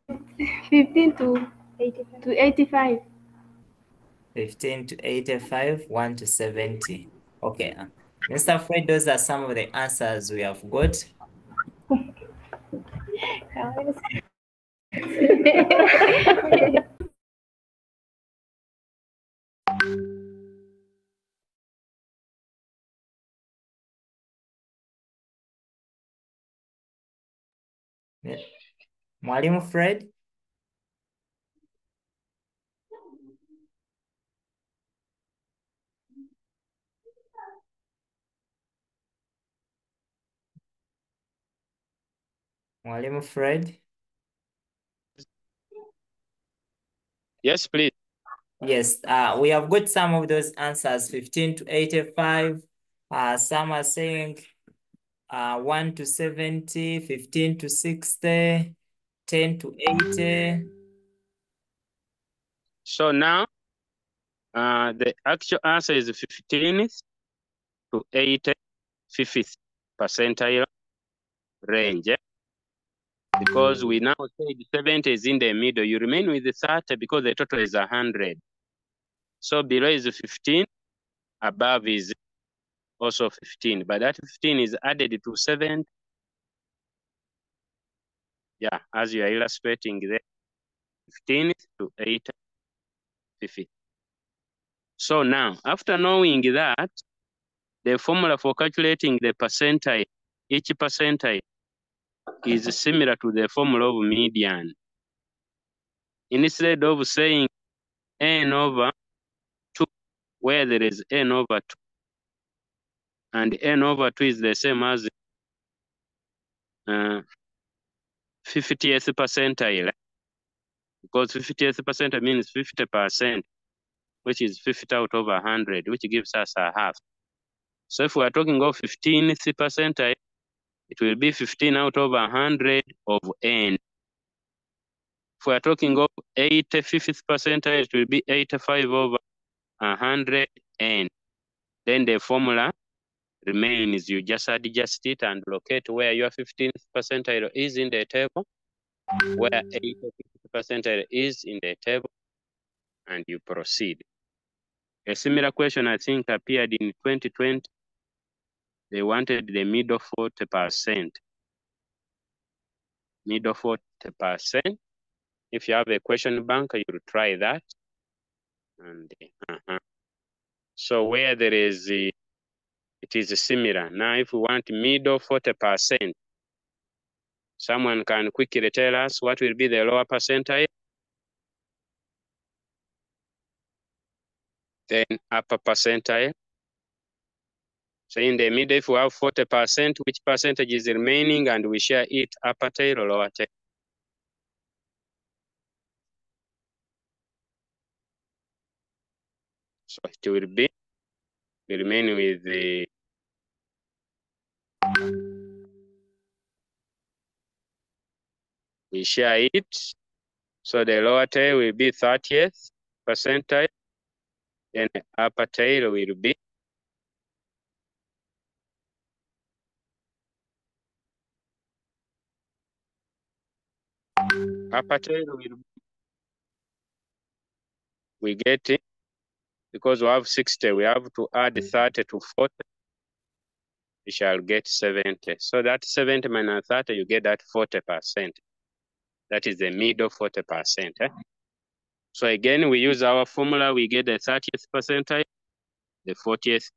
Speaker 16: 15 to 85.
Speaker 1: 15 to 85, 1 to 70. Okay. Mr. Fred, those are some of the answers we have got. Mwalimu Fred? Mwalimu Fred?
Speaker 13: Yes, please.
Speaker 1: Yes, we have got some of those answers, 15 to 85. Some are saying 1 to 70, 15 to 60, 10 to 80.
Speaker 13: So now, the actual answer is 15th to 85th percentile range. Because we now said 70 is in the middle. You remain with the 30 because the total is 100. So below is 15, above is also 15. But that 15 is added to 7. Yeah, as you are illustrating there, 15 to 85th. So now, after knowing that, the formula for calculating the percentile, each percentile is similar to the formula of median. Instead of saying n over 2, where there is n over 2, and n over 2 is the same as 50th percentile, because 50th percentile means 50%, which is 50 out of 100, which gives us a half. So if we are talking of 15th percentile, it will be 15 out of 100 of n. If we are talking of 85th percentile, it will be 85 over 100 n. Then the formula remains. You just adjust it and locate where your 15th percentile is in the table, where 85th percentile is in the table, and you proceed. A similar question, I think, appeared in 2020. They wanted the middle 40%. Middle 40%. If you have a question bank, you'll try that. And so where there is, it is similar. Now, if we want middle 40%, someone can quickly tell us what will be the lower percentile, then upper percentile. So in the middle, if we have 40%, which percentage is remaining, and we share it upper tail or lower tail? So it will be, we remain with the we share it. So the lower tail will be 30th percentile, then the upper tail will be upper tail will be, we get it because we have 60, we have to add 30 to 40. We shall get 70. So that 70 minus 30, you get that 40%. That is the middle 40%. So again, we use our formula, we get the 30th percentile, the 40th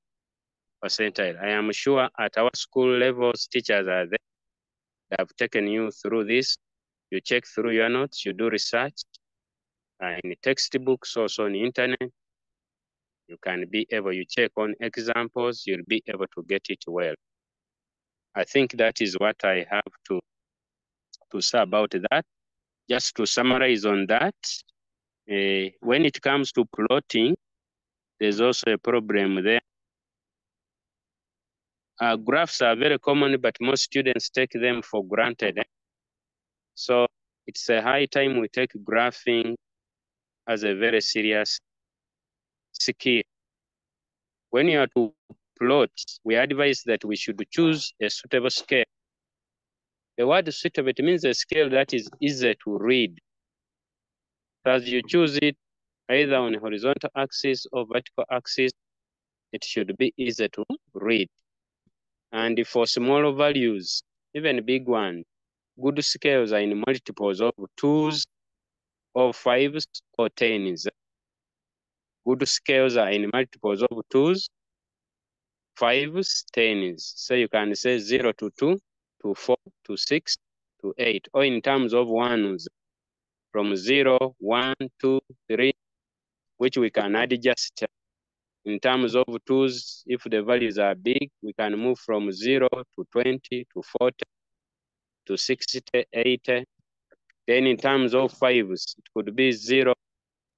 Speaker 13: percentile. I am sure at our school levels, teachers are there. They have taken you through this. You check through your notes, you do research in textbooks, also on the internet. You can be able, you check on examples, you'll be able to get it well. I think that is what I have to say about that. Just to summarize on that, when it comes to plotting, there's also a problem there. Graphs are very common, but most students take them for granted. So it's a high time we take graphing as a very serious skill. When you are to plot, we advise that we should choose a suitable scale The word suitable, it means a scale that is easy to read. So as you choose it, either on horizontal axis or vertical axis, it should be easy to read. And for smaller values, even big ones, good scales are in multiples of 2s, or 5s, or 10s. Good scales are in multiples of 2s, 5s, 10s. So you can say 0 to 2, to 4, to 6, to 8, or in terms of ones, from 0, 1, 2, 3, which we can adjust. In terms of 2s, if the values are big, we can move from 0 to 20, to 40, to 60, 80. Then in terms of 5s, it could be 0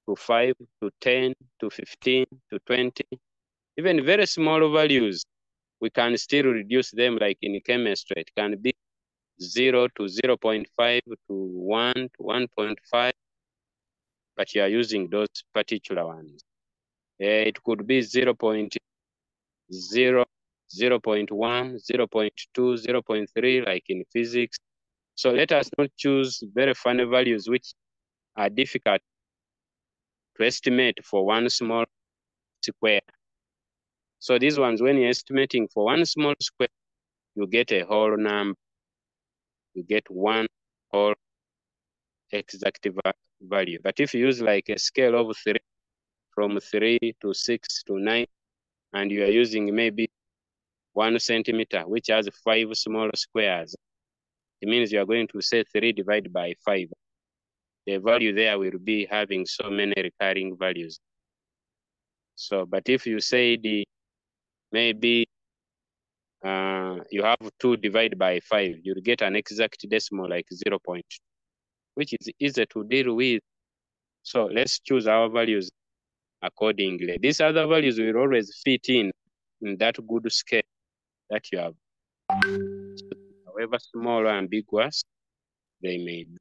Speaker 13: to 5, to 10, to 15, to 20. Even very small values, we can still reduce them, like in chemistry. It can be 0 to 0.5 to 1 to 1.5, but you are using those particular ones. It could be 0.0, 0.1, 0.2, 0.3, like in physics. So let us not choose very funny values which are difficult to estimate for one small square. So these ones, when you're estimating for one small square, you get a whole number. You get one whole exact value. But if you use like a scale of 3, from 3 to 6 to 9, and you are using maybe 1 centimeter, which has 5 small squares, it means you are going to say 3 divided by 5. The value there will be having so many recurring values. So, but if you say maybe you have 2 divided by 5, you'll get an exact decimal like 0.2, which is easy to deal with. So let's choose our values accordingly. These other values will always fit in that good scale that you have. However small or ambiguous they may be.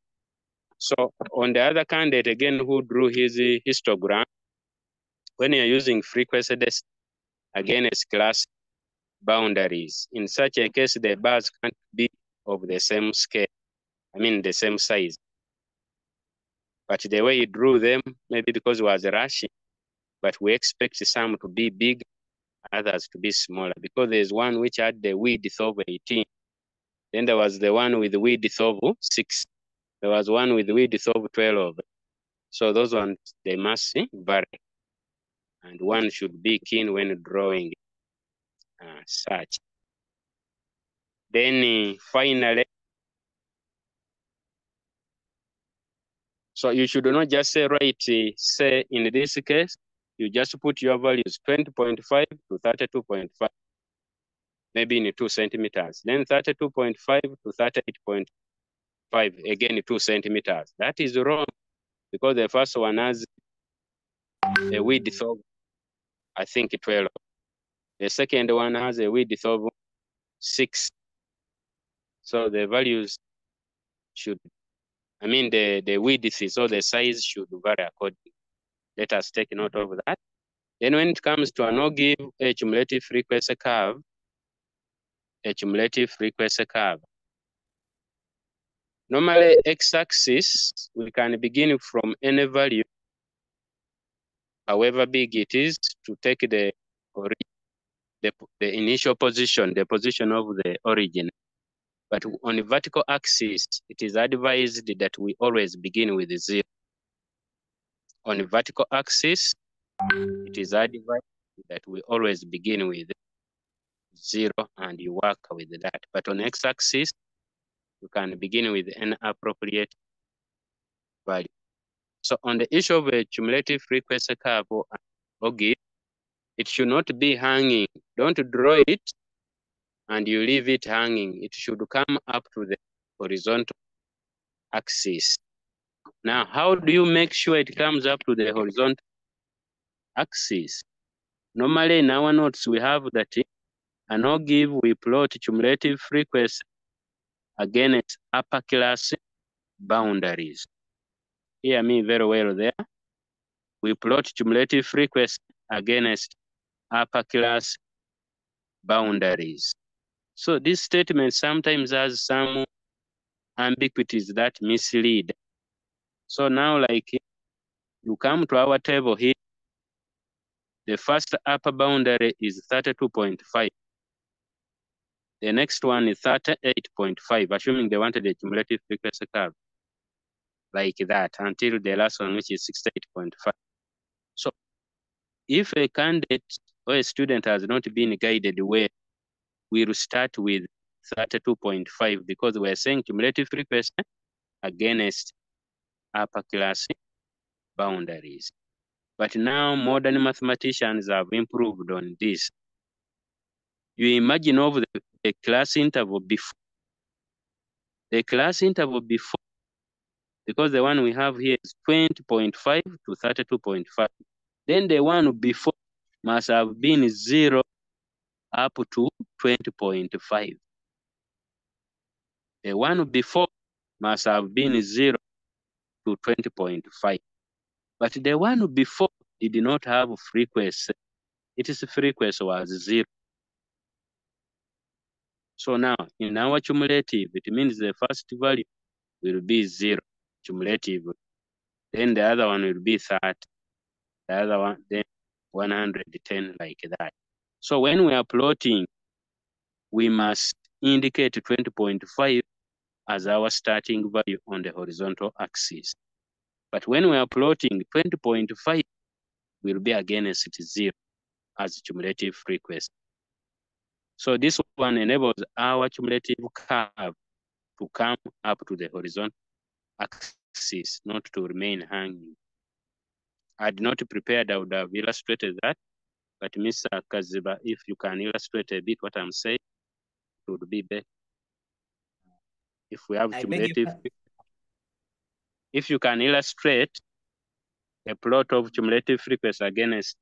Speaker 13: So on the other candidate, again, who drew his histogram, when you're using frequency decimal, again, it's class boundaries. In such a case, the bars can't be of the same scale, I mean the same size. But the way he drew them, maybe because he was rushing, but we expect some to be big, others to be smaller, because there's one which had the width of 18. Then there was the one with the width of 6. There was one with the width of 12. So those ones, they must vary. And one should be keen when drawing such. Then finally, so you should not just say, right, say in this case, you just put your values 20.5 to 32.5, maybe in 2 centimeters. Then 32.5 to 38.5, again 2 centimeters. That is wrong, because the first one has a width of, I think, 12. The second one has a width of 6. So the values should, I mean, the width is, so the size should vary accordingly. Let us take note of that. Then when it comes to an give a cumulative frequency curve, normally x-axis, we can begin from any value, however big it is, to take the initial position, the position of the origin. But on the vertical axis, it is advised that we always begin with 0. On the vertical axis, it is advised that we always begin with 0 and you work with that. But on x-axis, you can begin with an appropriate value. So on the issue of a cumulative frequency curve or give, it should not be hanging. Don't draw it and you leave it hanging. It should come up to the horizontal axis. Now, how do you make sure it comes up to the horizontal axis? Normally in our notes, we have that an or give, we plot cumulative frequency against upper class boundaries. Hear me very well there. We plot cumulative frequency against upper class boundaries. So this statement sometimes has some ambiguities that mislead. So now, like, you come to our table here, the first upper boundary is 32.5. The next one is 38.5, assuming they wanted a cumulative frequency curve like that until the last one, which is 68.5. So if a candidate or a student has not been guided well, we'll start with 32.5 because we're saying cumulative frequency against upper class boundaries. But now modern mathematicians have improved on this. You imagine over the class interval before. The class interval before, because the one we have here is 20.5 to 32.5. Then the one before must have been 0 up to 20.5. The one before must have been 0 to 20.5. But the one before did not have frequency. Its frequency was 0. So now in our cumulative, it means the first value will be 0 cumulative. Then the other one will be 30. The other one, then 110, like that. So when we are plotting, we must indicate 20.5 as our starting value on the horizontal axis. But when we are plotting, 20.5 will be against 0 as cumulative frequency. So this one enables our cumulative curve to come up to the horizontal axis, not to remain hanging. I had not prepared, I would have illustrated that. But Mr. Kaziba, if you can illustrate a bit what I'm saying, it would be better. If we have cumulative, if you can illustrate a plot of cumulative frequency against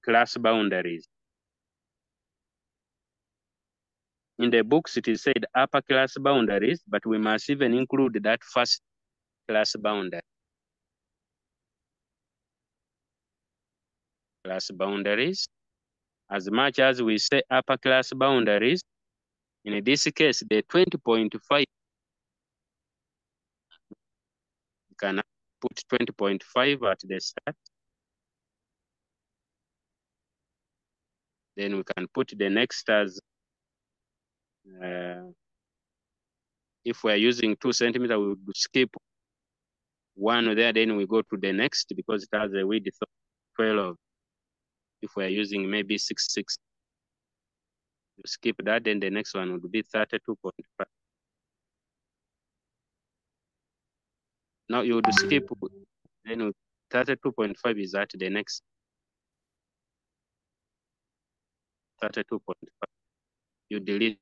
Speaker 13: class boundaries. In the books, it is said upper class boundaries, but we must even include that first class boundary. Class boundaries. As much as we say upper class boundaries, in this case, the 20.5, you can put 20.5 at the start. Then we can put the next as, if we're using 2 centimeters, we would skip one there, then we go to the next because it has a width of 12. If we're using maybe 6.6, you skip that, then the next one would be 32.5. Now you would skip, then 32.5 is at the next 32.5. You delete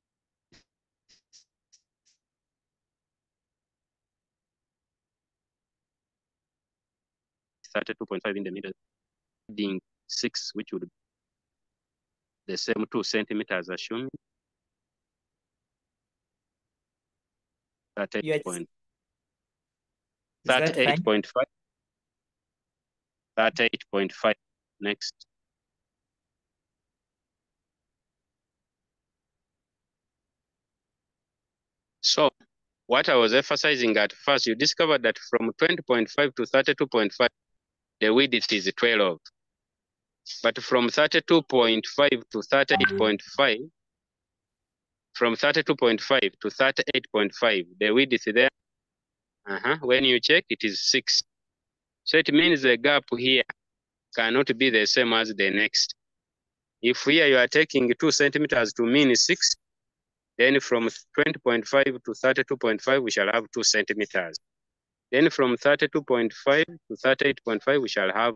Speaker 13: 32.5 in the middle, adding 6, which would be the same 2 centimeters, assuming 38.5. 38.5 next. So what I was emphasizing at first, you discovered that from 20.5 to 32.5, the width is 12. But from 32.5 to 38.5, from 32.5 to 38.5, the width there, when you check, it is 6. So it means the gap here cannot be the same as the next. If here you are taking 2 centimeters to mean 6, then from 20.5 to 32.5, we shall have 2 centimeters. Then from 32.5 to 38.5, we shall have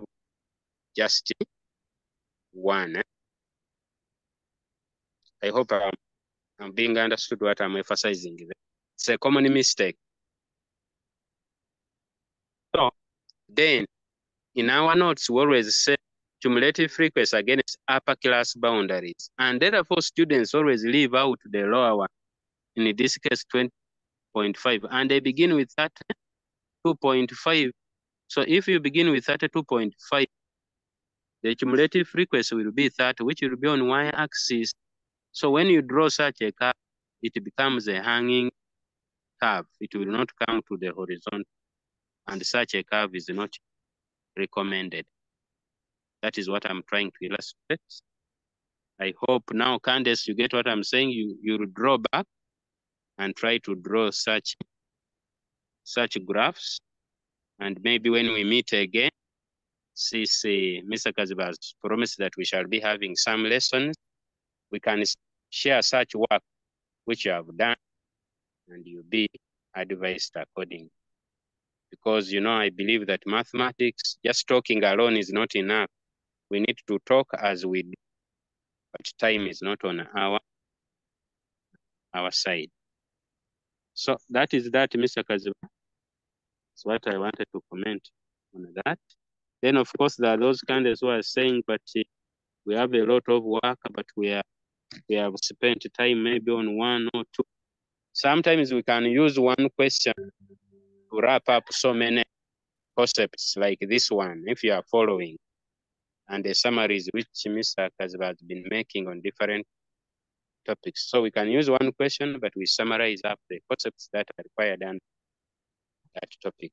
Speaker 13: just 1. I hope I'm being understood what I'm emphasizing. It's a common mistake. So then in our notes, we always say cumulative frequency against upper class boundaries. And therefore students always leave out the lower one. In this case, 20.5. And they begin with 32.5. So if you begin with 32.5, the cumulative frequency will be 30, which will be on y-axis. So when you draw such a curve, it becomes a hanging curve. It will not come to the horizontal, and such a curve is not recommended. That is what I'm trying to illustrate. I hope now, Candace, you get what I'm saying. You draw back and try to draw such graphs. And maybe when we meet again, since Mr. Kaziba has promised that we shall be having some lessons, we can share such work which you have done, and you'll be advised accordingly. Because, I believe that mathematics, just talking alone is not enough. We need to talk as we do, but time is not on our side. So that is that, Mr. Kaziba. That's what I wanted to comment on that. Then, of course, there are those candidates who are saying, but we have a lot of work, but we have spent time maybe on one or two. Sometimes we can use one question to wrap up so many concepts like this one, if you are following, and the summaries which Mr. Kaziba has been making on different topics. So we can use one question, but we summarize up the concepts that are required on that topic.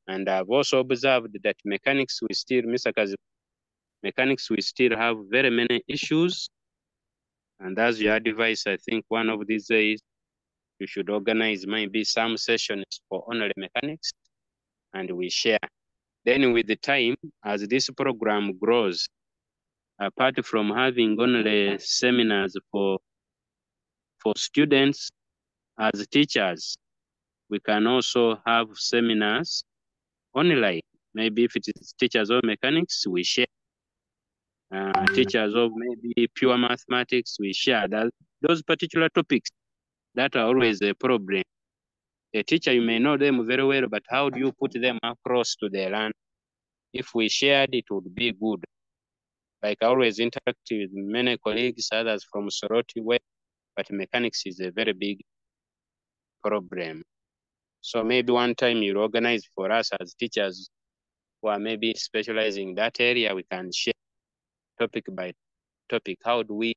Speaker 13: And I've also observed that mechanics, Mr. Kaziba, mechanics, we still have very many issues. And as your advice, I think one of these days, you should organize maybe some sessions for only mechanics, and we share. Then with the time, as this program grows, apart from having only seminars for students as teachers, we can also have seminars online. Maybe if it is teachers of mechanics, we share. Teachers of maybe pure mathematics, we share that those particular topics that are always a problem. A teacher, you may know them very well, but how do you put them across to the learner? If we shared, it would be good. Like I always interact with many colleagues, others from Soroti, but mechanics is a very big problem. So maybe one time you organize for us as teachers who are maybe specializing in that area, we can share topic by topic. How do we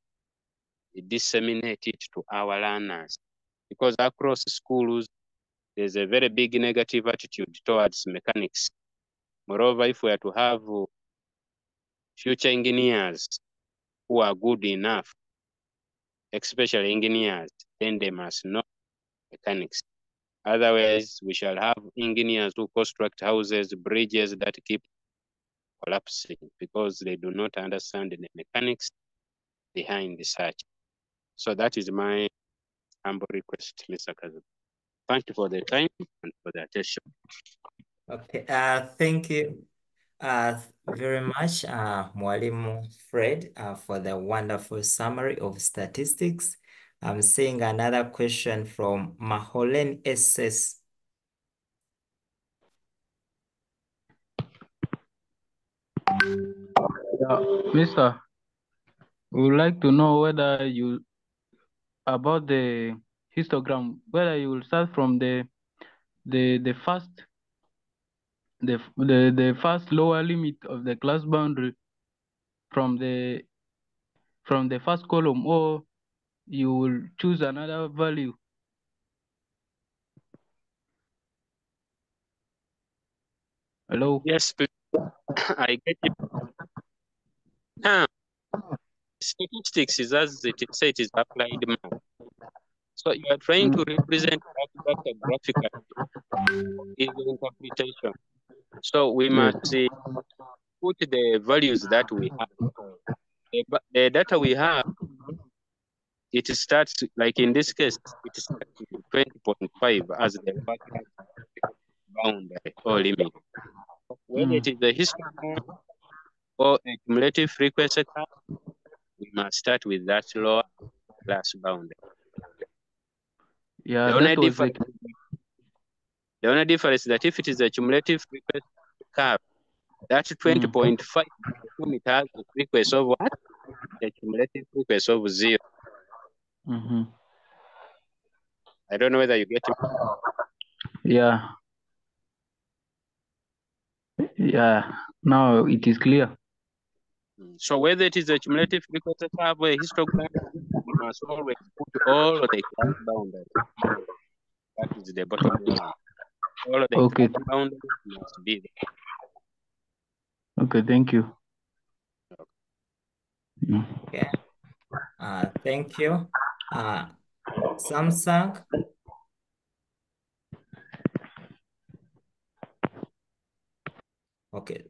Speaker 13: disseminate it to our learners? Because across schools, there's a very big negative attitude towards mechanics. Moreover, if we are to have future engineers who are good enough, especially engineers, then they must know mechanics. Otherwise, we shall have engineers who construct houses, bridges that keep collapsing because they do not understand the mechanics behind the search. So that is my humble request, Mr. Kazuki. Thank you for the time and for the attention.
Speaker 1: Okay, thank you very much, Mwalimu Fred, for the wonderful summary of statistics. I'm seeing another question from Maholen S.6.
Speaker 17: Mister, we would like to know whether about the histogram, whether you will start from the first lower limit of the class boundary from the first column, or you will choose another value. Hello?
Speaker 13: Yes, I get you. Statistics is as it says, it is applied math. So you are trying to represent that graphically is the interpretation. So we must put the values that we have. The data we have, it starts, like in this case, it starts with 20.5 as the boundary or limit. When it is the histogram or a cumulative frequency curve, we must start with that lower class boundary.
Speaker 17: Yeah,
Speaker 13: the only difference is that if it is a cumulative frequency curve, that 20.5, it has a frequency of what? A cumulative frequency of 0. I don't know whether you get it.
Speaker 17: Yeah. Yeah, now it is clear.
Speaker 13: So whether it is a cumulative frequency curve or a histogram, we must always put all of the class boundaries. That is the bottom line. All the
Speaker 17: Okay.
Speaker 13: class boundaries must be there.
Speaker 17: Okay, thank you.
Speaker 1: Okay. Thank you. Samsung. Okay.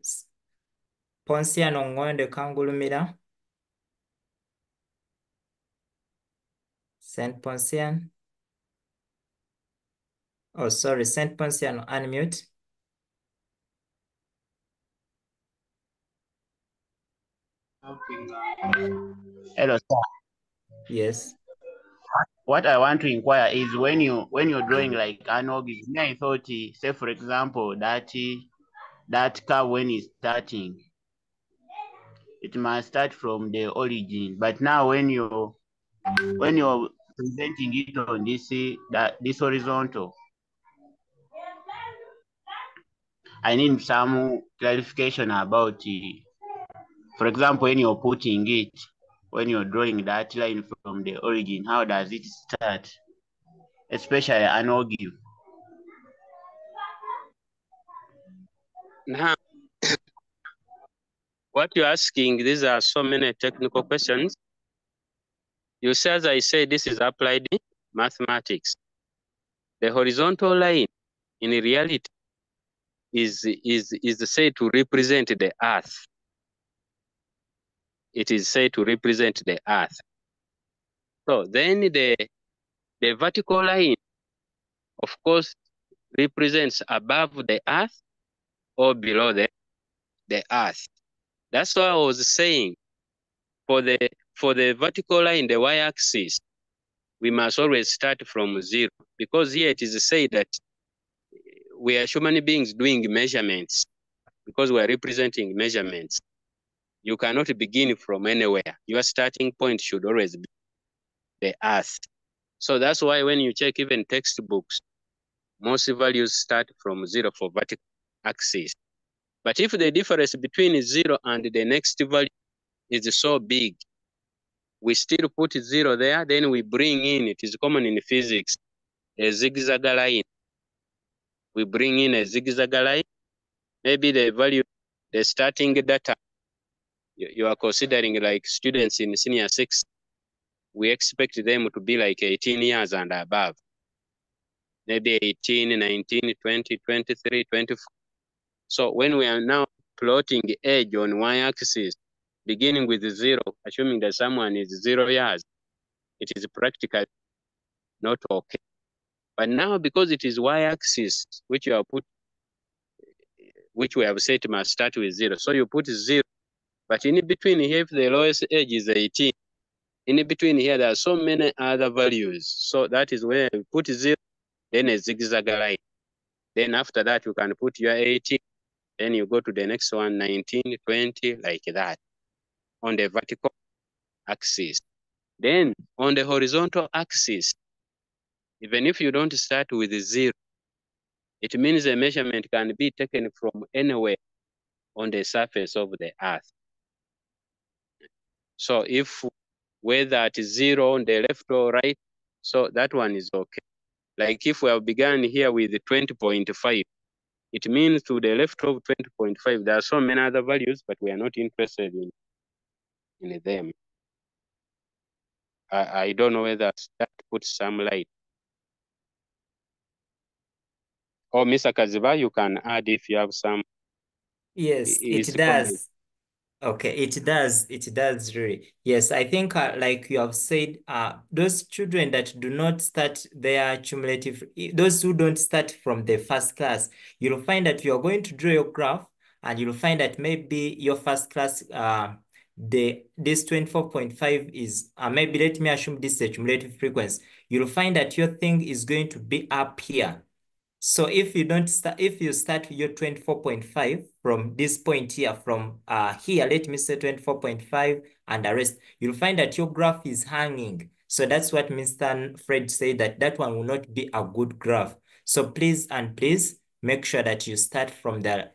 Speaker 1: Ponsiano Ngwende Kangulumira. Saint Ponsian. Oh, sorry, Saint Ponsiano, unmute.
Speaker 18: Hello, sir.
Speaker 1: Yes.
Speaker 18: What I want to inquire is when you're drawing like an organism, I thought, say for example, that curve when it's starting, it must start from the origin. But now when you're presenting it on this horizontal, I need some clarification about for example, when you're putting it, when you're drawing that line from the origin, how does it start? Especially an organ.
Speaker 13: Now, what you're asking, these are so many technical questions. You say, as I say, this is applied mathematics. The horizontal line, in reality, is said to represent the earth. It is said to represent the earth. So then the vertical line, of course, represents above the earth or below the earth. That's why I was saying for the vertical line, the y-axis, we must always start from 0, because here it is said that we are human beings doing measurements, because we are representing measurements. You cannot begin from anywhere. Your starting point should always be the earth. So that's why when you check even textbooks, most values start from 0 for vertical axis. But if the difference between 0 and the next value is so big, we still put 0 there, then we bring in, it is common in physics, a zigzag line. We bring in a zigzag line. Maybe the value, the starting data, you are considering like students in senior 6, we expect them to be like 18 years and above. Maybe 18, 19, 20, 23, 24. So when we are now plotting age on y-axis, beginning with 0, assuming that someone is 0 years, it is practically not okay. But now, because it is y-axis, which you have put, which we have said must start with 0, so you put 0. But in between here, if the lowest age is 18, in between here, there are so many other values. So that is where you put 0, then a zigzag line. Then after that, you can put your 18. Then you go to the next one, 19, 20, like that, on the vertical axis. Then on the horizontal axis, even if you don't start with 0, it means a measurement can be taken from anywhere on the surface of the earth. So if whether at 0 on the left or right, so that one is okay. Like if we have begun here with 20.5, it means to the left of 20.5, there are so many other values, but we are not interested in them. I don't know whether that puts some light. Or Mr. Kaziba, you can add if you have some.
Speaker 1: Yes, it does. Okay, it does really. Yes, I think like you have said, those children that do not start their cumulative, those who don't start from the first class, you'll find that you're going to draw your graph and you'll find that maybe your first class, this 24.5 is, maybe let me assume this is a cumulative frequency. You'll find that your thing is going to be up here. So if you don't start, if you start your 24.5 from this point here, from here, let me say 24.5 and the rest, you'll find that your graph is hanging. So that's what Mr. Fred said, that one will not be a good graph. So please make sure that you start from the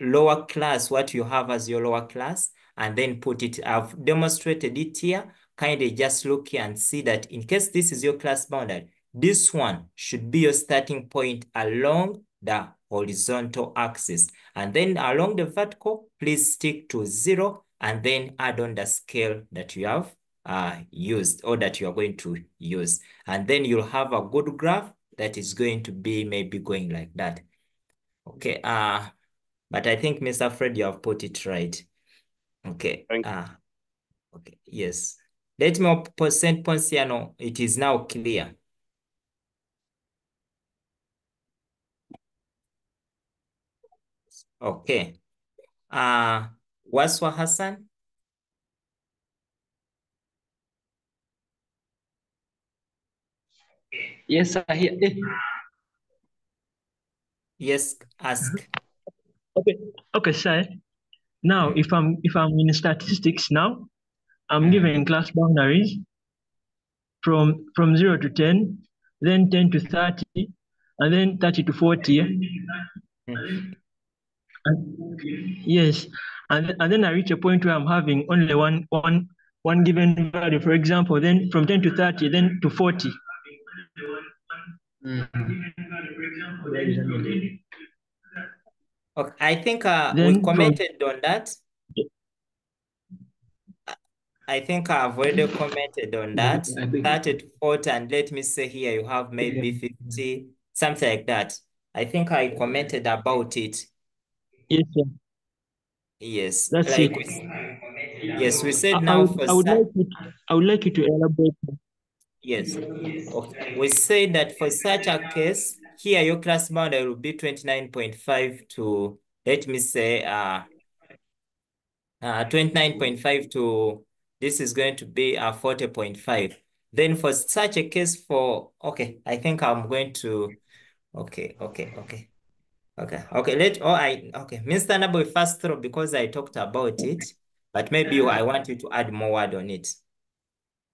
Speaker 1: lower class, what you have as your lower class, and then put it. I've demonstrated it here. Kindly just look here and see that in case this is your class boundary, this one should be your starting point along the horizontal axis. And then along the vertical, please stick to 0 and then add on the scale that you have used or that you are going to use. And then you'll have a good graph that is going to be maybe going like that. Okay, but I think Mr. Fred, you have put it right. Okay, okay, yes. Let me percent points here. No, it is now clear. Okay. Waswa Hassan?
Speaker 19: Yes, I hear.
Speaker 1: Yes, ask.
Speaker 19: Okay, okay, sir. Now, if I'm in statistics now, I'm given class boundaries from 0 to 10, then 10 to 30, and then 30 to 40. And, yes, and then I reach a point where I'm having only one given value. For example, then from 10 to 30, then to 40.
Speaker 1: Okay, I think we commented on that. I think I've already commented on that. 30 to 40, and let me say here you have maybe 50, something like that. I think I commented about it.
Speaker 19: Yes, sir.
Speaker 1: Yes,
Speaker 19: That's
Speaker 1: like
Speaker 19: it.
Speaker 1: yes, we said
Speaker 19: I
Speaker 1: now
Speaker 19: would,
Speaker 1: for
Speaker 19: I would like you to elaborate.
Speaker 1: yes. Okay. We say that for such a case, here your class boundary will be 29.5 to, let me say, 29.5 to, this is going to be 40.5. Then for such a case for, okay, I think I'm going to, okay. Okay, okay, Mr. Nabo first throw because I talked about it, but maybe I want you to add more word on it.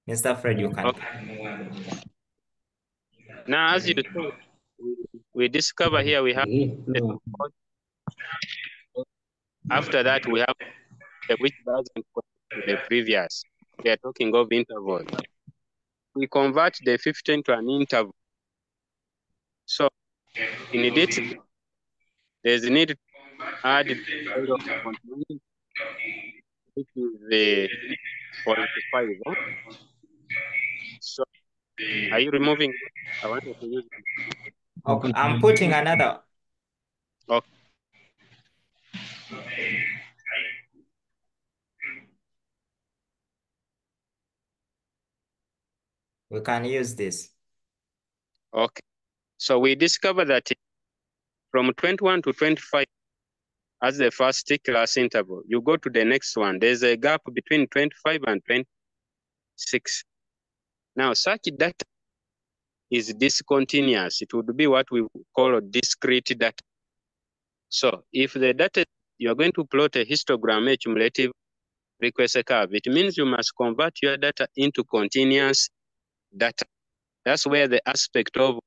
Speaker 1: Mr. Fred, you can.
Speaker 13: Okay. Now, as you said, we discover here we have after that we have which doesn't connect to the previous. We are talking of intervals. We convert the 15 to an interval. So in this, there's a need to add the value of continuity, which is the 0.5. Huh? So are you removing? I wanted to use.
Speaker 1: Okay, I'm putting another.
Speaker 13: Okay.
Speaker 1: We can use this.
Speaker 13: Okay. So we discover that from 21 to 25 as the first class interval, you go to the next one. There's a gap between 25 and 26. Now, such data is discontinuous. It would be what we call a discrete data. So if the data, you're going to plot a histogram, a cumulative frequency curve, it means you must convert your data into continuous data. That's where the aspect of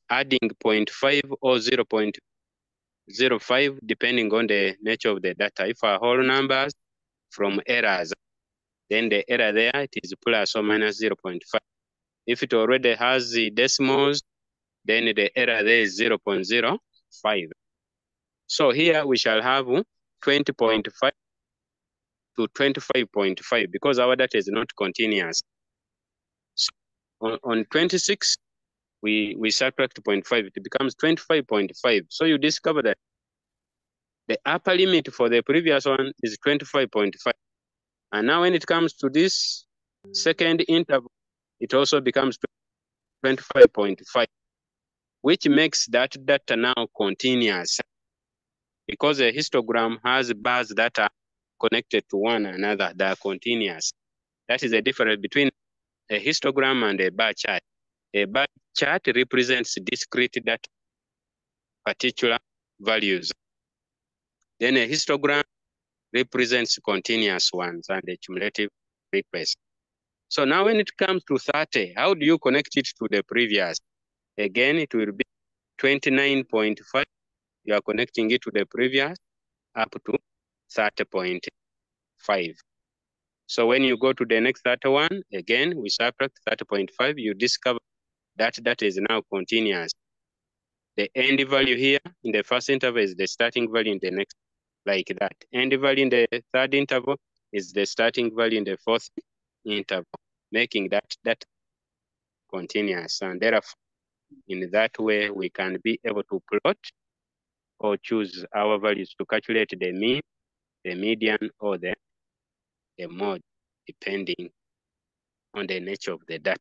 Speaker 13: adding 0.5 or 0.05, depending on the nature of the data. If are whole numbers from errors, then the error there, it is plus or minus 0.5. If it already has the decimals, then the error there is 0.05. So here we shall have 20.5 to 25.5 because our data is not continuous. So on 26, we subtract 0.5, it becomes 25.5. So you discover that the upper limit for the previous one is 25.5. And now when it comes to this second interval, it also becomes 25.5, which makes that data now continuous because a histogram has bars that are connected to one another, they are continuous. That is the difference between a histogram and a bar chart. A bar chart represents discrete data, particular values. Then a histogram represents continuous ones and a cumulative frequency. So now when it comes to 30, how do you connect it to the previous? Again, it will be 29.5. You are connecting it to the previous up to 30.5. So when you go to the next 31, again, we subtract 30.5, you discover that data is now continuous. The end value here in the first interval is the starting value in the next, like that. End value in the third interval is the starting value in the fourth interval, making that continuous. And therefore, in that way, we can be able to plot or choose our values to calculate the mean, the median, or the mode, depending on the nature of the data.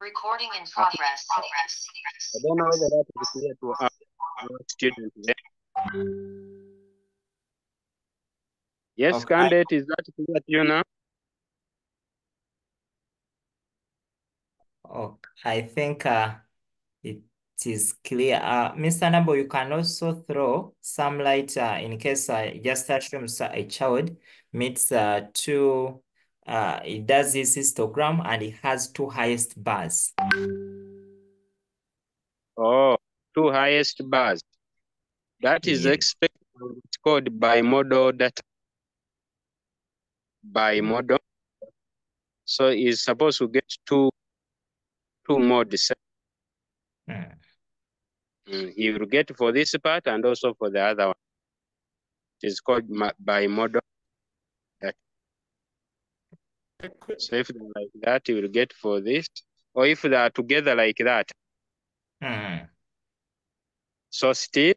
Speaker 20: Recording in progress.
Speaker 13: I don't know whether that is clear to our students there. Yes,
Speaker 1: Okay,
Speaker 13: candidate, is that clear to you now?
Speaker 1: I think it is clear. Mr. Nabo, you can also throw some light in case just assumes a child meets it does this histogram and it has two highest bars.
Speaker 13: Oh, two highest bars. That is expected. It's called bimodal data. Bimodal. So it's supposed to get two modes. He will get for this part and also for the other one. It's called bimodal data. So if they're like that, you will get for this. Or if they are together like that. So still.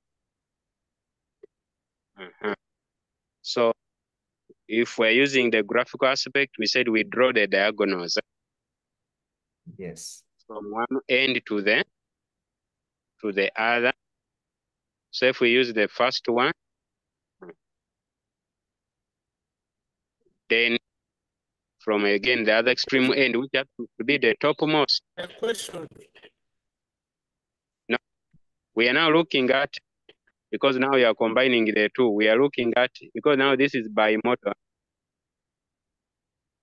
Speaker 13: So if we're using the graphical aspect, we said we draw the diagonals.
Speaker 1: Yes.
Speaker 13: From one end to the other. So if we use the first one, then from again the other extreme end, which happens to be the topmost.
Speaker 2: A question.
Speaker 13: No, we are now looking at, because now we are combining the two, we are looking at, because now this is bimodal.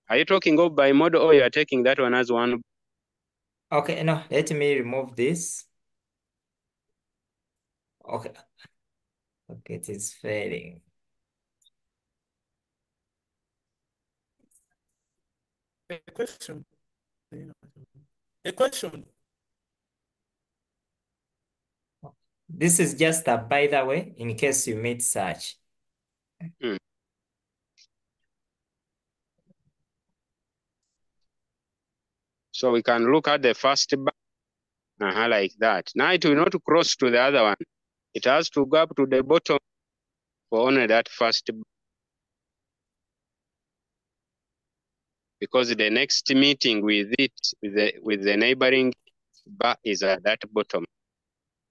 Speaker 13: Are you talking of bimodal or you are taking that one as one?
Speaker 1: Okay, no, let me remove this. Okay. Okay, it is failing.
Speaker 2: A question. A question.
Speaker 1: This is just a by the way, in case you meet such.
Speaker 13: So we can look at the first bar, like that. Now it will not cross to the other one. It has to go up to the bottom for only that first bar. Because the next meeting with it, with the neighboring bar is at that bottom.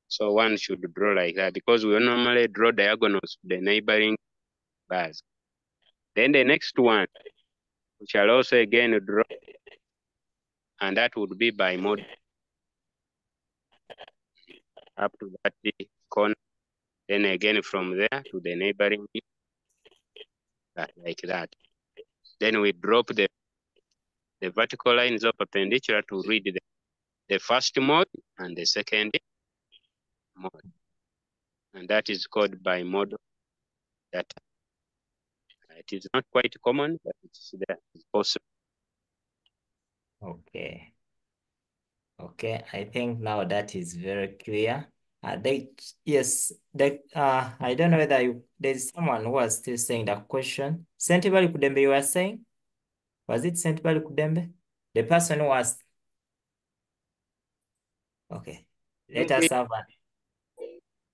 Speaker 13: So one should draw like that, because we normally draw diagonals to the neighboring bars. Then the next one, we shall also again draw, and that would be bimodal up to that corner. Then again from there to the neighboring, like that. Then we drop the vertical lines of perpendicular to read the first mode and the second mode. And that is called bimodal data. It is not quite common, but it's there. It's possible.
Speaker 1: Okay. Okay, I think now that is very clear. I don't know whether there's someone who was still saying that question. Sentibali Kudembe, you were saying? Was it Sentibali Kudembe? The person who asked. Okay, let us have one.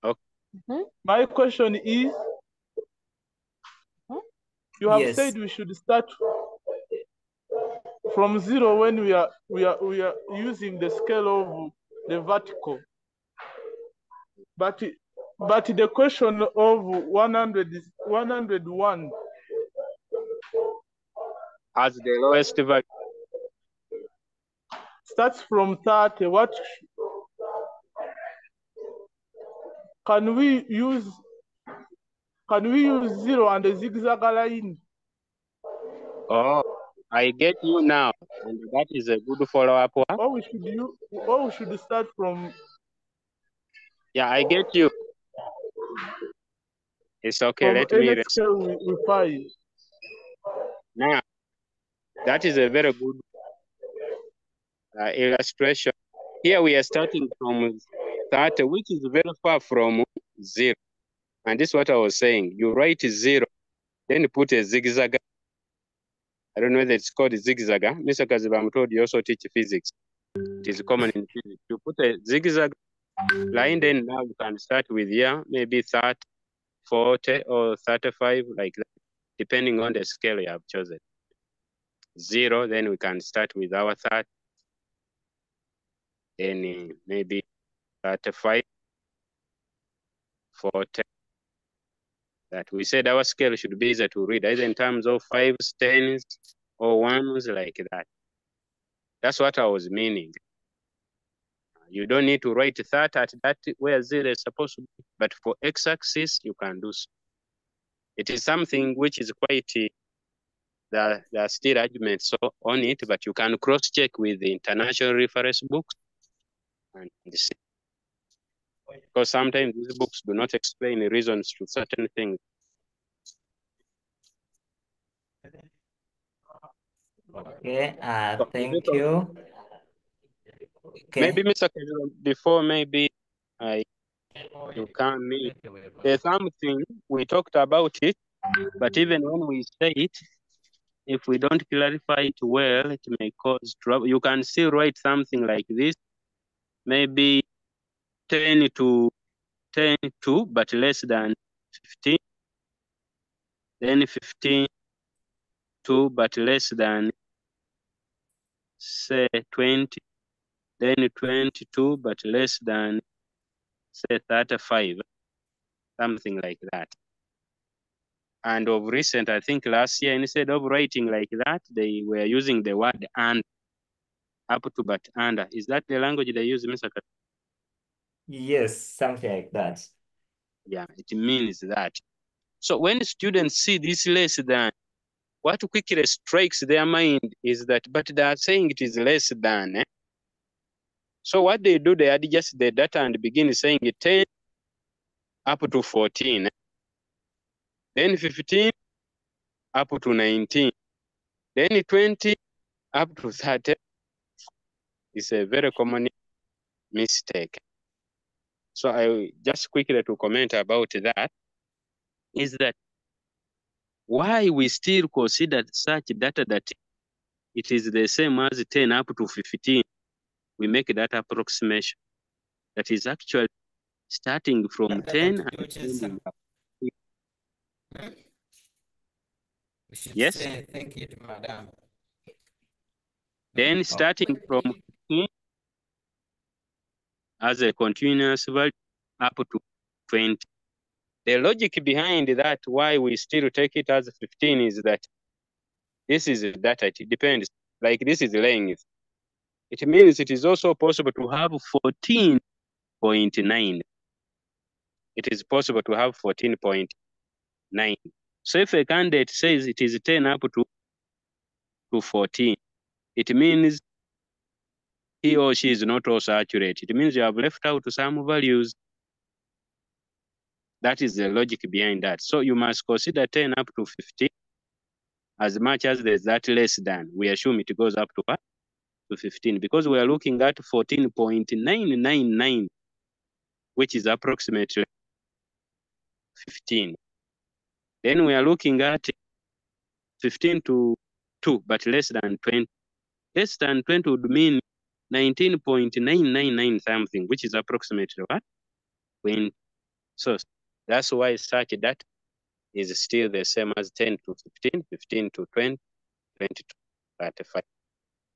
Speaker 2: Okay. My question is, you have said we should start from zero when we are using the scale of the vertical. But the question of 100 is 101.
Speaker 13: As the lowest value.
Speaker 2: Starts from 30. What can we use? Can we use zero and a zigzag line?
Speaker 13: Oh, I get you now. And that is a good follow-up one.
Speaker 2: Or we should start from.
Speaker 13: Yeah, I get you. It's okay.
Speaker 2: From
Speaker 13: Let me
Speaker 2: any scale we find.
Speaker 13: Now, that is a very good. illustration. Here we are starting from 30, which is very far from 0. And this is what I was saying. You write 0, then you put a zigzag. I don't know whether it's called zigzag. Mr. Kaziba, I'm told you also teach physics. It is common in physics. You put a zigzag line, then now you can start with here, maybe 30, 40, or 35, like that, depending on the scale you have chosen. 0, then we can start with our 30, then maybe 35, 40. That we said our scale should be easier to read, either in terms of 5s, 10s, or 1s, like that. That's what I was meaning. You don't need to write 30 at that where 0 is supposed to be, but for x-axis, you can do so. It is something which is quite, there are still arguments on it, but you can cross-check with the international reference books and see. Because sometimes these books do not explain the reasons to certain things.
Speaker 1: Okay, thank you. Okay.
Speaker 13: Maybe Mr. Kajula, before maybe you can meet, there's something we talked about it, but even when we say it, if we don't clarify it well, it may cause trouble. You can still write something like this, maybe 10 to 2, but less than 15. Then 15 2, but less than, say, 20. Then 22, but less than, say, 35. Something like that. And of recent, I think last year, instead of writing like that, they were using the word and, up to but under. Is that the language they use, Mr. Kat?
Speaker 1: Yes, something like that.
Speaker 13: Yeah, it means that. So when students see this less than, what quickly strikes their mind is that, but they are saying it is less than. So what they do, they adjust the data and begin saying 10 up to 14. Then 15 up to 19. Then 20 up to 30. It's a very common mistake. So I just quickly to comment about that is that why we still consider such data that it is the same as 10 up to 15. We make that approximation. That is actually starting from 10 and ending up. Yes.
Speaker 1: Say thank you, madam.
Speaker 13: Then starting from 15 as a continuous value up to 20. The logic behind that, why we still take it as 15, is that this is data, it depends. Like this is length. It means it is also possible to have 14.9. It is possible to have 14.9. So if a candidate says it is 10 up to 14, it means he or she is not also accurate. It means you have left out some values. That is the logic behind that. So you must consider 10 up to 15. As much as there's that less than, we assume it goes up to what? To 15, because we are looking at 14.999, which is approximately 15. Then we are looking at 15 to 2, but less than 20. Less than 20 would mean 19.999 something, which is approximately what? 20. So that's why such that is still the same as 10 to 15, 15 to 20, 20 to 35.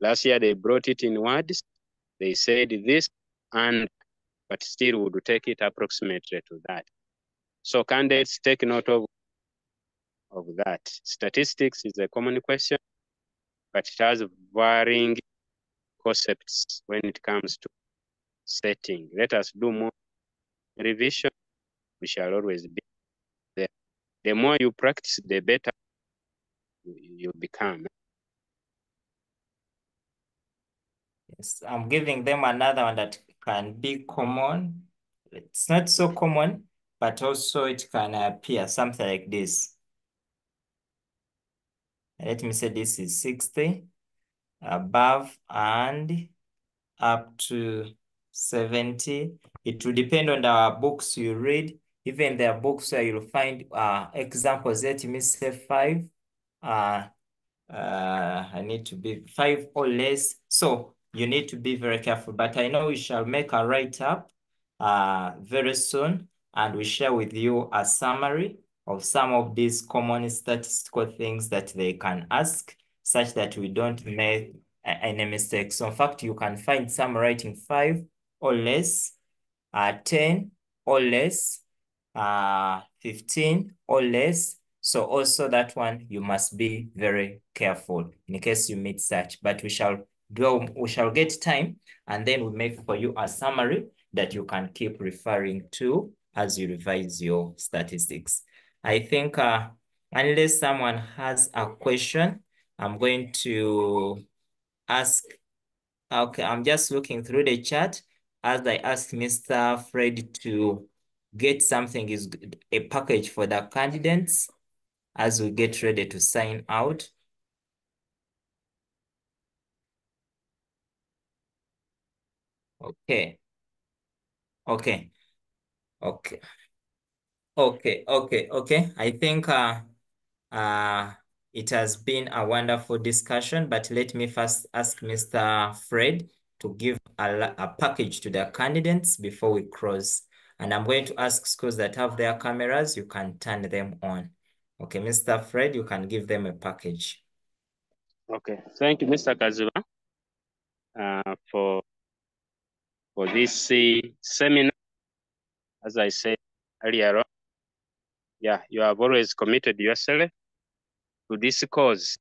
Speaker 13: Last year they brought it in words. They said this, and but still would take it approximately to that. So candidates take note of that. Statistics is a common question, but it has varying concepts when it comes to setting. Let us do more revision. We shall always be there. The more you practice, the better you become.
Speaker 1: Yes, I'm giving them another one that can be common. It's not so common, but also it can appear something like this. Let me say this is 60 above and up to 70. It will depend on the books you read. Even there are books where you'll find examples that may say 5. I need to be 5 or less. So you need to be very careful. But I know we shall make a write-up very soon, and we share with you a summary of some of these common statistical things that they can ask, such that we don't make any mistakes. So in fact, you can find some writing 5 or less, 10 or less, 15 or less. So also that one, you must be very careful in case you meet such, but we shall get time, and then we make for you a summary that you can keep referring to as you revise your statistics. I think unless someone has a question, I'm going to ask. Okay, I'm just looking through the chat as I ask Mr. Fred to get something, is a package for the candidates as we get ready to sign out. Okay. Okay. Okay. Okay. I think it has been a wonderful discussion, but let me first ask Mr. Fred to give a package to the candidates before we cross. And I'm going to ask schools that have their cameras, you can turn them on. Okay, Mr. Fred, you can give them a package.
Speaker 13: Okay, thank you, Mr. Kazuba, for this seminar. As I said earlier on, yeah, you have always committed yourself to this cause,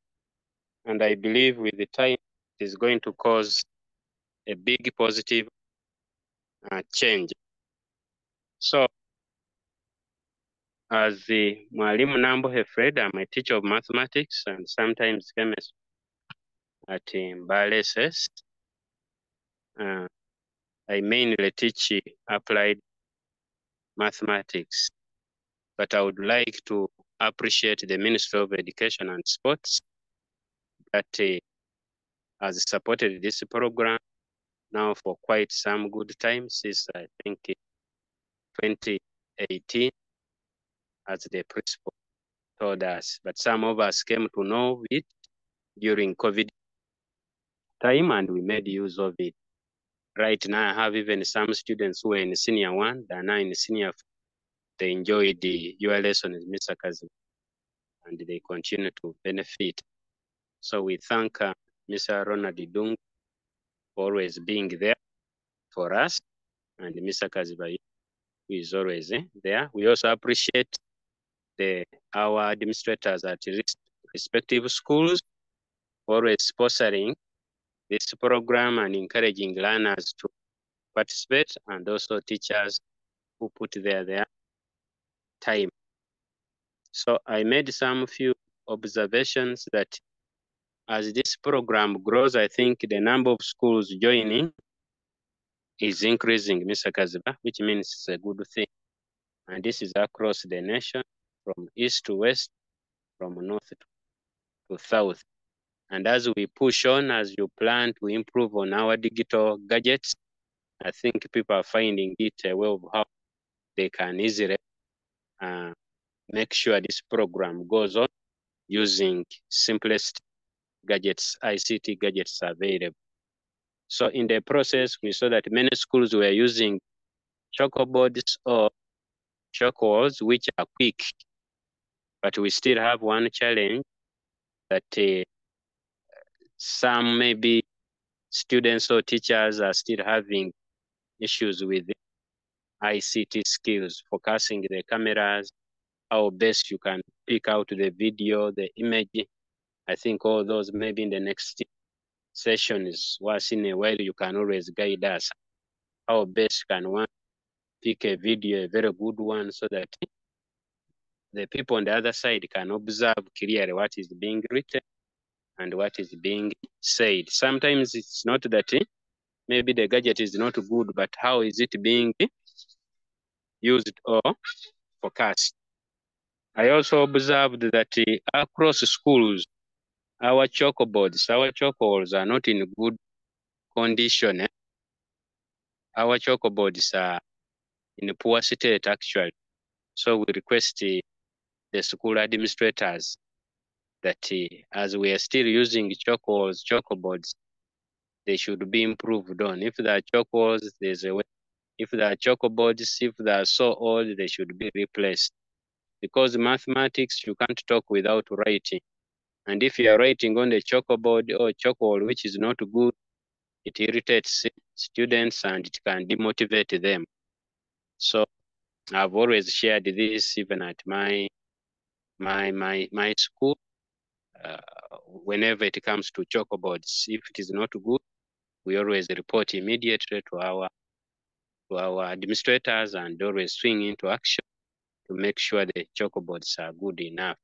Speaker 13: and I believe with the time it is going to cause a big positive change. So, as the Mwalimu Nambohe Fred, I'm a teacher of mathematics and sometimes chemistry at Mbale S.6. I mainly teach applied mathematics, but I would like to appreciate the Ministry of Education and Sports that has supported this program now for quite some good time, since I think 2018, as the principal told us. But some of us came to know it during COVID time, and we made use of it. Right now, I have even some students who are in senior 1, they are now in senior 4. They enjoyed your lessons, Mr. Kazim, and they continue to benefit. So we thank Mr. Ronald Dung for always being there for us, and Mr. Kaziba, who is always there. We also appreciate our administrators at respective schools always sponsoring this program and encouraging learners to participate, and also teachers who put their time. So I made some few observations that as this program grows, I think the number of schools joining is increasing, Mr. Kaziba, which means it's a good thing. And this is across the nation, from east to west, from north to south. And as we push on, as you plan to improve on our digital gadgets, I think people are finding it a way of how they can easily make sure this program goes on using simplest gadgets, ICT gadgets available. So in the process, we saw that many schools were using chalkboards or chalkboards, which are quick, but we still have one challenge that some maybe students or teachers are still having issues with ICT skills, focusing the cameras, how best you can pick out the video, the image. I think all those maybe in the next sessions, once in a while, you can always guide us. How best can one pick a video, a very good one, so that the people on the other side can observe clearly what is being written and what is being said. Sometimes it's not that maybe the gadget is not good, but how is it being used or focused? I also observed that across schools, our chalkboards are not in good condition. our chalkboards are in a poor state actually. So we request the school administrators that as we are still using chalkboards, they should be improved on. If there are chalkboards, there's a way. If there are chalkboards, if they are so old, they should be replaced. Because mathematics, you can't talk without writing. And if you are writing on the chalkboard or chalkboard, which is not good, it irritates students and it can demotivate them. So I've always shared this even at my school. Whenever it comes to chalkboards, if it is not good, we always report immediately to our administrators and always swing into action to make sure the chalkboards are good enough.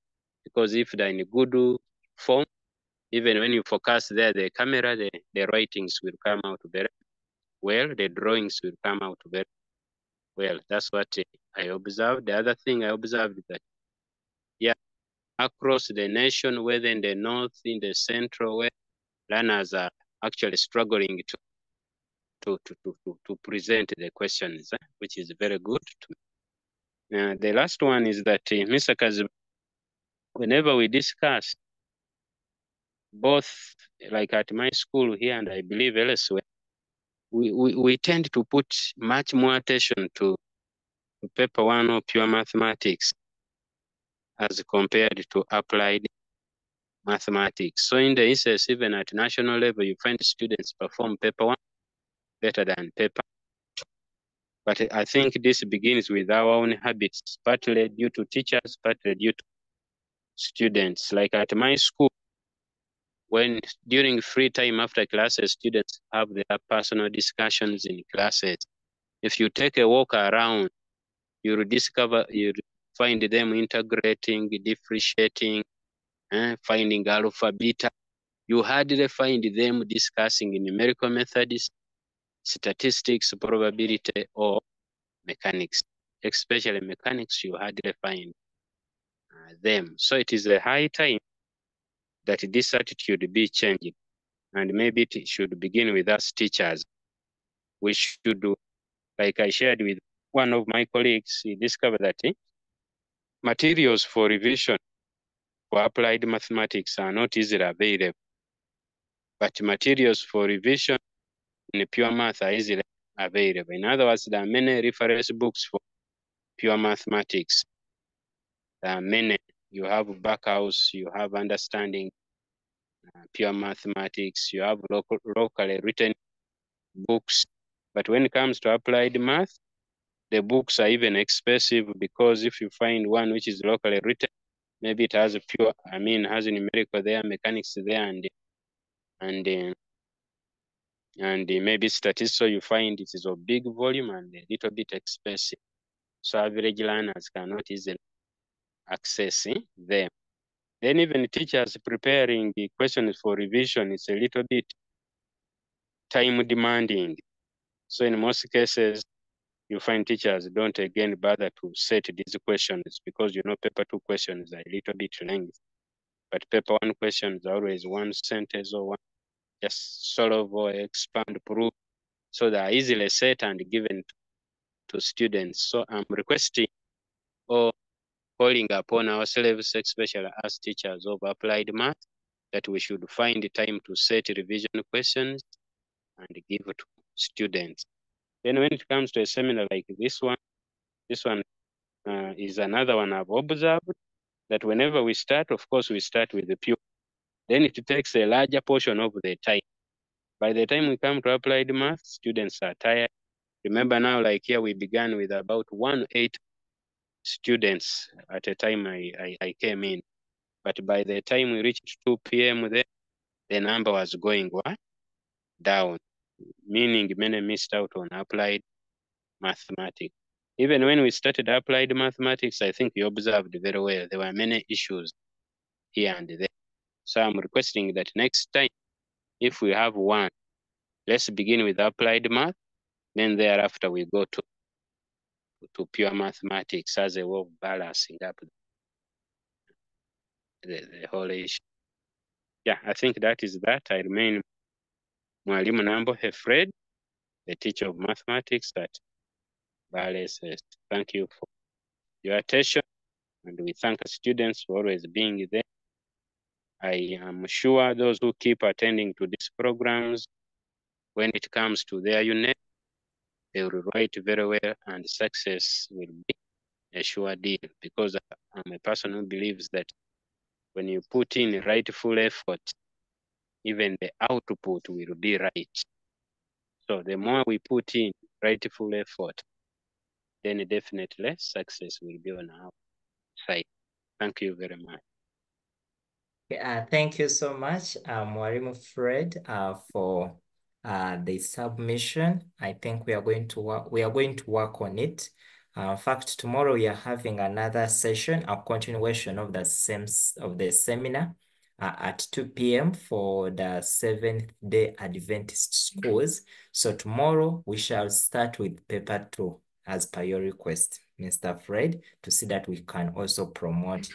Speaker 13: Because if they're in good form, even when you focus there, the camera, the writings will come out very well, the drawings will come out very well. That's what I observed. The other thing I observed is that, yeah, across the nation, whether in the north, in the central, where learners are actually struggling to present the questions, which is very good to me. The last one is that, Mr. Kazi, whenever we discuss, both like at my school here and I believe elsewhere, we tend to put much more attention to paper one or pure mathematics as compared to applied mathematics. So in the instance, even at national level, you find students perform paper one better than paper. But I think this begins with our own habits, partly due to teachers, partly due to students. Like at my school, when during free time after classes, students have their personal discussions in classes. If you take a walk around, you'll find them integrating, differentiating, finding alpha, beta. You hardly find them discussing numerical methods, statistics, probability, or mechanics. Especially mechanics, you hardly find them. So it is a high time that this attitude be changed. And maybe it should begin with us teachers. We should do, like I shared with one of my colleagues, he discovered that materials for revision for applied mathematics are not easily available. But materials for revision in pure math are easily available. In other words, there are many reference books for pure mathematics. There are many. You have Backhouse, you have Understanding Pure Mathematics, you have locally written books. But when it comes to applied math, the books are even expensive because if you find one which is locally written, maybe it has has numerical there, mechanics there, and maybe statistics, so you find it is of big volume and a little bit expensive. So average learners cannot easily access them. Then even teachers preparing the questions for revision is a little bit time demanding. So in most cases, you find teachers don't again bother to set these questions because paper two questions are a little bit lengthy. But paper one questions are always one sentence or one just solve or expand proof. So they are easily set and given to students. So I'm requesting or calling upon ourselves, especially as teachers of applied math, that we should find the time to set revision questions and give to students. Then when it comes to a seminar like this one is another one I've observed, that whenever we start, of course, we start with the pure. Then it takes a larger portion of the time. By the time we come to applied math, students are tired. Remember now, like here, we began with about 1-8 students at a time I came in. But by the time we reached 2 p.m. there, the number was going down, meaning many missed out on applied mathematics. Even when we started applied mathematics, I think you observed very well, there were many issues here and there. So I'm requesting that next time, if we have one, let's begin with applied math, then thereafter we go to pure mathematics as a way of balancing up the whole issue. Yeah, I think that is that. I remain Mwalimu Nambo Hefred. the teacher of mathematics at S.6. Thank you for your attention, and we thank the students for always being there. I am sure those who keep attending to these programs, when it comes to their unit, they will write very well and success will be a sure deal, because I'm a person who believes that when you put in rightful effort, even the output will be right. So the more we put in rightful effort, then definitely success will be on our side. Thank you very much.
Speaker 1: Thank you so much, Mwalimu Fred, for the submission. I think we are going to work on it. In fact, tomorrow we are having another session, a continuation of the seminar at 2 p.m. for the Seventh-day Adventist schools. So tomorrow we shall start with paper 2 as per your request, Mr. Fred, to see that we can also promote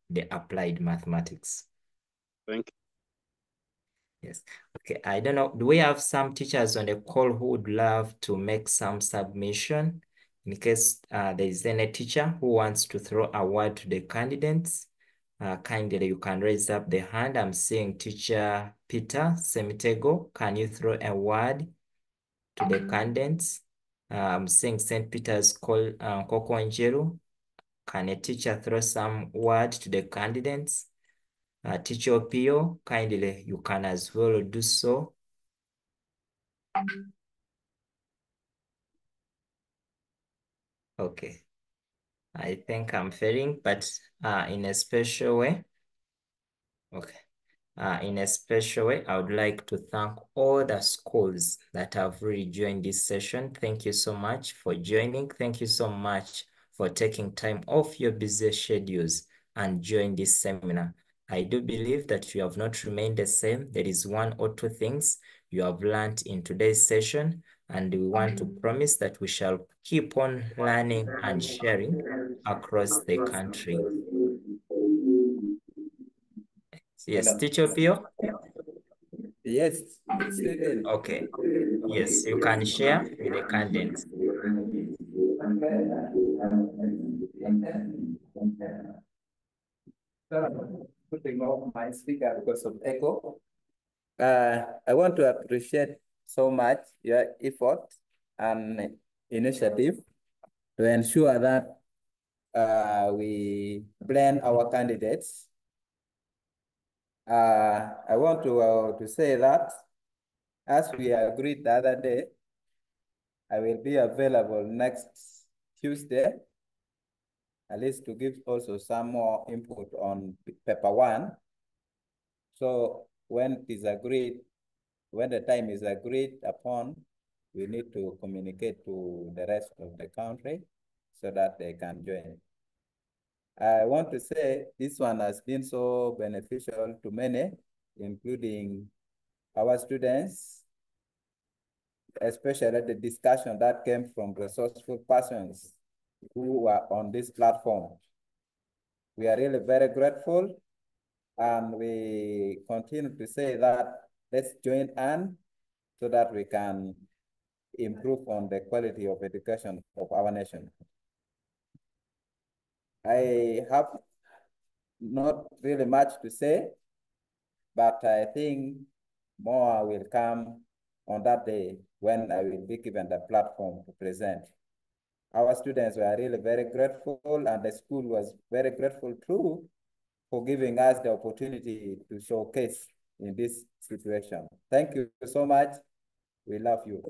Speaker 1: the applied mathematics.
Speaker 13: Thank
Speaker 1: you. Yes. Okay. I don't know. Do we have some teachers on the call who would love to make some submission? In case there is any teacher who wants to throw a word to the candidates, kindly you can raise up the hand. I'm seeing teacher Peter Semitego. Can you throw a word to the candidates? I'm seeing St. Peter's Koko Njeru. Can a teacher throw some word to the candidates? Teacher Pio, kindly, you can as well do so. Okay. I think I'm failing, but in a special way. Okay. In a special way, I would like to thank all the schools that have really joined this session. Thank you so much for joining. Thank you so much for taking time off your busy schedules and join this seminar. I do believe that you have not remained the same. There is one or two things you have learned in today's session, and we want to promise that we shall keep on learning and sharing across the country. Yes, Teacher Pio?
Speaker 9: Yes.
Speaker 1: Okay. Yes, you can share with the candidates.
Speaker 9: Putting off my speaker because of echo. I want to appreciate so much your effort and initiative to ensure that we blend our candidates. I want to say that as we agreed the other day, I will be available next Tuesday, at least to give also some more input on paper 1. So when it is agreed, when the time is agreed upon, we need to communicate to the rest of the country so that they can join. I want to say this one has been so beneficial to many, including our students, especially the discussion that came from resourceful persons who were on this platform. We are really very grateful, and we continue to say that let's join hands so that we can improve on the quality of education of our nation. I have not really much to say, but I think more will come on that day when I will be given the platform to present. Our students were really very grateful, and the school was very grateful too for giving us the opportunity to showcase in this situation. Thank you so much. We love you.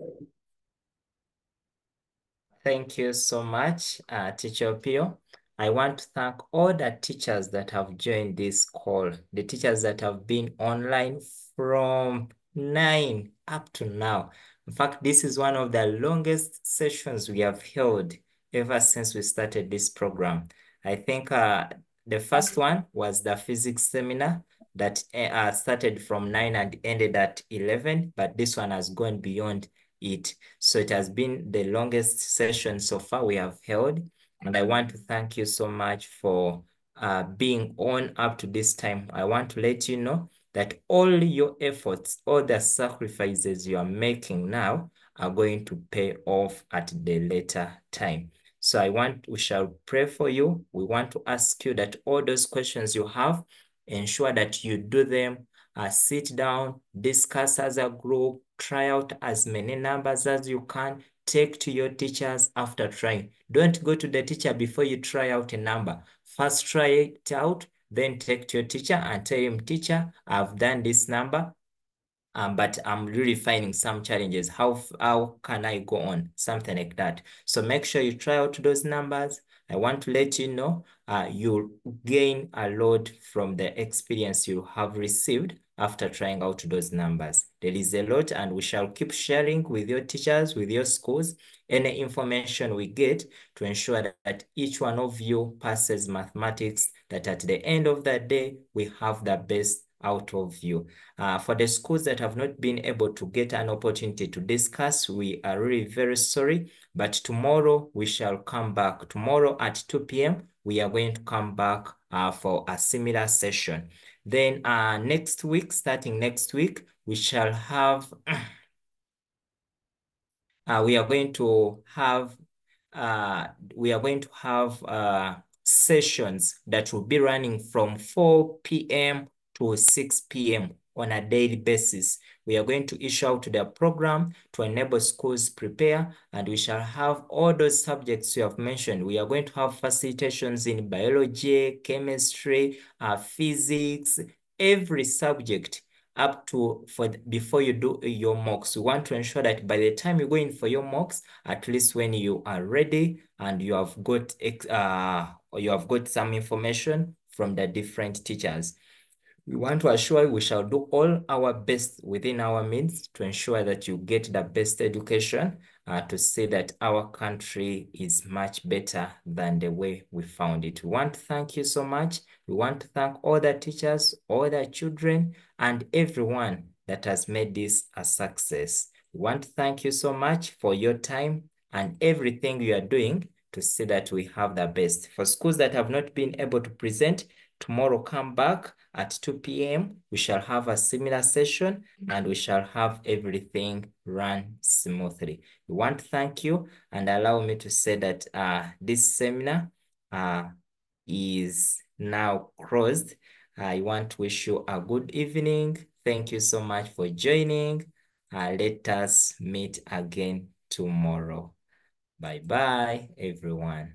Speaker 1: Thank you so much, Teacher Pio. I want to thank all the teachers that have joined this call, the teachers that have been online from 9 up to now. In fact, this is one of the longest sessions we have held ever since we started this program. I think the first one was the physics seminar that started from 9 and ended at 11, but this one has gone beyond it. So it has been the longest session so far we have held. And I want to thank you so much for being on up to this time. I want to let you know that all your efforts, all the sacrifices you are making now are going to pay off at the later time. So we shall pray for you. We want to ask you that all those questions you have, ensure that you do them, sit down, discuss as a group, try out as many numbers as you can, take to your teachers after trying. Don't go to the teacher before you try out a number. First try it out, then take to your teacher and tell him, teacher, I've done this number, but I'm really finding some challenges. How can I go on? Something like that. So make sure you try out those numbers. I want to let you know you'll gain a lot from the experience you have received after trying out those numbers. There is a lot, and we shall keep sharing with your teachers, with your schools, any information we get to ensure that each one of you passes mathematics, that at the end of the day, we have the best out of you. For the schools that have not been able to get an opportunity to discuss, we are really very sorry, but tomorrow we shall come back. Tomorrow at 2 p.m., we are going to come back for a similar session. Then starting next week, we shall have, we are going to have sessions that will be running from 4 p.m. to 6 p.m. on a daily basis. We are going to issue out the program to enable schools prepare, and we shall have all those subjects you have mentioned. We are going to have facilitations in biology, chemistry, physics, every subject up to before you do your mocks. We want to ensure that by the time you go in for your mocks, at least when you are ready and you have got some information from the different teachers. We want to assure we shall do all our best within our means to ensure that you get the best education, to say that our country is much better than the way we found it. We want to thank you so much. We want to thank all the teachers, all the children, and everyone that has made this a success. We want to thank you so much for your time and everything you are doing to see that we have the best. For schools that have not been able to present, tomorrow come back at 2 p.m. We shall have a similar session and we shall have everything run smoothly. We want to thank you and allow me to say that this seminar is now closed. I want to wish you a good evening. Thank you so much for joining. Let us meet again tomorrow. Bye-bye, everyone.